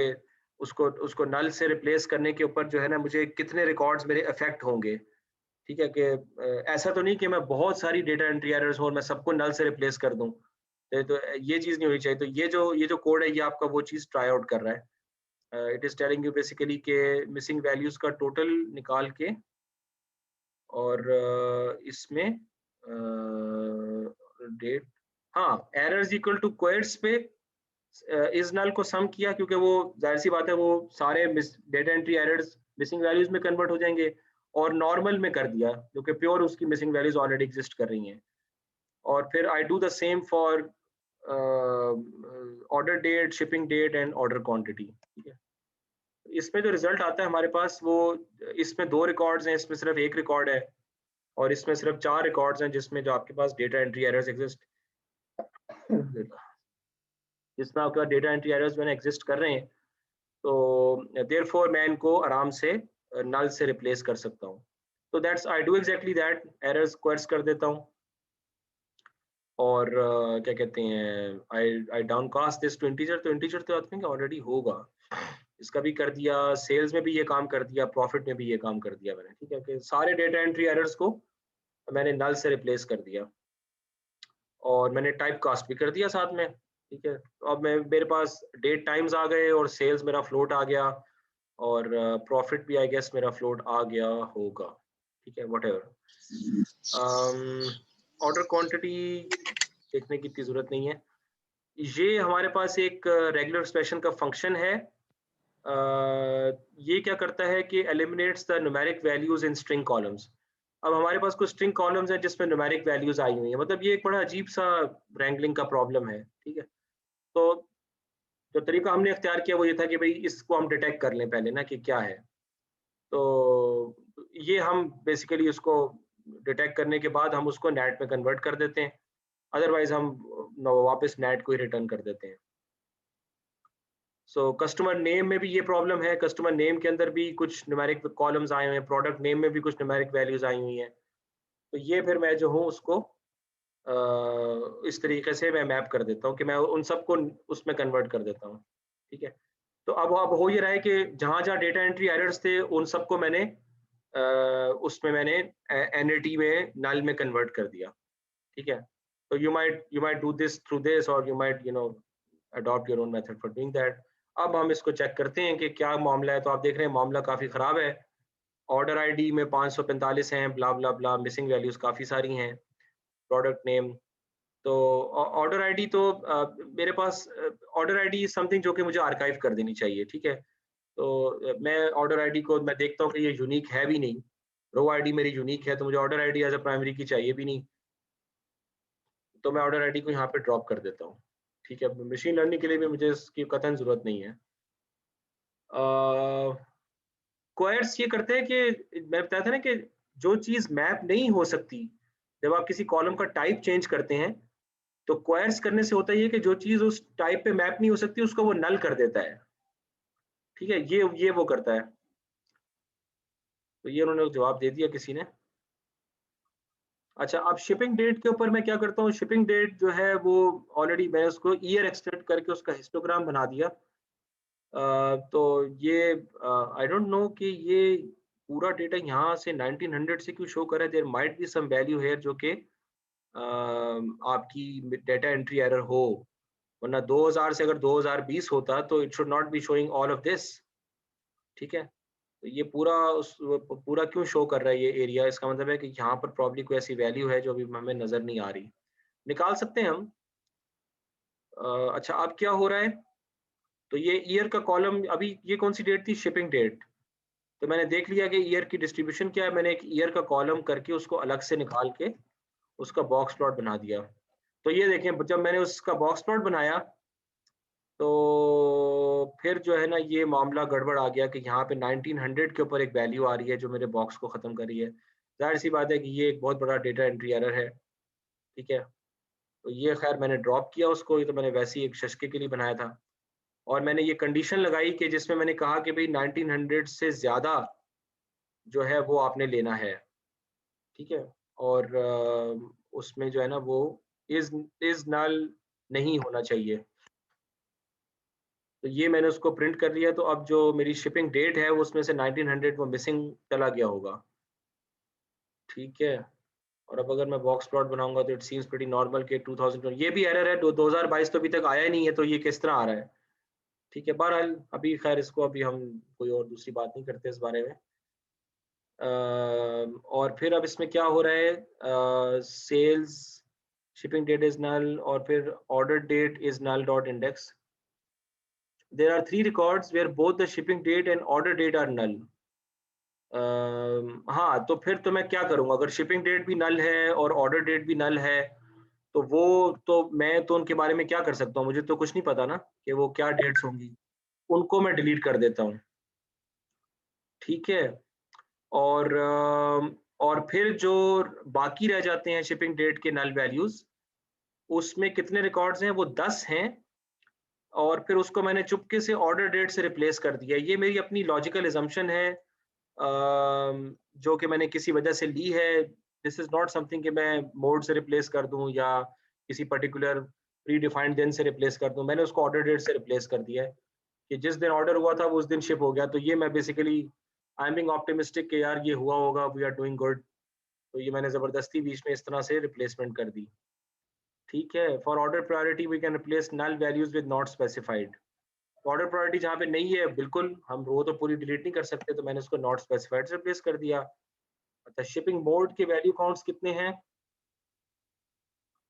उसको उसको नल से रिप्लेस करने के ऊपर जो है ना, मुझे कितने रिकॉर्ड्स मेरे अफेक्ट होंगे। ठीक है कि ऐसा तो नहीं कि मैं बहुत सारी डेटा एंट्री एरर्स हो और मैं सबको नल से रिप्लेस कर दूं। तो ये चीज़ नहीं होनी चाहिए। तो ये जो कोड है ये आपका वो चीज़ ट्राई आउट कर रहा है। It is telling you basically के मिसिंग वैल्यूज का टोटल निकाल के, और इसमें डेट, हाँ, एरर्स इक्वल टू क्वेट्स पे इस नल को सम किया, क्योंकि वो जाहिर सी बात है वो सारे data entry errors missing values में कन्वर्ट हो जाएंगे, और नॉर्मल में कर दिया जो कि प्योर उसकी मिसिंग वैल्यूज ऑलरेडी एग्जिस्ट कर रही हैं। और फिर I do the same for order date, shipping date and order quantity. ठीक है, इसमें जो रिजल्ट आता है हमारे पास वो, इसमें 2 रिकॉर्ड्स हैं, इसमें सिर्फ 1 रिकॉर्ड है, और इसमें सिर्फ 4 रिकॉर्ड्स हैं जिसमें जो आपके पास डेटा एंट्री एरर्स एग्जिस्ट, जिसमें आपका डेटा एंट्री एरर्स मैंने एग्जिस्ट कर रहे हैं। तो देयरफॉर मैं इनको आराम से नल से रिप्लेस कर सकता हूँ। तो that's I do exactly that, errors quotes कर देता हूँ, और क्या कहते हैं आई डाउनकास्ट दिस टू इंटीजर। तो इंटीजर तो आई थिंक ऑलरेडी होगा, इसका भी कर दिया, सेल्स में भी ये काम कर दिया, प्रॉफिट में भी ये काम कर दिया मैंने। ठीक है कि सारे डेटा एंट्री एरर्स को मैंने नल से रिप्लेस कर दिया, और मैंने टाइप कास्ट भी कर दिया साथ में। ठीक है, तो अब मेरे पास डेट टाइम्स आ गए, और सेल्स मेरा फ्लोट आ गया, और प्रॉफिट भी आई गेस मेरा फ्लोट आ गया होगा। ठीक है, व्हाटएवर। ऑर्डर क्वांटिटी देखने की इतनी जरूरत नहीं है। ये हमारे पास एक रेगुलर एक्सप्रेशन का फंक्शन है। ये क्या करता है कि eliminates the numeric values in string columns. अब हमारे पास कुछ स्ट्रिंग कॉलम्स हैं जिसमें न्यूमेरिक वैल्यूज आई हुई है, मतलब ये एक बड़ा अजीब सा रैंगलिंग का प्रॉब्लम है। ठीक है, तो जो तरीका हमने अख्तियार किया वो ये था कि भाई इसको हम डिटेक्ट कर लें पहले ना कि क्या है। तो ये हम बेसिकली उसको डिटेक्ट करने के बाद हम उसको नेट में कन्वर्ट कर देते हैं, अदरवाइज हम वापस नेट को ही रिटर्न कर देते हैं। सो कस्टमर नेम में भी ये प्रॉब्लम है, कस्टमर नेम के अंदर भी कुछ न्यूमेरिक कॉलम्स आए हुए हैं, प्रोडक्ट नेम में भी कुछ न्यूमेरिक वैल्यूज आई हुई हैं। तो ये फिर मैं जो हूँ उसको इस तरीके से मैं मैप कर देता हूँ कि मैं उन सबको उसमें कन्वर्ट कर देता हूँ। ठीक है, तो अब हो ये रहा है कि जहाँ जहाँ डेटा एंट्री एरर्स थे उन सबको मैंने उसमें मैंने एनएटी में नल में कन्वर्ट कर दिया। ठीक है, तो you might do this through this, और you might adopt your own method for doing that. अब हम इसको चेक करते हैं कि क्या मामला है। तो आप देख रहे हैं मामला काफी खराब है। ऑर्डर आईडी में 545 हैं, ब्ला ब्ला ब्ला, मिसिंग वैल्यूज काफी सारी हैं, प्रोडक्ट नेम। तो ऑर्डर आईडी तो मेरे पास ऑर्डर आईडी समथिंग जो कि मुझे आर्काइव कर देनी चाहिए। ठीक है, तो मैं ऑर्डर आईडी को मैं देखता हूँ कि ये यूनिक है भी नहीं, रो आईडी मेरी यूनिक है, तो मुझे order ID as a primary key चाहिए भी नहीं, तो मैं ऑर्डर आईडी को यहाँ पे ड्रॉप कर देता हूँ। ठीक है, मशीन लर्निंग के लिए भी मुझे इसकी कतई जरूरत नहीं है। क्वेयर्स ये करते हैं कि मैं बताया था ना कि जो चीज मैप नहीं हो सकती, जब आप किसी कॉलम का टाइप चेंज करते हैं तो क्वेयर्स करने से होता है कि जो चीज उस टाइप पे मैप नहीं हो सकती उसको वो नल कर देता है। ठीक है, ये वो करता है। तो ये उन्होंने जवाब दे दिया किसी ने। अच्छा, अब शिपिंग डेट के ऊपर मैं क्या करता हूँ, शिपिंग डेट जो है वो ऑलरेडी मैंने उसको ईयर एक्सट्रैक्ट करके उसका हिस्टोग्राम बना दिया। तो ये आई डोंट नो कि ये पूरा डेटा यहाँ से 1900 से क्यों शो कर रहा है। There might be some value here जो कि आपकी डेटा एंट्री एरर हो, वरना 2000 से अगर 2020 होता तो it should not be showing all of this. ठीक है, तो ये पूरा क्यों शो कर रहा है ये एरिया, इसका मतलब है कि यहाँ पर प्रॉब्ली कोई ऐसी वैल्यू है जो अभी हमें नजर नहीं आ रही। निकाल सकते हैं हम। अच्छा, अब क्या हो रहा है, तो ये ईयर का कॉलम, अभी ये कौन सी डेट थी, शिपिंग डेट। तो मैंने देख लिया कि ईयर की डिस्ट्रीब्यूशन क्या है, मैंने एक ईयर का कॉलम करके उसको अलग से निकाल के उसका बॉक्स प्लॉट बना दिया। तो ये देखें, जब मैंने उसका बॉक्स प्लॉट बनाया तो फिर जो है ना ये मामला गड़बड़ आ गया कि यहाँ पे 1900 के ऊपर एक वैल्यू आ रही है जो मेरे बॉक्स को ख़त्म कर रही है। जाहिर सी बात है कि ये एक बहुत बड़ा डेटा एंट्री एरर है। ठीक है, तो ये खैर मैंने ड्रॉप किया उसको, ये तो मैंने वैसे ही एक शशके के लिए बनाया था। और मैंने ये कंडीशन लगाई कि जिसमें मैंने कहा कि भाई 1900 से ज़्यादा जो है वो आपने लेना है। ठीक है, और उसमें जो है ना वो इज नल नहीं होना चाहिए। तो ये मैंने उसको प्रिंट कर लिया। तो अब जो मेरी शिपिंग डेट है उसमें से 1900 वो मिसिंग चला गया होगा। ठीक है, और अब अगर मैं बॉक्स प्लॉट बनाऊंगा तो इट सीम्स प्रीटी नॉर्मल के 2000, ये भी एरर है, 2022 तो अभी तक आया ही नहीं है, तो ये किस तरह आ रहा है। ठीक है, बहरहाल अभी खैर इसको अभी हम कोई और दूसरी बात नहीं करते इस बारे में। और फिर अब इसमें क्या हो रहा है, sales shipping date is null और फिर order date is null dot index. There are 3 records where both the shipping date and order date are null. हाँ, तो फिर तो मैं क्या करूँगा, अगर शिपिंग डेट भी नल है और ऑर्डर डेट भी नल है तो वो तो मैं तो उनके बारे में क्या कर सकता हूँ, मुझे तो कुछ नहीं पता ना कि वो क्या डेट्स होंगी, उनको मैं डिलीट कर देता हूँ। ठीक है, और फिर जो बाकी रह जाते हैं शिपिंग डेट के नल वैल्यूज, उसमें कितने रिकॉर्ड्स हैं, वो 10 हैं। और फिर उसको मैंने चुपके से ऑर्डर डेट से रिप्लेस कर दिया। ये मेरी अपनी लॉजिकल एजम्पशन है जो कि मैंने किसी वजह से ली है। दिस इज नॉट समथिंग कि मैं मोड से रिप्लेस कर दूं या किसी पर्टिकुलर प्री डिफाइंड दिन से रिप्लेस कर दूं। मैंने उसको ऑर्डर डेट से रिप्लेस कर दिया है कि जिस दिन ऑर्डर हुआ था वो उस दिन शिप हो गया। तो ये मैं basically I am being optimistic कि यार ये हुआ होगा, वी आर डूइंग गुड। तो ये मैंने जबरदस्ती बीच में इस तरह से रिप्लेसमेंट कर दी। ठीक है, for order priority we can replace null values with not specified. Order priority जहाँ पे नहीं है, बिल्कुल हम वो तो पूरी डिलीट नहीं कर सकते, तो मैंने उसको नॉट स्पेसिफाइड से रिप्लेस कर दिया। अच्छा, शिपिंग मोड के वैल्यू काउंट्स कितने हैं?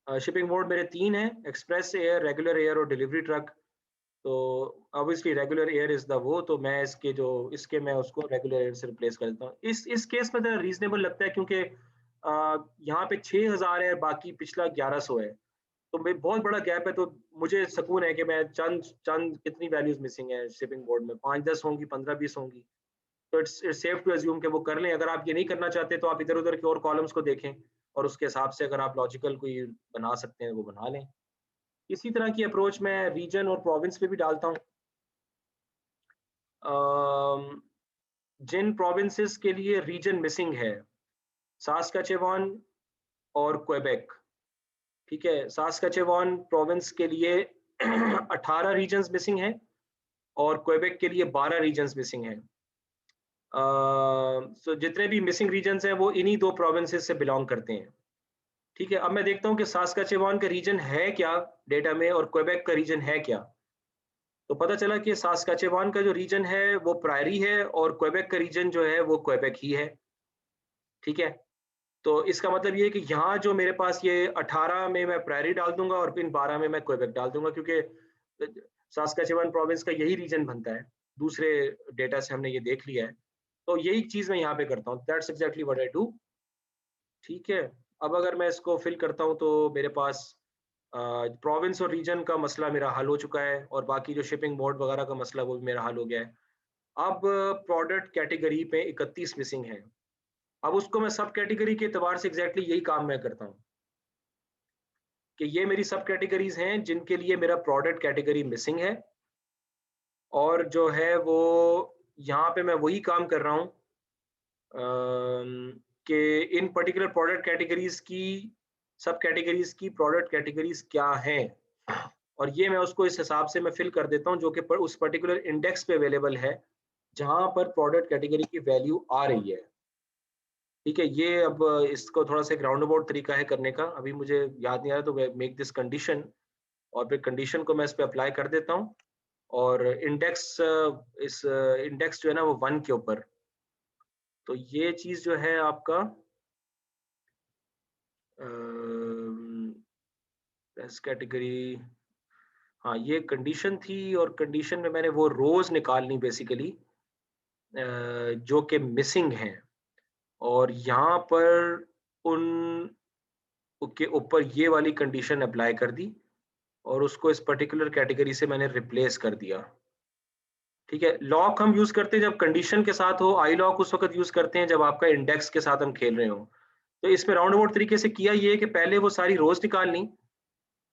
शिपिंग मोड मेरे 3 हैं, एक्सप्रेस एयर, रेगुलर एयर और डिलीवरी ट्रक। तो obviously regular air is the वो, तो मैं इसके मैं उसको रेगुलर एयर से रिप्लेस कर देता हूँ। इस केस में तो रीजनेबल लगता है क्योंकि यहाँ पे 6000 है, बाकी पिछला 1100 है, तो मैं बहुत बड़ा गैप है। तो मुझे सुकून है कि मैं चंद चंद कितनी वैल्यूज मिसिंग है शिपिंग बोर्ड में, 5-10 होंगी, 15-20 होंगी। तो इट्स सेफ टू अज्यूम कि वो कर लें। अगर आप ये नहीं करना चाहते तो आप इधर उधर के और कॉलम्स को देखें और उसके हिसाब से अगर आप लॉजिकल कोई बना सकते हैं वो बना लें। इसी तरह की अप्रोच मैं रीजन और प्रोविंस पे भी डालता हूँ। जिन प्रोविंसेस के लिए रीजन मिसिंग है, सास्काचेवान और क्वेबेक। ठीक है, सास्काचेवान प्रोविंस के लिए 18 रीजन्स मिसिंग हैं और क्वेबेक के लिए 12 रीजन्स मिसिंग हैं। सो जितने भी मिसिंग रीजन्स हैं वो इन्हीं 2 प्रोविंसेस से बिलोंग करते हैं। ठीक है, अब मैं देखता हूँ कि सास्काचेवान का रीजन है क्या डेटा में और क्वेबेक का रीजन है क्या। तो पता चला कि सास्काचेवान का जो रीजन है वो प्रायरी है और क्वेबेक का रीजन जो है वो क्वेबेक ही है। ठीक है, तो इसका मतलब ये है कि यहाँ जो मेरे पास ये 18 में मैं प्रायरी डाल दूंगा और फिर 12 में मैं क्वेबेक डाल दूंगा, क्योंकि सास्काचेवान प्रोविंस का यही रीजन बनता है। दूसरे डेटा से हमने ये देख लिया है, तो यही चीज मैं यहाँ पे करता हूँ। That's exactly what I do. ठीक है, अब अगर मैं इसको फिल करता हूँ तो मेरे पास प्रोविंस और रीजन का मसला मेरा हल हो चुका है, और बाकी जो शिपिंग मोड वगैरह का मसला वो भी मेरा हल हो गया है। अब प्रोडक्ट कैटेगरी पे 31 मिसिंग है। अब उसको मैं सब कैटेगरी के एतबार से एग्जैक्टली यही काम मैं करता हूँ कि ये मेरी सब कैटेगरीज हैं जिनके लिए मेरा प्रोडक्ट कैटेगरी मिसिंग है, और जो है वो यहाँ पे मैं वही काम कर रहा हूँ कि इन पर्टिकुलर प्रोडक्ट कैटेगरीज की, सब कैटेगरीज की प्रोडक्ट कैटेगरीज क्या हैं, और ये मैं उसको इस हिसाब से मैं फिल कर देता हूँ जो कि उस पर्टिकुलर इंडेक्स पे अवेलेबल है जहां पर प्रोडक्ट कैटेगरी की वैल्यू आ रही है। ठीक है, ये अब इसको थोड़ा सा ग्राउंड अबाउट तरीका है करने का, अभी मुझे याद नहीं आ रहा, तो मेक दिस कंडीशन, और फिर कंडीशन को मैं इस पे अप्लाई कर देता हूँ, और इंडेक्स, इस इंडेक्स जो है ना वो 1 के ऊपर। तो ये चीज जो है आपका कैटेगरी, हाँ ये कंडीशन थी, और कंडीशन में मैंने वो रोज निकालनी बेसिकली जो कि मिसिंग हैं, और यहाँ पर उन के ऊपर ये वाली कंडीशन अप्लाई कर दी, और उसको इस पर्टिकुलर कैटेगरी से मैंने रिप्लेस कर दिया। ठीक है, लॉक हम यूज करते हैं जब कंडीशन के साथ हो, आई लॉक उस वक्त यूज करते हैं जब आपका इंडेक्स के साथ हम खेल रहे हो। तो इसमें राउंड अबाउट तरीके से किया ये है कि पहले वो सारी रोज निकालनी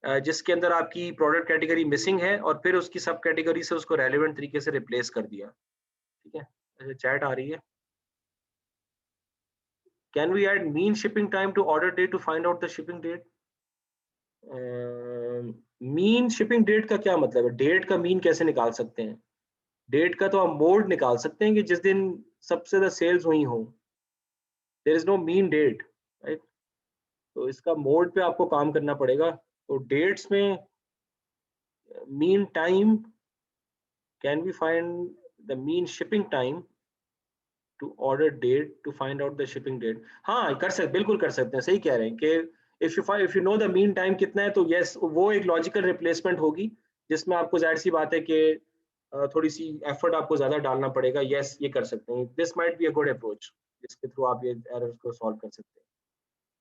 जिसके अंदर आपकी प्रोडक्ट कैटेगरी मिसिंग है, और फिर उसकी सब कैटेगरी से उसको रेलेवेंट तरीके से रिप्लेस कर दिया। ठीक है, अच्छा चैट आ रही है। Can we add mean shipping time to order date to find out the shipping date? Mean shipping date का क्या मतलब है? डेट का मीन कैसे निकाल सकते हैं? डेट का तो आप मोड निकाल सकते हैं कि जिस दिन सबसे ज्यादा सेल्स हुई हो। There is no mean date, right? तो इसका मोड पे आपको काम करना पड़ेगा। तो डेट्स में mean time, can we find the mean shipping time to order date to find out the shipping date? हाँ कर सकते, बिल्कुल कर सकते हैं, सही कह रहे हैं कि if you know the mean time कितना है, तो यस वो एक लॉजिकल रिप्लेसमेंट होगी जिसमें आपको जाहिर सी बात है कि थोड़ी सी एफर्ट आपको ज्यादा डालना पड़ेगा। यस ये कर सकते हैं, this might be a good approach जिसके थ्रू आप ये एरर्स को सॉल्व कर सकते हैं।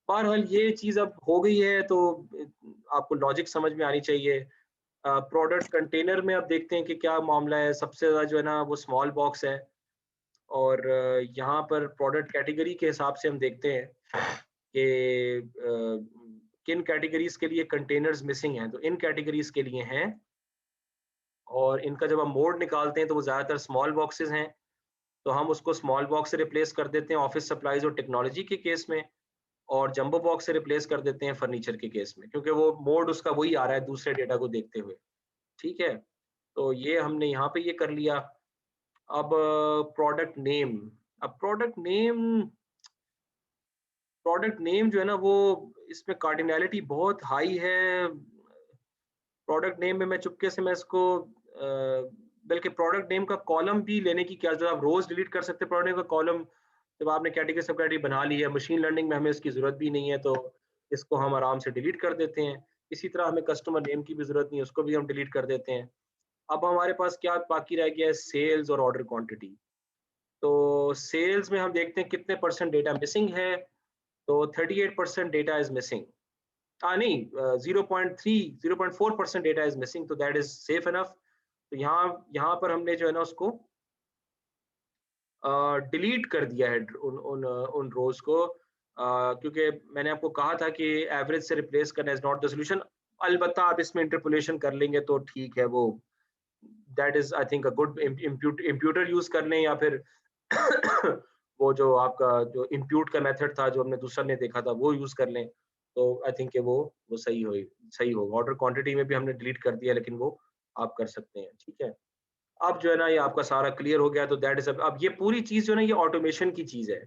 बहरहाल ये चीज अब हो गई है, तो आपको लॉजिक समझ में आनी चाहिए। प्रोडक्ट कंटेनर में अब देखते हैं कि क्या मामला है। सबसे ज्यादा जो है ना वो स्मॉल बॉक्स है, और यहाँ पर प्रोडक्ट कैटेगरी के हिसाब से हम देखते हैं कि किन कैटेगरीज के लिए कंटेनर्स मिसिंग हैं। तो इन कैटेगरीज के लिए हैं, और इनका जब हम मोड निकालते हैं तो वो ज़्यादातर स्मॉल बॉक्सेस हैं, तो हम उसको स्मॉल बॉक्स से रिप्लेस कर देते हैं ऑफिस सप्लाईज और टेक्नोलॉजी के केस में, और जंबो बॉक्स से रिप्लेस कर देते हैं फर्नीचर के केस में, क्योंकि वो मोड उसका वही आ रहा है दूसरे डेटा को देखते हुए। ठीक है, तो ये हमने यहाँ पे ये कर लिया। अब प्रोडक्ट नेम, अब प्रोडक्ट नेम जो है ना वो, इसमें कार्डिनैलिटी बहुत हाई है। प्रोडक्ट नेम में मैं चुपके से मैं इसको बल्कि प्रोडक्ट नेम का कॉलम भी लेने की क्या जरूरत, आप रोज डिलीट कर सकते हैं प्रोडक्ट नेम का कॉलम। जब आपने कैटेगरी सब कैटेगरी बना ली है, मशीन लर्निंग में हमें इसकी जरूरत भी नहीं है, तो इसको हम आराम से डिलीट कर देते हैं। इसी तरह हमें कस्टमर नेम की भी जरूरत नहीं है, उसको भी हम डिलीट कर देते हैं। अब हमारे पास क्या बाकी रह गया है? सेल्स और ऑर्डर क्वांटिटी। तो सेल्स में हम देखते हैं कितने परसेंट डेटा मिसिंग है। तो 38% डेटा इज मिसिंग, नहीं 0.4% डेटा इज मिसिंग, तो दैट इज सेफ इनफ। तो यहाँ पर हमने जो है ना उसको डिलीट कर दिया है उन रोज को, क्योंकि मैंने आपको कहा था कि एवरेज से रिप्लेस करना इज नॉट द सोल्यूशन। अलबत्ता आप इसमें इंटरपोलेशन कर लेंगे तो ठीक है, वो that is I think a good, imputer use कर लें, या फिर वो जो आपका जो इम्प्यूट का मेथड था जो हमने दूसरा ने देखा था वो यूज कर लें, तो आई थिंक वो सही होगा। ऑर्डर क्वांटिटी में भी हमने डिलीट कर दिया, लेकिन वो आप कर सकते हैं। ठीक है, अब जो है ना ये आपका सारा क्लियर हो गया, तो दैट इज, अब ये पूरी चीज जो है ना ये ऑटोमेशन की चीज है,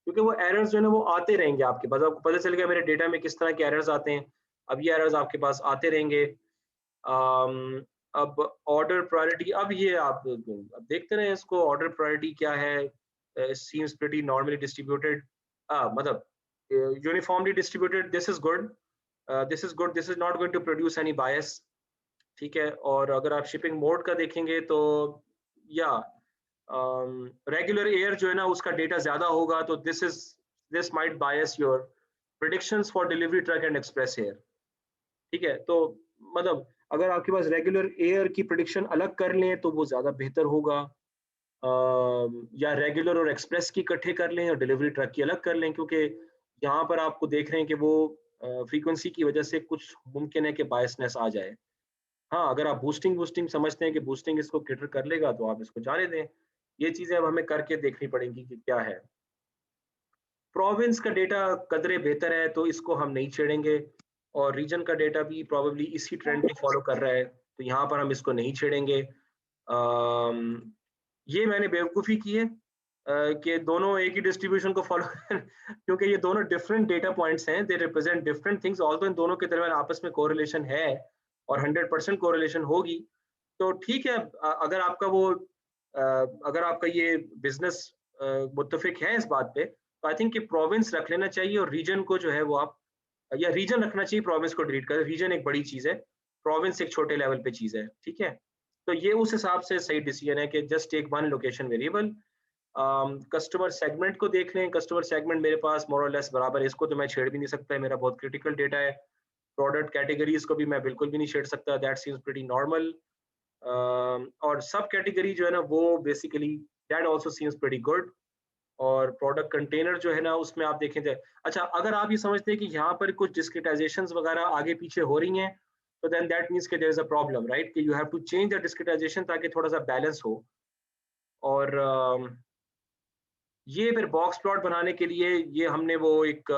क्योंकि वो एरर्स जो है ना वो आते रहेंगे आपके पास। आपको पता चल गया मेरे डेटा में किस तरह के एरर्स आते हैं, अब ये एरर्स आपके पास आते रहेंगे। अब ऑर्डर प्रायोरिटी, अब ये आप अब देखते रहे इसको, ऑर्डर प्रायोरिटी क्या है? सीम्स प्रीटी नॉर्मली डिस्ट्रीब्यूटेड, मतलब uniformly distributed. This is good, this is good, this is not going to produce any bias. ठीक है, और अगर आप शिपिंग मोड का देखेंगे तो या रेगुलर एयर जो है ना उसका डेटा ज्यादा होगा, तो this might bias your predictions for delivery truck and express air. ठीक है, तो मतलब अगर आपके पास रेगुलर एयर की प्रिडिक्शन अलग कर लें तो वो ज़्यादा बेहतर होगा, या रेगुलर और एक्सप्रेस की इकट्ठे कर लें और डिलीवरी ट्रक की अलग कर लें, क्योंकि यहाँ पर आपको देख रहे हैं कि वो फ्रीक्वेंसी की वजह से कुछ मुमकिन है कि बायसनेस आ जाए। हाँ, अगर आप बूस्टिंग वूस्टिंग समझते हैं कि बूस्टिंग इसको कैटर कर लेगा तो आप इसको जाने दें। ये चीज़ें अब हमें करके देखनी पड़ेंगी कि क्या है। प्रोविंस का डेटा कदरे बेहतर है तो इसको हम नहीं छेड़ेंगे, और रीजन का डेटा भी प्रोबेबली इसी ट्रेंड को फॉलो कर रहा है, तो यहाँ पर हम इसको नहीं छेड़ेंगे। ये मैंने बेवकूफ़ी की है कि दोनों एक ही डिस्ट्रीब्यूशन को फॉलो क्योंकि ये दोनों डिफरेंट डेटा पॉइंट्स हैं, they represent different things, although इन दोनों के दरमियान आपस में कोरिलेशन है और 100% कोरिलेशन होगी, तो ठीक है। अगर आपका वो अगर आपका ये बिजनेस मुत्तफिक है इस बात पे, तो आई थिंक कि प्रोविंस रख लेना चाहिए और रीजन को जो है वो आप, या रीजन रखना चाहिए, प्रोविंस को डिलीट कर। रीजन एक बड़ी चीज़ है, प्रोविंस एक छोटे लेवल पे चीज़ है, ठीक है। तो ये उस हिसाब से सही डिसीजन है कि just take one location variable. Customer segment को देख लें, कस्टमर सेगमेंट मेरे पास मोर और लेस बराबर है, इसको तो मैं छेड़ भी नहीं सकता, मेरा बहुत क्रिटिकल डेटा है। प्रोडक्ट कैटेगरीज को भी मैं बिल्कुल भी नहीं छेड़ सकता, दैट सीम्स प्रीटी नॉर्मल। और सब कैटेगरी जो है ना वो basically that also seems pretty good. और प्रोडक्ट कंटेनर जो है ना उसमें आप देखें तो अच्छा, अगर आप ये समझते हैं कि यहाँ पर कुछ डिस्क्रिटाइजेशंस वगैरह आगे पीछे हो रही हैं, तो देन दैट मींस कि there is a problem, right, कि you have to change the discretization ताकि थोड़ा सा बैलेंस हो। और ये फिर बॉक्स प्लॉट बनाने के लिए ये हमने वो एक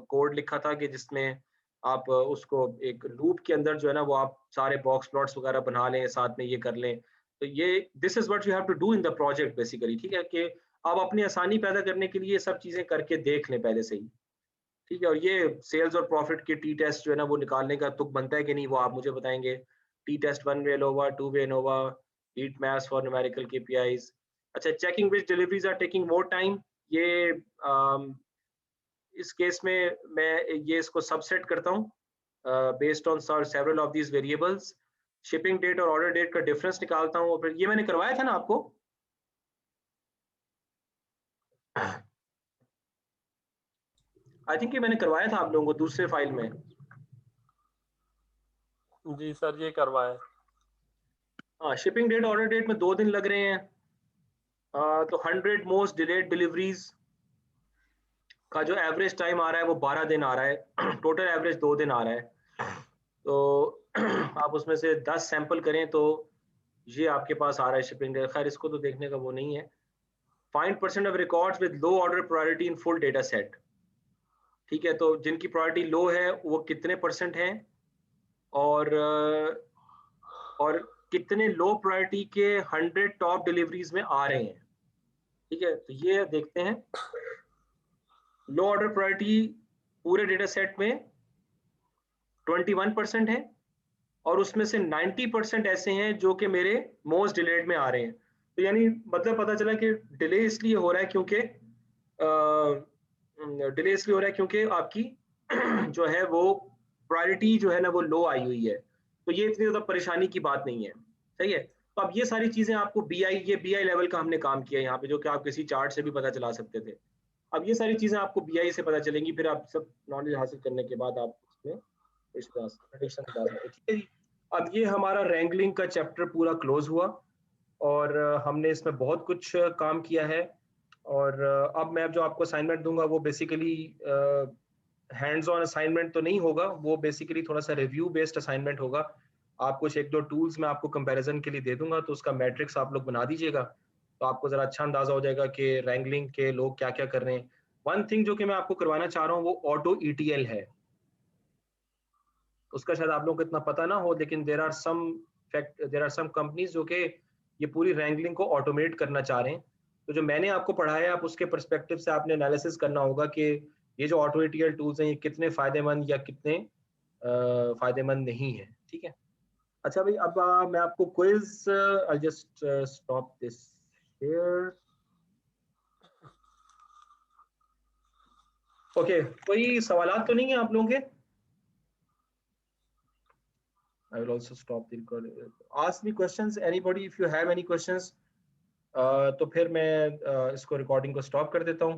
कोड लिखा था कि जिसमें आप उसको एक लूप के अंदर जो है ना वो आप सारे बॉक्स प्लॉट्स वगैरह बना लें, साथ में ये कर लें। तो ये this is what you have to do in the project basically, ठीक है, कि आप अपनी आसानी पैदा करने के लिए ये सब चीजें करके देख लें पहले से ही, ठीक है। और ये सेल्स और प्रॉफिट के टी टेस्ट जो है ना वो निकालने का तुक बनता है कि नहीं, वो आप मुझे बताएंगे। T test 1 way ANOVA, 2 way ANOVA, heat maps for numerical KPIs. अच्छा, checking which deliveries are taking more time, ये इस केस में मैं ये इसको सबसेट करता हूँ based on several of these variables. Shipping date और ऑर्डर डेट का डिफरेंस निकालता हूँ, और फिर ये मैंने करवाया था ना आपको। आई थिंक ये मैंने करवाया था आप लोगों को दूसरे फाइल में। जी सर, ये करवाएं। हाँ, शिपिंग डेट ऑर्डर डेट में 2 दिन लग रहे हैं। तो 100 मोस्ट डिलेड डिलीवरीज का जो एवरेज टाइम आ रहा है वो 12 दिन आ रहा है। टोटल एवरेज 2 दिन आ रहा है। तो आप उसमें से 10 सैंपल करें तो ये आपके पास आ रहा है शिपिंग डेट। खैर इसको तो देखने का वो नहीं है। Find percent of records with low order priority in full data set, ठीक है। तो जिनकी प्रायोरिटी लो है वो कितने परसेंट हैं, और कितने लो प्रायोरिटी के 100 टॉप डिलीवरीज में आ रहे हैं, ठीक है। तो ये देखते हैं, लो ऑर्डर प्रायोरिटी पूरे डेटा सेट में 21% है, और उसमें से 90% ऐसे हैं जो कि मेरे मोस्ट डिलेड में आ रहे हैं। तो यानी मतलब पता चला कि डिले इसलिए हो रहा है क्योंकि आपकी जो है वो प्रायोरिटी जो है ना वो लो आई हुई है। तो ये इतनी ज्यादा परेशानी की बात नहीं है, सही है। तो अब ये सारी चीजें आपको बीआई लेवल का हमने काम किया यहाँ पे, जो कि आप किसी चार्ट से भी पता चला सकते थे। अब ये सारी चीजें आपको बीआई से पता चलेंगी, फिर आप सब नॉलेज हासिल करने के बाद आप इसमें प्रेडिक्शन बता सकते, ठीक है जी। अब ये हमारा रैंगलिंग का चैप्टर पूरा क्लोज हुआ, और हमने इसमें बहुत कुछ काम किया है। और अब मैं जो आपको असाइनमेंट दूंगा वो बेसिकली हैंड्स ऑन असाइनमेंट तो नहीं होगा, वो बेसिकली थोड़ा सा रिव्यू बेस्ड असाइनमेंट होगा। आप कुछ 1-2 टूल्स मैं आपको कंपैरिजन के लिए दे दूंगा, तो उसका मैट्रिक्स आप लोग बना दीजिएगा, तो आपको जरा अच्छा अंदाजा हो जाएगा कि रैंगलिंग के लोग क्या क्या कर रहे हैं। वन थिंग जो कि मैं आपको करवाना चाह रहा हूँ वो ऑटो ईटीएल है। उसका शायद आप लोगों को इतना पता ना हो, लेकिन देर आर सम कंपनीज जो कि ये पूरी रैंगलिंग को ऑटोमेट करना चाह रहे हैं। तो जो मैंने आपको पढ़ाया आप उसके परस्पेक्टिव से आपने एनालिसिस करना होगा कि ये जो ऑटो ईटीएल टूल्स हैं ये कितने फायदेमंद या कितने फायदेमंद नहीं है, ठीक है। अच्छा भाई, अब मैं आपको quiz, I just stop this here. Okay, कोई सवालात तो नहीं है आप लोगों के? I will also stop the recording. Ask me questions, anybody, if you have any questions. तो फिर मैं इसको रिकॉर्डिंग को स्टॉप कर देता हूँ।